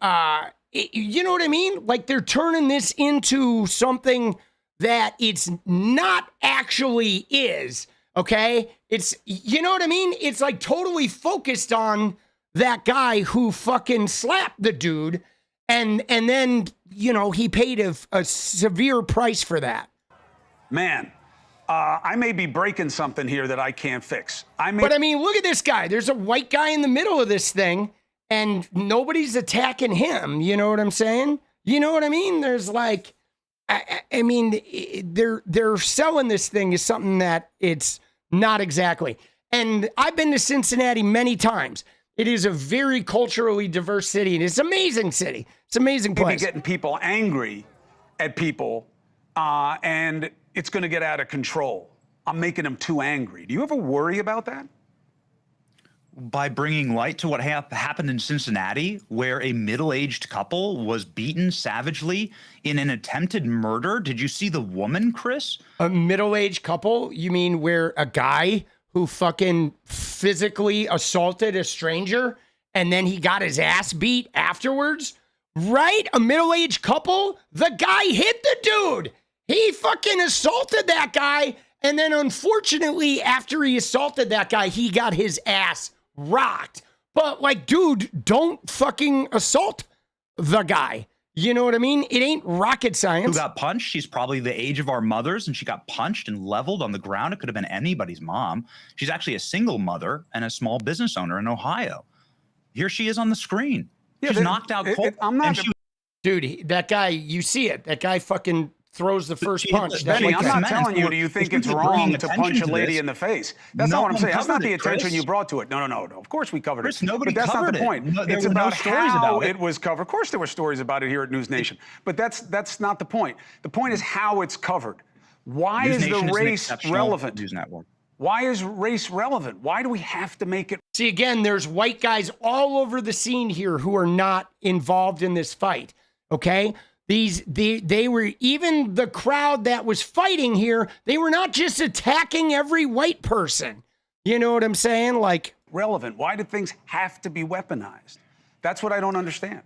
you know what I mean? Like they're turning this into something that it's not actually is, okay? It's, you know what I mean? It's like totally focused on that guy who fucking slapped the dude. And then, you know, he paid a severe price for that. Man, I may be breaking something here that I can't fix. But I mean, look at this guy. There's a white guy in the middle of this thing, and nobody's attacking him. You know what I'm saying? You know what I mean? There's like, I mean, they're selling this thing as something that it's not exactly. And I've been to Cincinnati many times. It is a very culturally diverse city, and it's an amazing city. It's an amazing place. Maybe getting people angry at people, and it's going to get out of control. I'm making them too angry. Do you ever worry about that? By bringing light to what happened in Cincinnati, where a middle-aged couple was beaten savagely in an attempted murder. Did you see the woman, Chris? A middle-aged couple? You mean where a guy who fucking physically assaulted a stranger and then he got his ass beat afterwards? Right? A middle-aged couple? The guy hit the dude. He fucking assaulted that guy. And then unfortunately, after he assaulted that guy, he got his ass rocked. But like, dude, don't fucking assault the guy. You know what I mean? It ain't rocket science. Who got punched? She's probably the age of our mothers, and she got punched and leveled on the ground. It could have been anybody's mom. She's actually a single mother and a small business owner in Ohio. Here she is on the screen. She's knocked out cold. I'm not. Dude, that guy, you see it. That guy fucking throws the first punch. Benny, I'm not telling you, do you think it's wrong to punch a lady in the face? That's not what I'm saying. That's not the attention you brought to it. No. Of course we covered it. Nobody but that's covered not the point. it. There It's were about no stories how about it was covered. Of course there were stories about it here at News Nation. But that's not the point. The point is how it's covered. Why is the race relevant? News network. Why is race relevant? Why do we have to make it? See, again, there's white guys all over the scene here who are not involved in this fight. Okay? They were, even the crowd that was fighting here, they were not just attacking every white person. You know what I'm saying? Like, relevant. Why do things have to be weaponized? That's what I don't understand.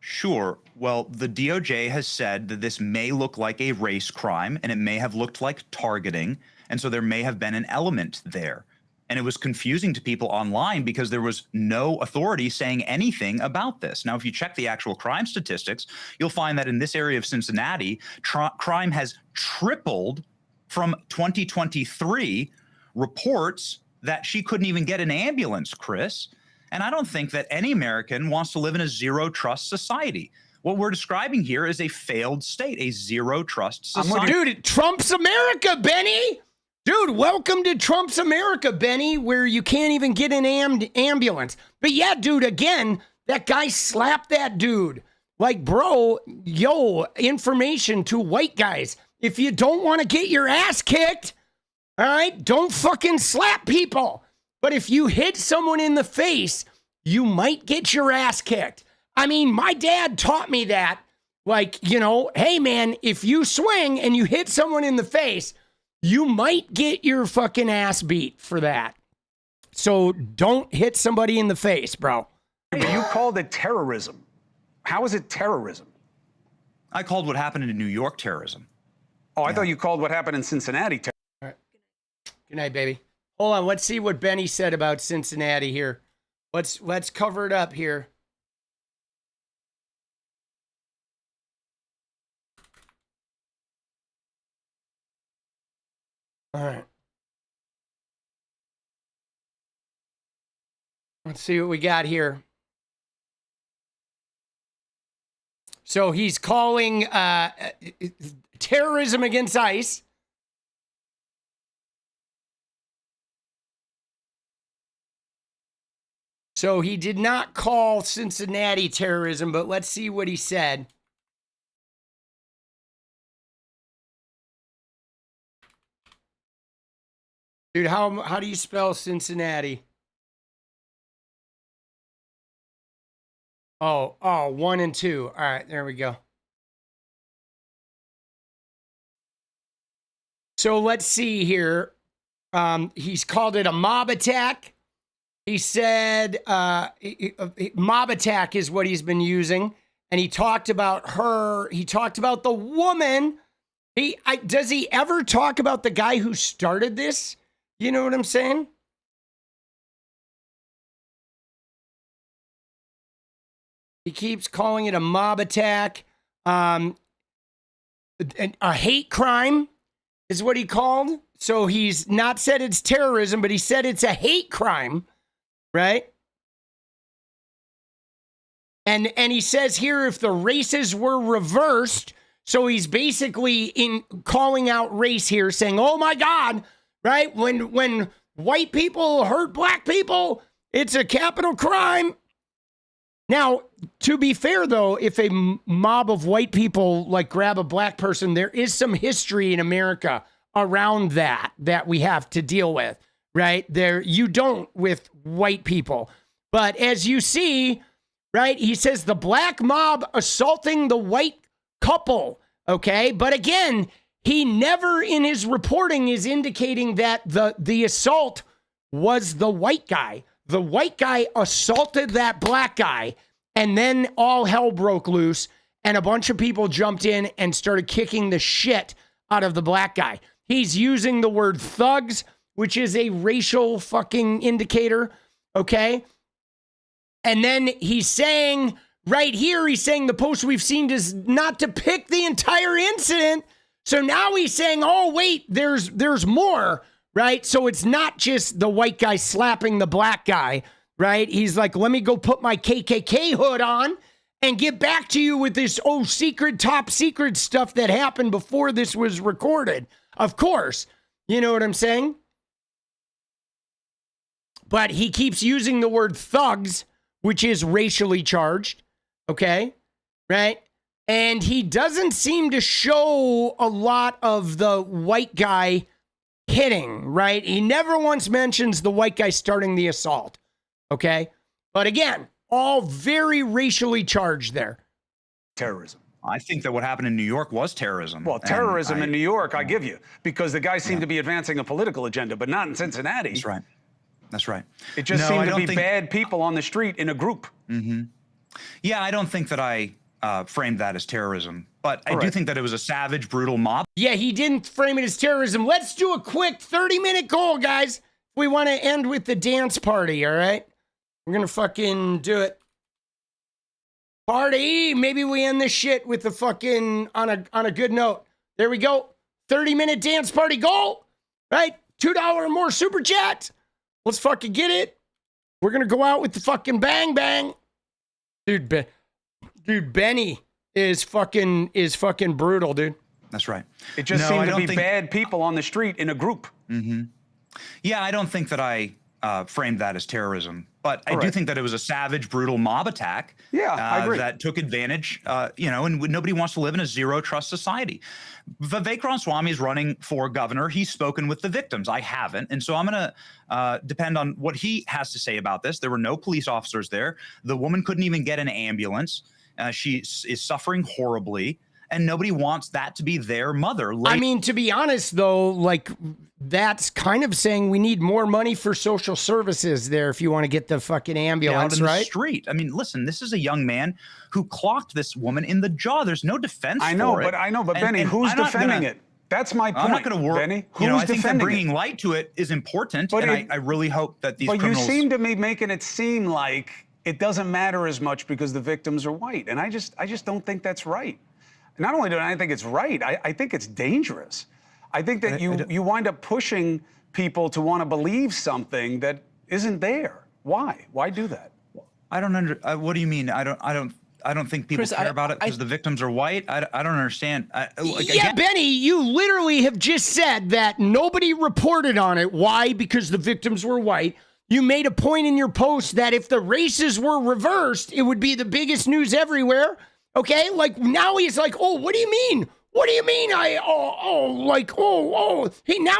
Sure. Well, the DOJ has said that this may look like a race crime, and it may have looked like targeting, and so there may have been an element there. And it was confusing to people online because there was no authority saying anything about this. Now, if you check the actual crime statistics, you'll find that in this area of Cincinnati, crime has tripled from 2023. Reports that she couldn't even get an ambulance, Chris. And I don't think that any American wants to live in a zero trust society. What we're describing here is a failed state, a zero trust society. Dude, Trump's America, Benny. Dude, welcome to Trump's America, Benny, where you can't even get an ambulance. But yeah, dude, again, that guy slapped that dude. Like, bro, information to white guys. If you don't want to get your ass kicked, all right, don't fucking slap people. But if you hit someone in the face, you might get your ass kicked. I mean, my dad taught me that. Like, hey, man, if you swing and you hit someone in the face, you might get your fucking ass beat for that. So don't hit somebody in the face, bro. You called it terrorism. How is it terrorism? I called what happened in New York terrorism. Oh, I thought you called what happened in Cincinnati terrorism. All right. Good night, baby. Hold on. Let's see what Benny said about Cincinnati here. Let's cover it up here. All right. Let's see what we got here. So he's calling terrorism against ICE. So he did not call Cincinnati terrorism, but let's see what he said. Dude, how do you spell Cincinnati? Oh, 1 and 2. All right, there we go. So let's see here. He's called it a mob attack. He said mob attack is what he's been using. And he talked about her. He talked about the woman. Does he ever talk about the guy who started this? You know what I'm saying? He keeps calling it a mob attack. A hate crime is what he called. So he's not said it's terrorism, but he said it's a hate crime, right? And he says here, if the races were reversed, so he's basically in calling out race here, saying, oh my God, right? When white people hurt black people, it's a capital crime. Now, to be fair, though, if a mob of white people like grab a black person, there is some history in America around that we have to deal with, right? There, you don't with white people. But as you see, right, he says the black mob assaulting the white couple, okay? But again, he never in his reporting is indicating that the assault was the white guy. The white guy assaulted that black guy, and then all hell broke loose, and a bunch of people jumped in and started kicking the shit out of the black guy. He's using the word thugs, which is a racial fucking indicator, okay? And then he's saying, right here, he's saying the post we've seen does not depict the entire incident. So now he's saying, oh, wait, there's more, right? So it's not just the white guy slapping the black guy, right? He's like, let me go put my KKK hood on and get back to you with this, top secret stuff that happened before this was recorded. Of course. You know what I'm saying? But he keeps using the word thugs, which is racially charged. Okay? Right? And he doesn't seem to show a lot of the white guy hitting, right? He never once mentions the white guy starting the assault. Okay? But again, all very racially charged there. Terrorism. I think that what happened in New York was terrorism. Well, terrorism in New York, I give you, because the guy seemed to be advancing a political agenda, but not in Cincinnati. That's right. That's right. It just seemed to be bad people on the street in a group. Mm-hmm. Yeah, I don't think that I framed that as terrorism, but I do think that it was a savage, brutal mob. Yeah, he didn't frame it as terrorism. Let's do a quick 30-minute goal, guys. We want to end with the dance party, all right? We're going to fucking do it. Party. Maybe we end this shit with the fucking on a good note. There we go. 30-minute dance party goal. Right? $2 or more super chat. Let's fucking get it. We're going to go out with the fucking bang bang. Dude, Benny is fucking brutal, dude. That's right. It just seemed to be bad people on the street in a group. Mm-hmm. Yeah, I don't think that I framed that as terrorism, but I do think that it was a savage, brutal mob attack. Yeah, I agree. That took advantage, and nobody wants to live in a zero trust society. Vivek Ramaswamy is running for governor. He's spoken with the victims. I haven't. And so I'm going to depend on what he has to say about this. There were no police officers there. The woman couldn't even get an ambulance. She is suffering horribly. And nobody wants that to be their mother. I mean, to be honest, though, like, that's kind of saying we need more money for social services there if you want to get the fucking ambulance, out in right? the street. I mean, listen, this is a young man who clocked this woman in the jaw. There's no defense I know, for it. but Benny, who's defending it? That's my point. I'm not going to worry. Benny, who's I think that defending bringing it? light to it is important, But and I really hope that these But criminals... you seem to be making it seem like it doesn't matter as much because the victims are white, and I just don't think that's right. Not only do I think it's right, I think it's dangerous. I think that you wind up pushing people to want to believe something that isn't there. Why? Why do that? I don't what do you mean? I don't think people Chris, care about it because the victims are white. I don't understand. Yeah, Benny, you literally have just said that nobody reported on it. Why? Because the victims were white. You made a point in your post that if the races were reversed, it would be the biggest news everywhere. Okay, like now he's like, oh, what do you mean? What do you mean? Now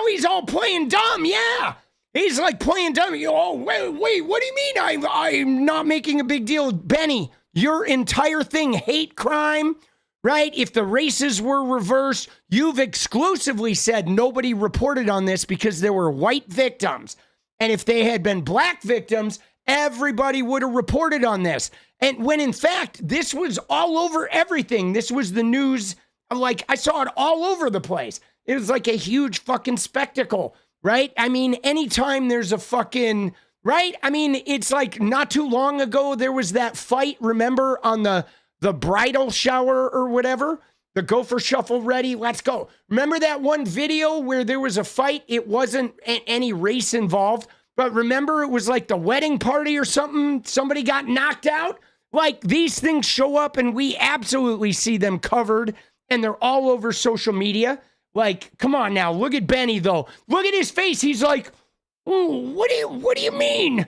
he's all playing dumb. Yeah, he's like playing dumb. Oh, wait, what do you mean? I'm not making a big deal, Benny. Your entire thing, hate crime, right? If the races were reversed, you've exclusively said nobody reported on this because there were white victims, and if they had been black victims, everybody would have reported on this. And when in fact, this was all over everything. This was the news. Like, I saw it all over the place. It was like a huge fucking spectacle, right? I mean, anytime there's a fucking, right? I mean, it's like not too long ago, there was that fight, remember, on the bridal shower or whatever? The Gopher Shuffle Ready, let's go. Remember that one video where there was a fight? It wasn't any race involved. But remember, it was like the wedding party or something. Somebody got knocked out. Like, these things show up and we absolutely see them covered and they're all over social media. Like, come on now. Look at Benny, though. Look at his face. He's like, ooh, what do you mean?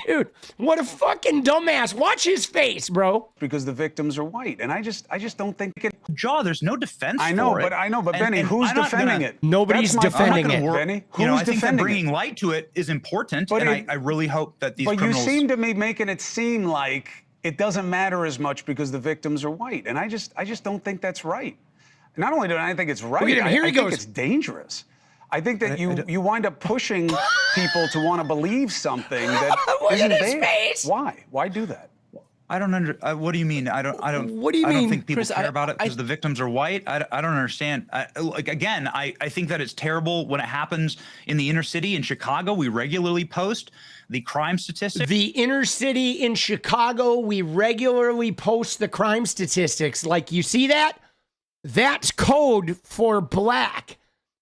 Dude, what a fucking dumbass. Watch his face, bro. Because the victims are white. And I just don't think it. There's no defense I for it. I know, but Benny, who's defending it? Nobody's defending it. Benny, who's I think that defending bringing it? light to it is important, But and I really hope that these But criminals... you seem to be making it seem like it doesn't matter as much because the victims are white. And I just don't think that's right. Not only do I think it's right, Look at him. Here I he think goes. it's dangerous. I think that you wind up pushing people to want to believe something that isn't at his there. face. Why? Why do that? I don't what do you mean? I don't. What do you I don't mean? think people Chris, care about it because the victims are white. I don't understand. I think that it's terrible when it happens in the inner city in Chicago. We regularly post the crime statistics. The inner city in Chicago, we regularly post the crime statistics. Like, you see that? That's code for black,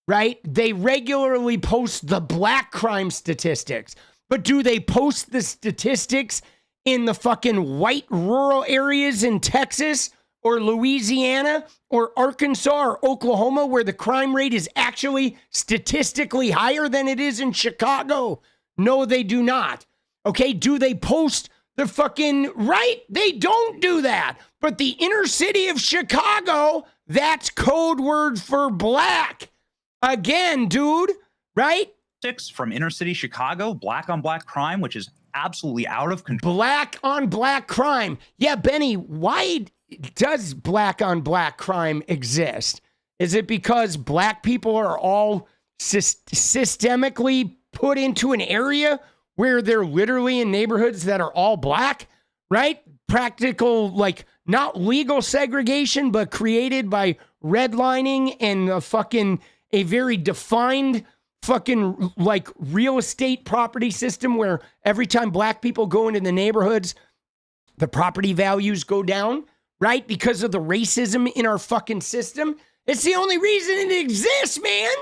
right? They regularly post the black crime statistics. But do they post the statistics in the fucking white rural areas in Texas or Louisiana or Arkansas or Oklahoma where the crime rate is actually statistically higher than it is in Chicago? No, they do not. Okay, do they post the fucking right? They don't do that. But the inner city of Chicago, that's code word for black. Again, dude, right? From inner city Chicago, black on black crime, which is absolutely out of control. Black on black crime. Yeah, Benny, why does black on black crime exist? Is it because black people are all systemically put into an area where they're literally in neighborhoods that are all black, right? Practical, like not legal segregation, but created by redlining and a very defined fucking like real estate property system where every time black people go into the neighborhoods, the property values go down, right? Because of the racism in our fucking system. It's the only reason it exists, man.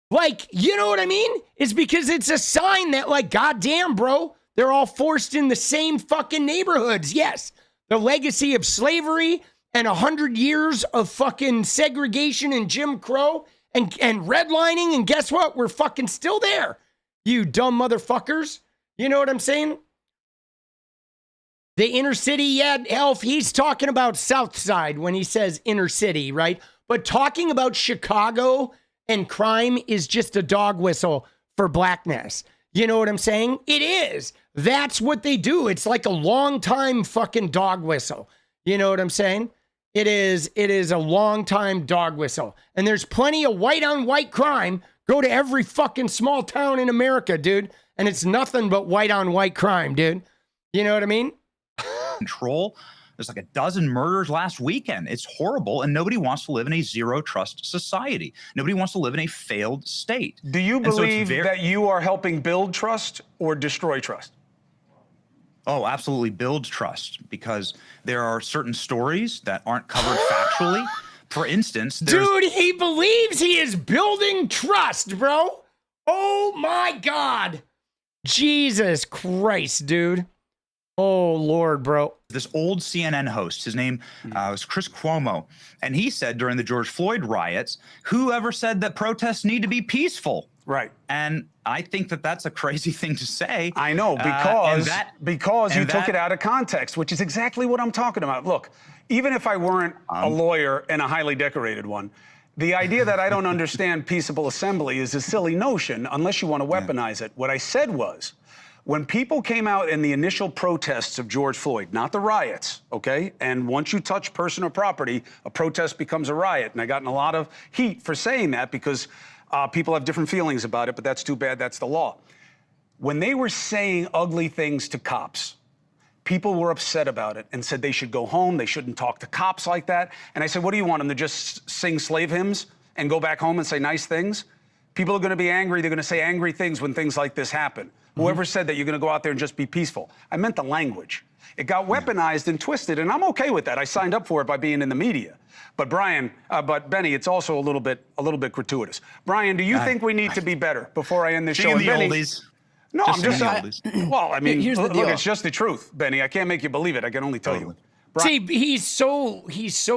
Like, you know what I mean? It's because it's a sign that, like, goddamn, bro, they're all forced in the same fucking neighborhoods. Yes, the legacy of slavery and 100 years of fucking segregation and Jim Crow and redlining, and guess what? We're fucking still there, you dumb motherfuckers. You know what I'm saying? The inner city, yeah, Elf, he's talking about South Side when he says inner city, right? But talking about Chicago and crime is just a dog whistle for blackness. You know what I'm saying? It is. That's what they do. It's like a long time fucking dog whistle. You know what I'm saying? It is a long time dog whistle. And there's plenty of white on white crime. Go to every fucking small town in America, dude. And it's nothing but white on white crime, dude. You know what I mean? Control. There's like a dozen murders last weekend. It's horrible, and nobody wants to live in a zero trust society. Nobody wants to live in a failed state. Do you believe that you are helping build trust or destroy trust? Oh, absolutely build trust, because there are certain stories that aren't covered factually. For instance, dude, he believes he is building trust, bro. Oh my God. Jesus Christ, dude. Oh, Lord, bro. This old CNN host, his name was 𝗙sze 𝗶𝗆𝗆, and he said during the George Floyd riots, whoever said that protests need to be peaceful? Right. And I think that that's a crazy thing to say. I know, because you took it out of context, which is exactly what I'm talking about. Look, even if I weren't a lawyer and a highly decorated one, the idea that I don't understand peaceable assembly is a silly notion unless you want to weaponize it. What I said was, when people came out in the initial protests of George Floyd, not the riots, okay? And once you touch person or property, a protest becomes a riot. And I got in a lot of heat for saying that because people have different feelings about it, but that's too bad, that's the law. When they were saying ugly things to cops, people were upset about it and said they should go home, they shouldn't talk to cops like that. And I said, what do you want them to just sing slave hymns and go back home and say nice things? People are gonna be angry, they're gonna say angry things when things like this happen. Whoever said that you're going to go out there and just be peaceful. I meant the language. It got weaponized and twisted, and I'm okay with that. I signed up for it by being in the media. But Benny, it's also a little bit gratuitous. Brian, do you think we need to be better before I end this show? The oldies. No, I'm just well, I mean, Here's the look, deal. it's just the truth, Benny. I can't make you believe it. I can only tell you. See, he's so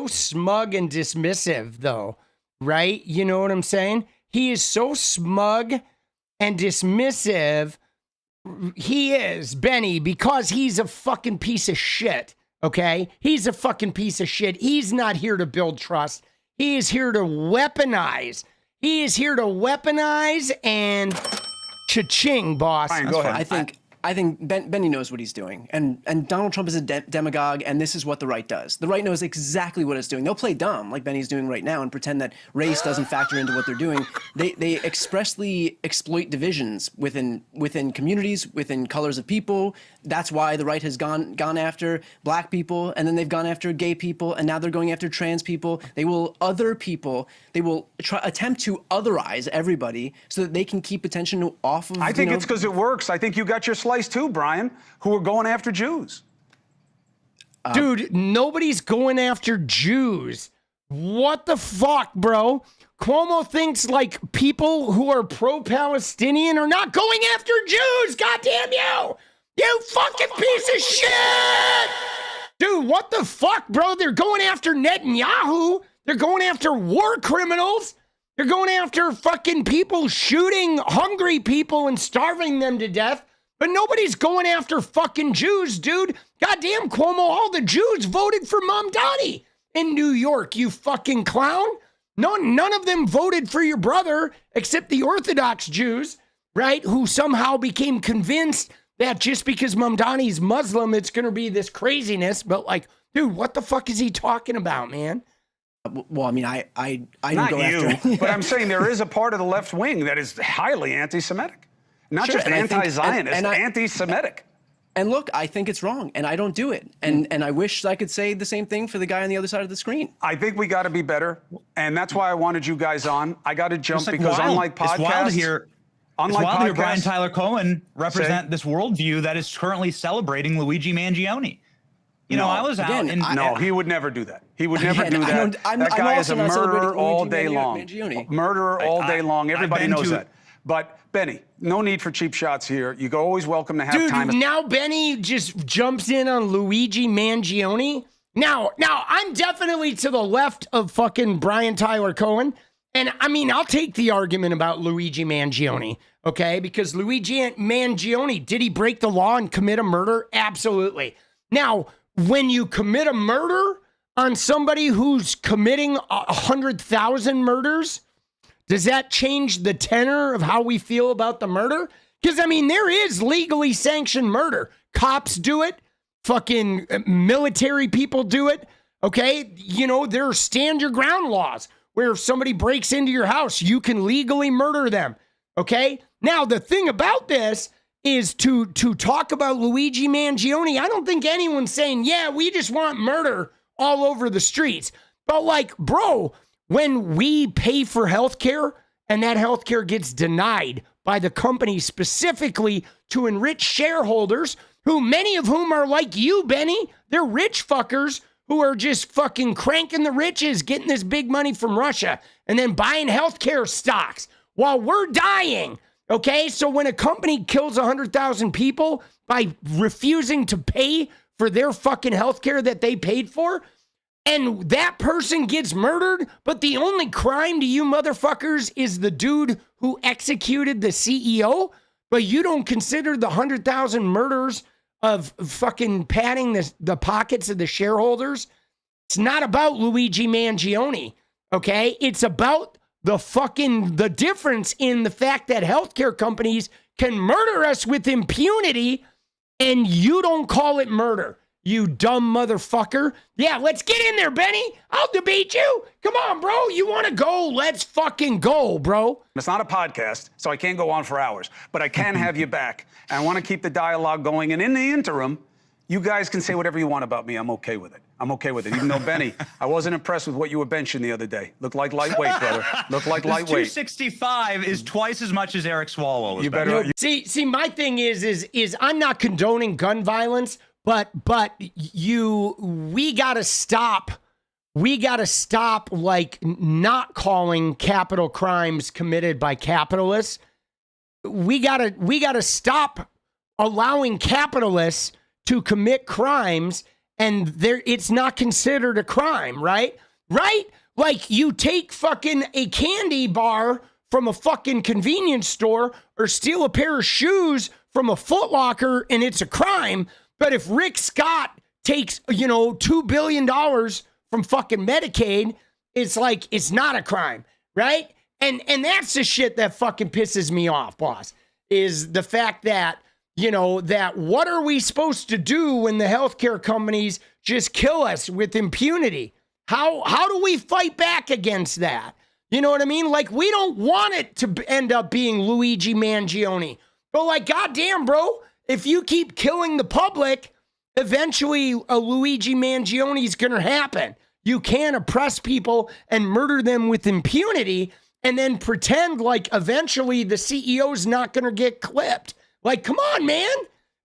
smug and dismissive, though, right? You know what I'm saying? He is so smug and dismissive. He is, Benny, because he's a fucking piece of shit, okay? He's a fucking piece of shit. He's not here to build trust. He is here to weaponize. He is here to weaponize and cha-ching, boss. Fine, go ahead. I think Benny knows what he's doing, and Donald Trump is a demagogue, and this is what the right does. The right knows exactly what it's doing. They'll play dumb, like Benny's doing right now, and pretend that race doesn't factor into what they're doing. They expressly exploit divisions within communities, within colors of people. That's why the right has gone after black people, and then they've gone after gay people, and now they're going after trans people. They will other people. They will attempt to otherize everybody so that they can keep attention off of. I think it's because it works. I think you got your slice too, Brian, who are going after Jews. Dude, nobody's going after Jews. What the fuck, bro? Cuomo thinks like people who are pro-Palestinian are not going after Jews. Goddamn you! You fucking piece of shit! Dude, what the fuck, bro? They're going after Netanyahu. They're going after war criminals. They're going after fucking people shooting hungry people and starving them to death. But nobody's going after fucking Jews, dude. Goddamn, Cuomo, all the Jews voted for Mamdani in New York, you fucking clown. No, none of them voted for your brother except the Orthodox Jews, right? Who somehow became convinced that just because Mamdani's Muslim, it's going to be this craziness. But like, dude, what the fuck is he talking about, man? Well, I mean, I don't Not go you, after. but I'm saying there is a part of the left wing that is highly anti-Semitic. Not Sure, just and I think- anti-Zionist, and I- anti-Semitic. And look, I think it's wrong, and I don't do it. And I wish I could say the same thing for the guy on the other side of the screen. I think we got to be better, and that's why I wanted you guys on. I got to jump It's like because wild. unlike podcasts, it's wild to hear. unlike It's wild to hear podcasts, Brian Tyler Cohen represent this worldview that is currently celebrating Luigi Mangione. You know, I was out in. No, he would never do that. He would never Again, do I that. don't- I'm- That I'm guy is also a not celebrating murderer all Luigi day long. Mangione. Murderer all day long. Everybody been knows to- that. But Benny, no need for cheap shots here. You're always welcome to have Dude, time. now Benny just jumps in on Luigi Mangione. Now, I'm definitely to the left of fucking Brian Tyler Cohen. And I mean, I'll take the argument about Luigi Mangione, okay? Because Luigi Mangione, did he break the law and commit a murder? Absolutely. Now, when you commit a murder on somebody who's committing 100,000 murders, does that change the tenor of how we feel about the murder? Because, I mean, there is legally sanctioned murder. Cops do it. Fucking military people do it. Okay? You know, there are stand your ground laws where if somebody breaks into your house, you can legally murder them. Okay? Now, the thing about this is to talk about Luigi Mangione, I don't think anyone's saying, yeah, we just want murder all over the streets. But like, bro, when we pay for healthcare and that healthcare gets denied by the company specifically to enrich shareholders, who many of whom are like you, Benny, they're rich fuckers who are just fucking cranking the riches, getting this big money from Russia and then buying healthcare stocks while we're dying. Okay, so when a company kills 100,000 people by refusing to pay for their fucking healthcare that they paid for, and that person gets murdered, but the only crime to you motherfuckers is the dude who executed the CEO, but you don't consider the 100,000 murders of fucking padding the pockets of the shareholders. It's not about Luigi Mangione, okay? It's about the difference in the fact that healthcare companies can murder us with impunity and you don't call it murder. You dumb motherfucker. Yeah, let's get in there, Benny. I'll debate you. Come on, bro. You want to go? Let's fucking go, bro. It's not a podcast, so I can't go on for hours, but I can have you back. And I want to keep the dialogue going. And in the interim, you guys can say whatever you want about me. I'm okay with it. I'm okay with it. Even though, Benny, I wasn't impressed with what you were benching the other day. Looked like lightweight, brother. Looked like This lightweight. 265 is twice as much as Eric Swalwell was. You better. See, my thing is I'm not condoning gun violence, but we gotta stop. We gotta stop like not calling capital crimes committed by capitalists. We gotta stop allowing capitalists to commit crimes and it's not considered a crime, right? Right? Like you take fucking a candy bar from a fucking convenience store or steal a pair of shoes from a Foot Locker and it's a crime. But if Rick Scott takes, $2 billion from fucking Medicaid, it's like, it's not a crime, right? And that's the shit that fucking pisses me off, boss, is the fact that, that what are we supposed to do when the healthcare companies just kill us with impunity? How do we fight back against that? You know what I mean? Like, we don't want it to end up being Luigi Mangione. But like, goddamn, bro, if you keep killing the public, eventually a Luigi Mangione is going to happen. You can't oppress people and murder them with impunity and then pretend like eventually the CEO's not going to get clipped. Like, come on, man.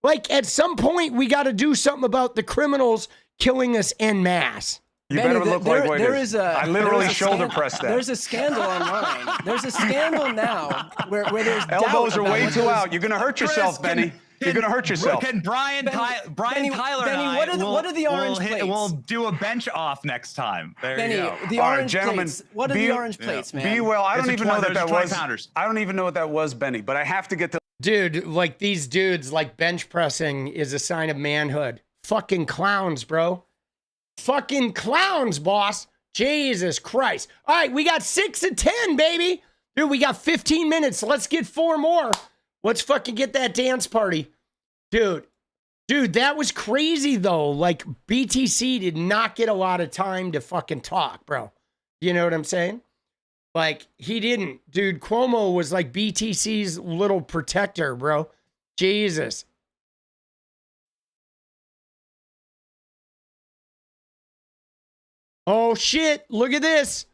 Like, at some point, we got to do something about the criminals killing us en masse. You Benny, better look like what it is. I literally shoulder pressed that. There's a scandal online. There's a scandal now where there's elbows doubt are way about too out. You're going to hurt yourself, Benny. You're going to hurt yourself. Can Brian Tyler Benny, what are the orange plates? We'll do a bench off next time. There Benny, you go. the All right, orange gentlemen, plates. What are the orange plates, man? Be well. I don't even know that was. Pounders. I don't even know what that was, Benny. But I have to get to. Dude, like these dudes, like bench pressing is a sign of manhood. Fucking clowns, bro. Fucking clowns, boss. Jesus Christ. All right, we got 6 of 10, baby. Dude, we got 15 minutes. Let's get 4 more. Let's fucking get that dance party. Dude, that was crazy, though. Like, BTC did not get a lot of time to fucking talk, bro. You know what I'm saying? Like, he didn't. Dude, Cuomo was like BTC's little protector, bro. Jesus. Oh, shit. Look at this.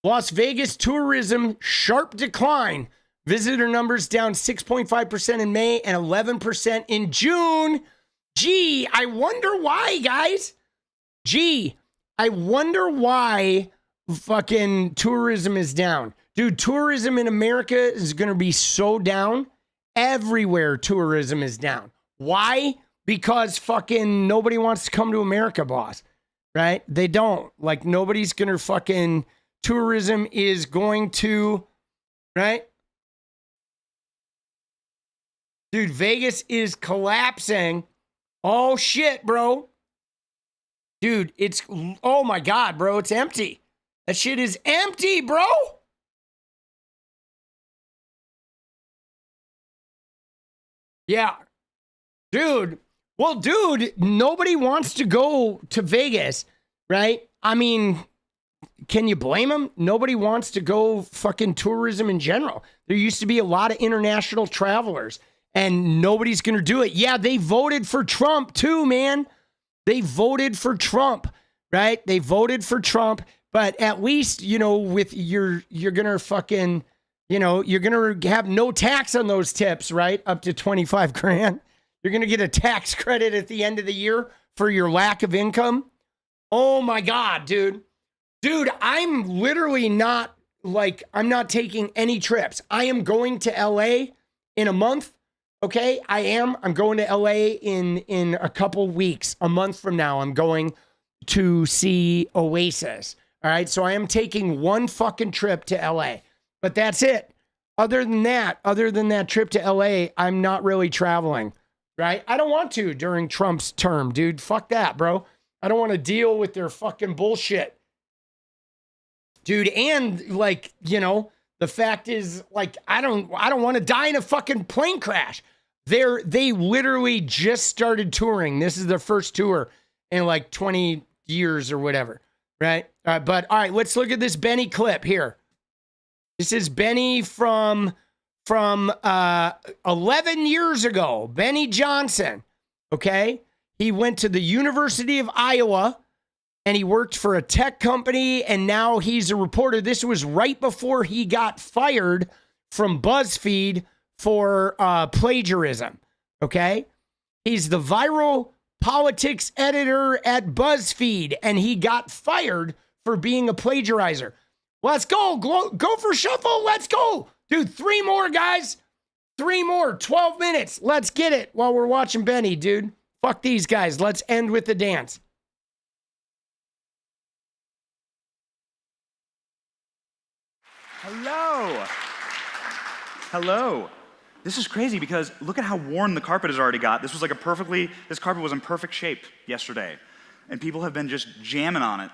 Las Vegas tourism, sharp decline. Visitor numbers down 6.5% in May and 11% in June. Gee, I wonder why, guys. Gee, I wonder why fucking tourism is down. Dude, tourism in America is going to be so down. Everywhere tourism is down. Why? Because fucking nobody wants to come to America, boss. Right? They don't. Like, nobody's going to fucking... Tourism is going to... Right? Dude, Vegas is collapsing. Oh, shit, bro. Dude, it's... Oh, my God, bro. It's empty. That shit is empty, bro. Yeah. Dude. Well, dude, nobody wants to go to Vegas, right? I mean, can you blame them? Nobody wants to go fucking tourism in general. There used to be a lot of international travelers, and nobody's going to do it. Yeah, they voted for Trump too, man. They voted for Trump, right? They voted for Trump, but at least, you know, with you're going to fucking, you know, you're going to have no tax on those tips, right? Up to 25 grand. You're going to get a tax credit at the end of the year for your lack of income. Oh my God, dude. Dude, I'm literally not like, I'm not taking any trips. I am going to LA in a month. Okay, I am. I'm going to LA in a couple weeks. A month from now, I'm going to see Oasis. All right, so I am taking one fucking trip to LA, but that's it. Other than that trip to LA, I'm not really traveling. Right? I don't want to during Trump's term, dude. Fuck that, bro. I don't want to deal with their fucking bullshit. Dude, and like, you know, the fact is like I don't want to die in a fucking plane crash. They literally just started touring. This is their first tour in like 20 years or whatever, right? But all right, let's look at this Benny clip here. This is Benny from 11 years ago, Benny Johnson, okay? He went to the University of Iowa, and he worked for a tech company, and now he's a reporter. This was right before he got fired from BuzzFeed for plagiarism, okay? He's the viral politics editor at BuzzFeed, and he got fired for being a plagiarizer. Let's go. Go for shuffle. Let's go. Dude, 3 more, guys. 3 more. 12 minutes. Let's get it while we're watching Benny, dude. Fuck these guys. Let's end with the dance. Hello. Hello. This is crazy because look at how worn the carpet has already got. This carpet was in perfect shape yesterday. And people have been just jamming on it.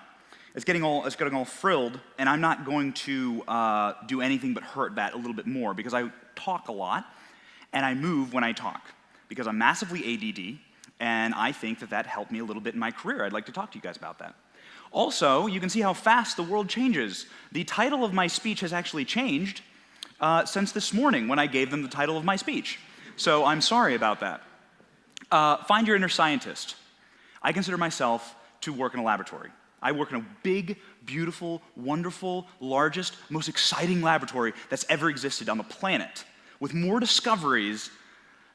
It's getting all frilled, and I'm not going to do anything but hurt that a little bit more because I talk a lot, and I move when I talk because I'm massively ADD, and I think that helped me a little bit in my career. I'd like to talk to you guys about that. Also, you can see how fast the world changes. The title of my speech has actually changed since this morning when I gave them the title of my speech. So I'm sorry about that. Find your inner scientist. I consider myself to work in a laboratory. I work in a big, beautiful, wonderful, largest, most exciting laboratory that's ever existed on the planet, with more discoveries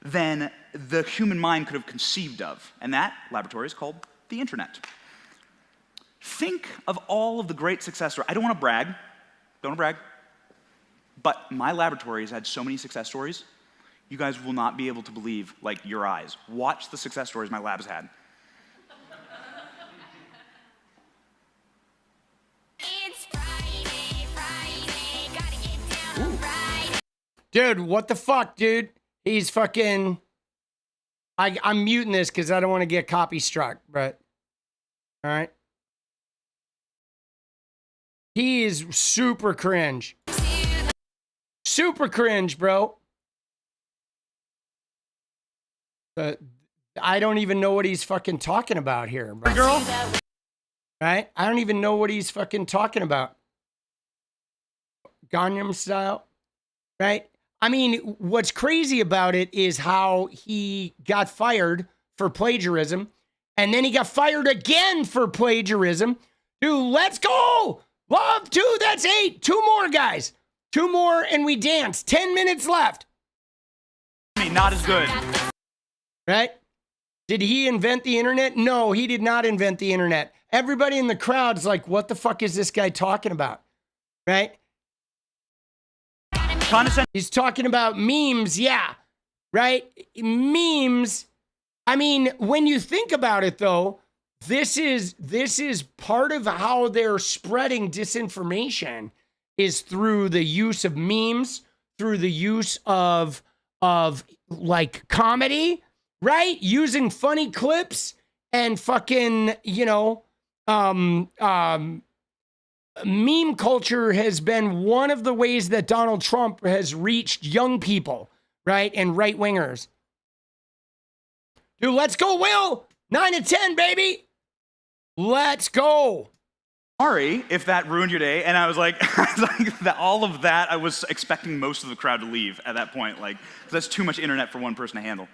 than the human mind could have conceived of. And that laboratory is called the internet. think of all of the great success stories. I don't want to brag, but my laboratory has had so many success stories, you guys will not be able to believe, like, your eyes. Watch the success stories my lab's had. It's Friday, gotta get down Friday. Dude, what the fuck, dude? He's fucking... I'm muting this because I don't want to get copy struck, but... All right. He is super cringe. Super cringe, bro. I don't even know what he's fucking talking about here, bro. Girl? Right? I don't even know what he's fucking talking about. Gangnam Style. Right? I mean, what's crazy about it is how he got fired for plagiarism, and then he got fired again for plagiarism. Dude, let's go! Love 2, that's 8. 2 more, guys. 2 more, and we dance. 10 minutes left. Not as good. Right? Did he invent the internet? No, he did not invent the internet. Everybody in the crowd is like, what the fuck is this guy talking about? Right? He's talking about memes, yeah. Right? Memes. I mean, when you think about it, though, this is part of how they're spreading disinformation is through the use of memes, through the use of like comedy, right? Using funny clips and fucking, meme culture has been one of the ways that Donald Trump has reached young people, right? And right-wingers. Dude, let's go, Will. 9 to 10, baby. Let's go. Sorry if that ruined your day. And I was like, all of that, I was expecting most of the crowd to leave at that point. Like, 'cause that's too much internet for one person to handle.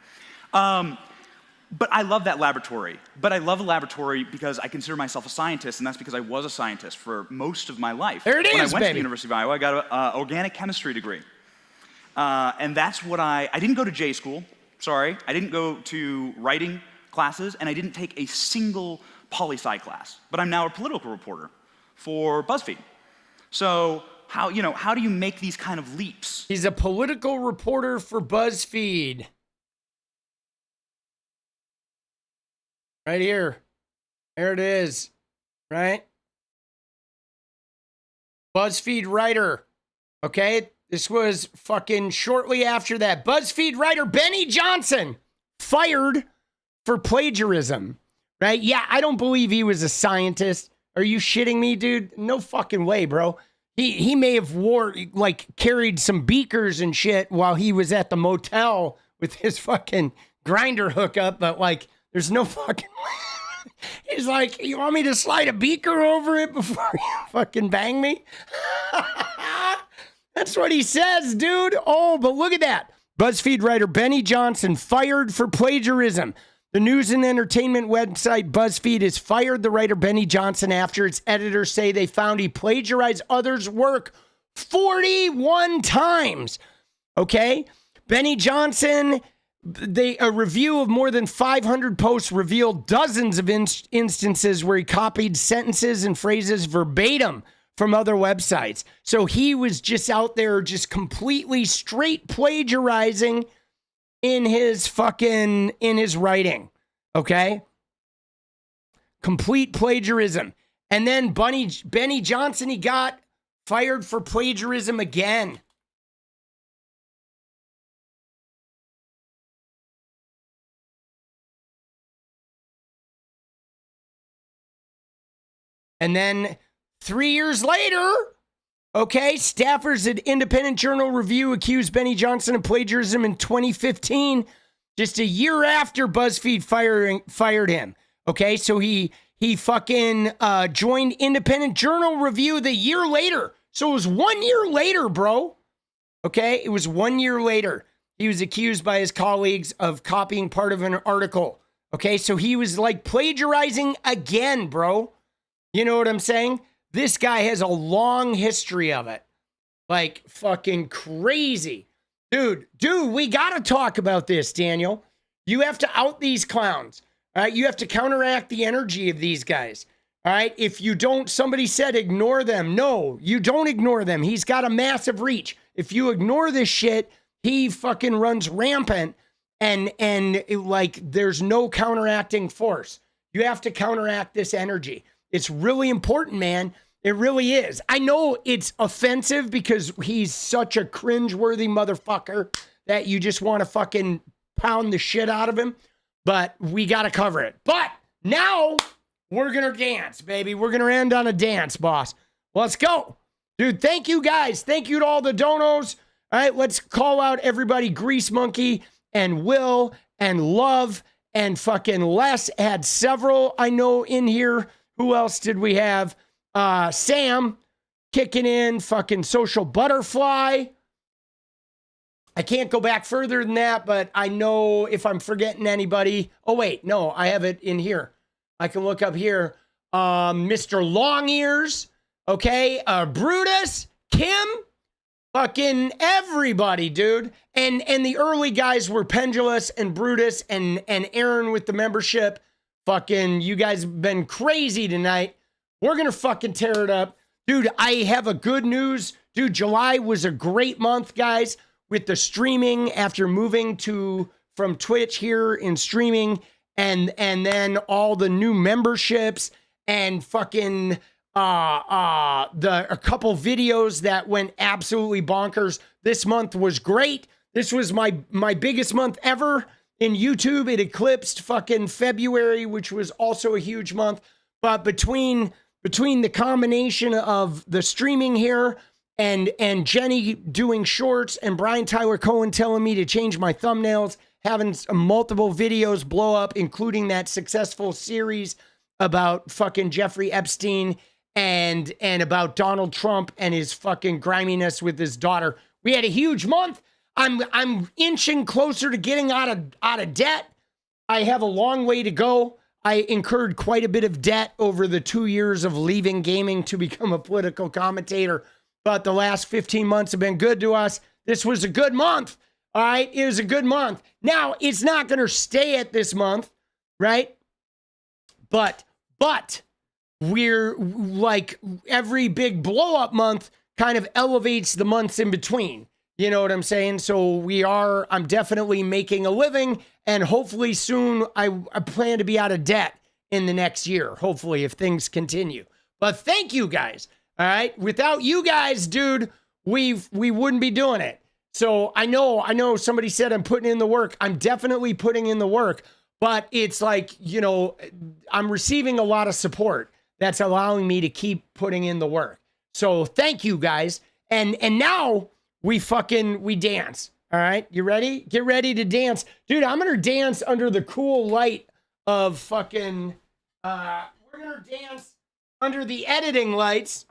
But I love that laboratory. But I love a laboratory because I consider myself a scientist, and that's because I was a scientist for most of my life. There it is, When I went to baby. the University of Iowa, I got an organic chemistry degree. And that's what I didn't go to J school, sorry. I didn't go to writing classes, and I didn't take a single poli-sci class. But I'm now a political reporter for BuzzFeed. So how do you make these kind of leaps? He's a political reporter for BuzzFeed. Right here. There it is. Right? BuzzFeed writer. Okay? This was fucking shortly after that. BuzzFeed writer Benny Johnson fired for plagiarism. Right? Yeah, I don't believe he was a scientist. Are you shitting me, dude? No fucking way, bro. He may have carried some beakers and shit while he was at the motel with his fucking grinder hookup, but like, there's no fucking way. He's like, you want me to slide a beaker over it before you fucking bang me? That's what he says, dude. Oh, but look at that. BuzzFeed writer Benny Johnson fired for plagiarism. The news and entertainment website BuzzFeed has fired the writer Benny Johnson after its editors say they found he plagiarized others' work 41 times. Okay? Benny Johnson, a review of more than 500 posts revealed dozens of instances where he copied sentences and phrases verbatim from other websites. So he was just out there just completely straight plagiarizing in his writing, okay? Complete plagiarism. And then Benny Johnson, he got fired for plagiarism again. And then 3 years later, okay, staffers at Independent Journal Review accused Benny Johnson of plagiarism in 2015, just a year after BuzzFeed fired him. Okay, so he fucking joined Independent Journal Review the year later. So it was 1 year later, bro. Okay, it was 1 year later. He was accused by his colleagues of copying part of an article. Okay, so he was like plagiarizing again, bro. You know what I'm saying? This guy has a long history of it. Like, fucking crazy. Dude, we got to talk about this, Daniel. You have to out these clowns. All right? You have to counteract the energy of these guys. All right. If you don't, somebody said ignore them. No, you don't ignore them. He's got a massive reach. If you ignore this shit, he fucking runs rampant and like there's no counteracting force. You have to counteract this energy. It's really important, man. It really is. I know it's offensive because he's such a cringeworthy motherfucker that you just want to fucking pound the shit out of him, but we got to cover it. But now we're going to dance, baby. We're going to end on a dance, boss. Let's go. Dude, thank you guys. Thank you to all the donos. All right, let's call out everybody. Grease Monkey and Will and Love and fucking Les had several I know in here. Who else did we have? Sam kicking in, fucking Social Butterfly. I can't go back further than that, but I know if I'm forgetting anybody. Oh, wait, no, I have it in here. I can look up here. Mr. Long Ears, okay? Brutus, Kim, fucking everybody, dude. And the early guys were Pendulous and Brutus and Aaron with the membership. Fucking, you guys have been crazy tonight. We're going to fucking tear it up. Dude, I have a good news. Dude, July was a great month, guys, with the streaming after moving from Twitch here in streaming and then all the new memberships and fucking a couple videos that went absolutely bonkers. This month was great. This was my biggest month ever in YouTube. It eclipsed fucking February, which was also a huge month. But between the combination of the streaming here and Jenny doing shorts and Brian Tyler Cohen telling me to change my thumbnails, having multiple videos blow up, including that successful series about fucking Jeffrey Epstein and about Donald Trump and his fucking griminess with his daughter. We had a huge month. I'm inching closer to getting out of debt. I have a long way to go. I incurred quite a bit of debt over the 2 years of leaving gaming to become a political commentator. But the last 15 months have been good to us. This was a good month. All right. It was a good month. Now, it's not going to stay at this month, right? But we're like every big blow up month kind of elevates the months in between. You know what I'm saying? So I'm definitely making a living, and hopefully soon I plan to be out of debt in the next year, hopefully, if things continue. But thank you guys. All right. Without you guys, dude, we wouldn't be doing it. So I know somebody said I'm putting in the work. I'm definitely putting in the work, but it's like, you know, I'm receiving a lot of support that's allowing me to keep putting in the work. So thank you guys. And now we dance. All right. You ready? Get ready to dance. Dude, I'm going to dance under the cool light of fucking, we're going to dance under the editing lights.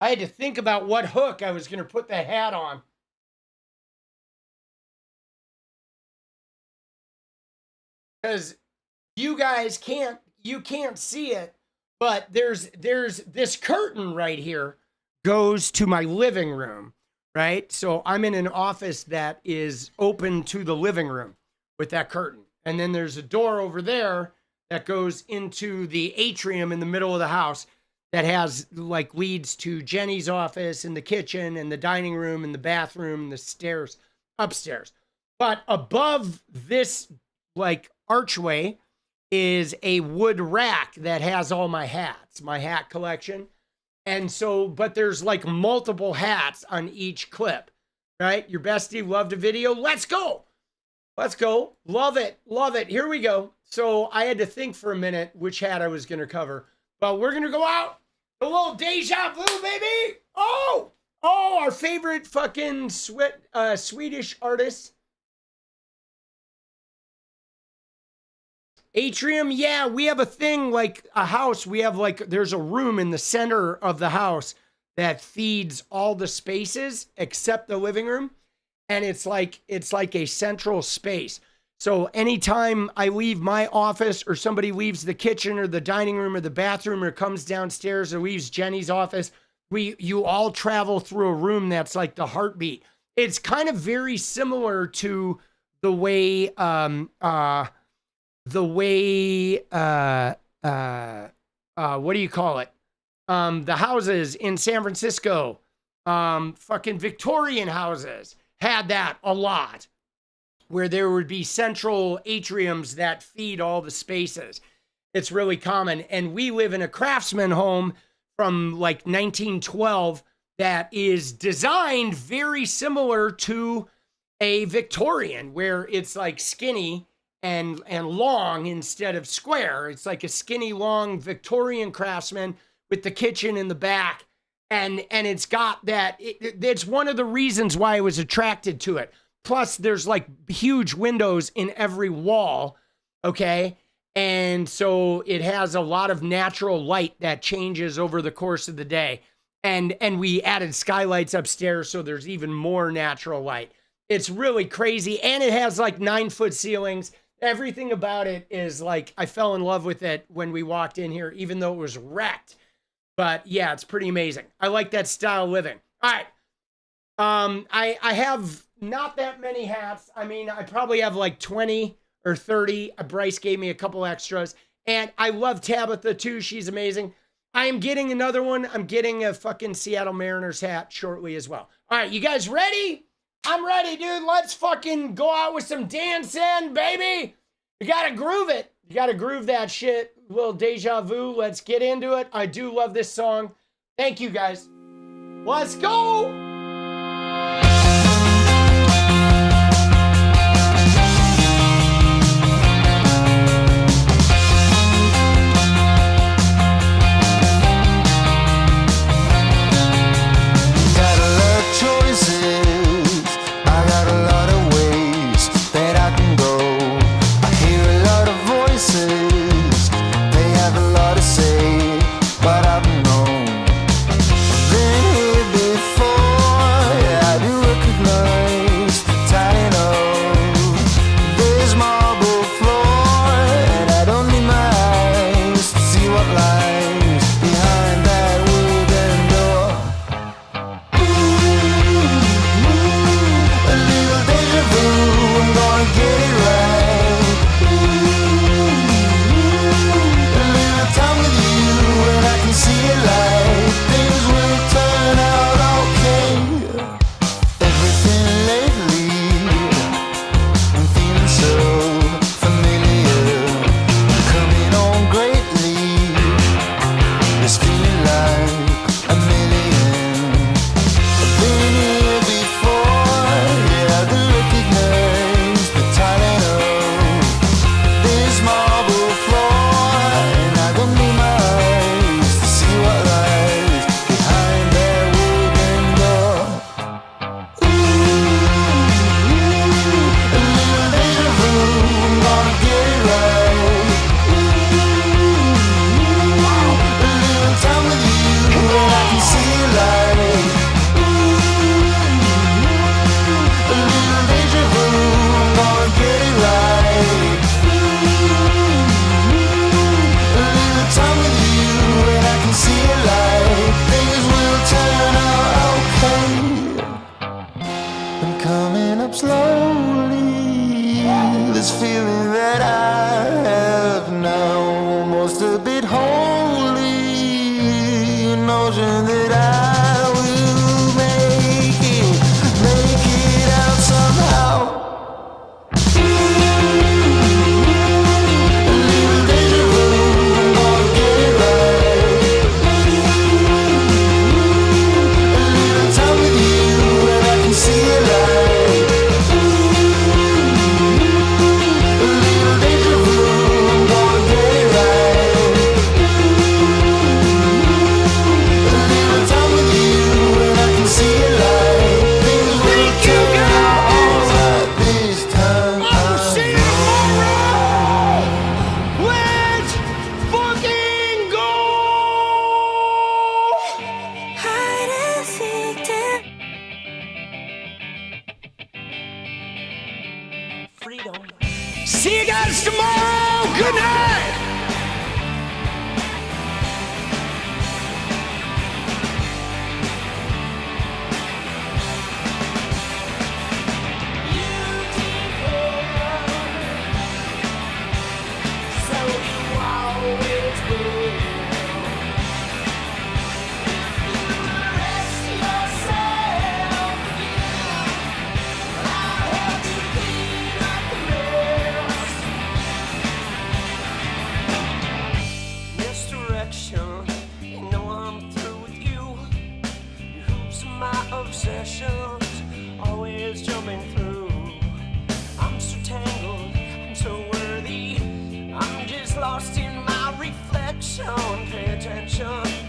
I had to think about what hook I was going to put the hat on. Because you guys can't see it, but there's this curtain right here goes to my living room, right? So I'm in an office that is open to the living room with that curtain. And then there's a door over there that goes into the atrium in the middle of the house that has like leads to Jenny's office and the kitchen and the dining room and the bathroom and the stairs upstairs. But above this like archway is a wood rack that has all my hats, my hat collection. And so, but there's like multiple hats on each clip, right? Your bestie loved a video. Let's go. Let's go. Love it. Love it. Here we go. So I had to think for a minute which hat I was going to cover, but we're going to go out. A little deja vu, baby. Oh, our favorite fucking Swedish artist. Atrium, yeah, we have a thing like a house. We have like, there's a room in the center of the house that feeds all the spaces except the living room. And it's like a central space. So anytime I leave my office or somebody leaves the kitchen or the dining room or the bathroom or comes downstairs or leaves Jenny's office, you all travel through a room that's like the heartbeat. It's kind of very similar to the way what do you call it? The houses in San Francisco, fucking Victorian houses had that a lot, where there would be central atriums that feed all the spaces. It's really common. And we live in a craftsman home from like 1912 that is designed very similar to a Victorian, where it's like skinny and long instead of square. It's like a skinny, long Victorian craftsman with the kitchen in the back. And it's got that, it's one of the reasons why I was attracted to it. Plus, there's like huge windows in every wall, okay? And so it has a lot of natural light that changes over the course of the day. And we added skylights upstairs, so there's even more natural light. It's really crazy. And it has like 9-foot ceilings. Everything about it is like, I fell in love with it when we walked in here, even though it was wrecked. But yeah, it's pretty amazing. I like that style of living. All right. I have not that many hats. I mean, I probably have like 20 or 30. Bryce gave me a couple extras. And I love Tabitha too. She's amazing. I am getting another one. I'm getting a fucking Seattle Mariners hat shortly as well. All right, you guys ready? I'm ready, dude. Let's fucking go out with some dancing, baby. You gotta groove it. You gotta groove that shit. A little deja vu. Let's get into it. I do love this song. Thank you, guys. Let's go. Deja vu. guys tomorrow. Good night. Obsessions, always jumping through. I'm so tangled, I'm so worthy. I'm just lost in my reflection. Pay attention.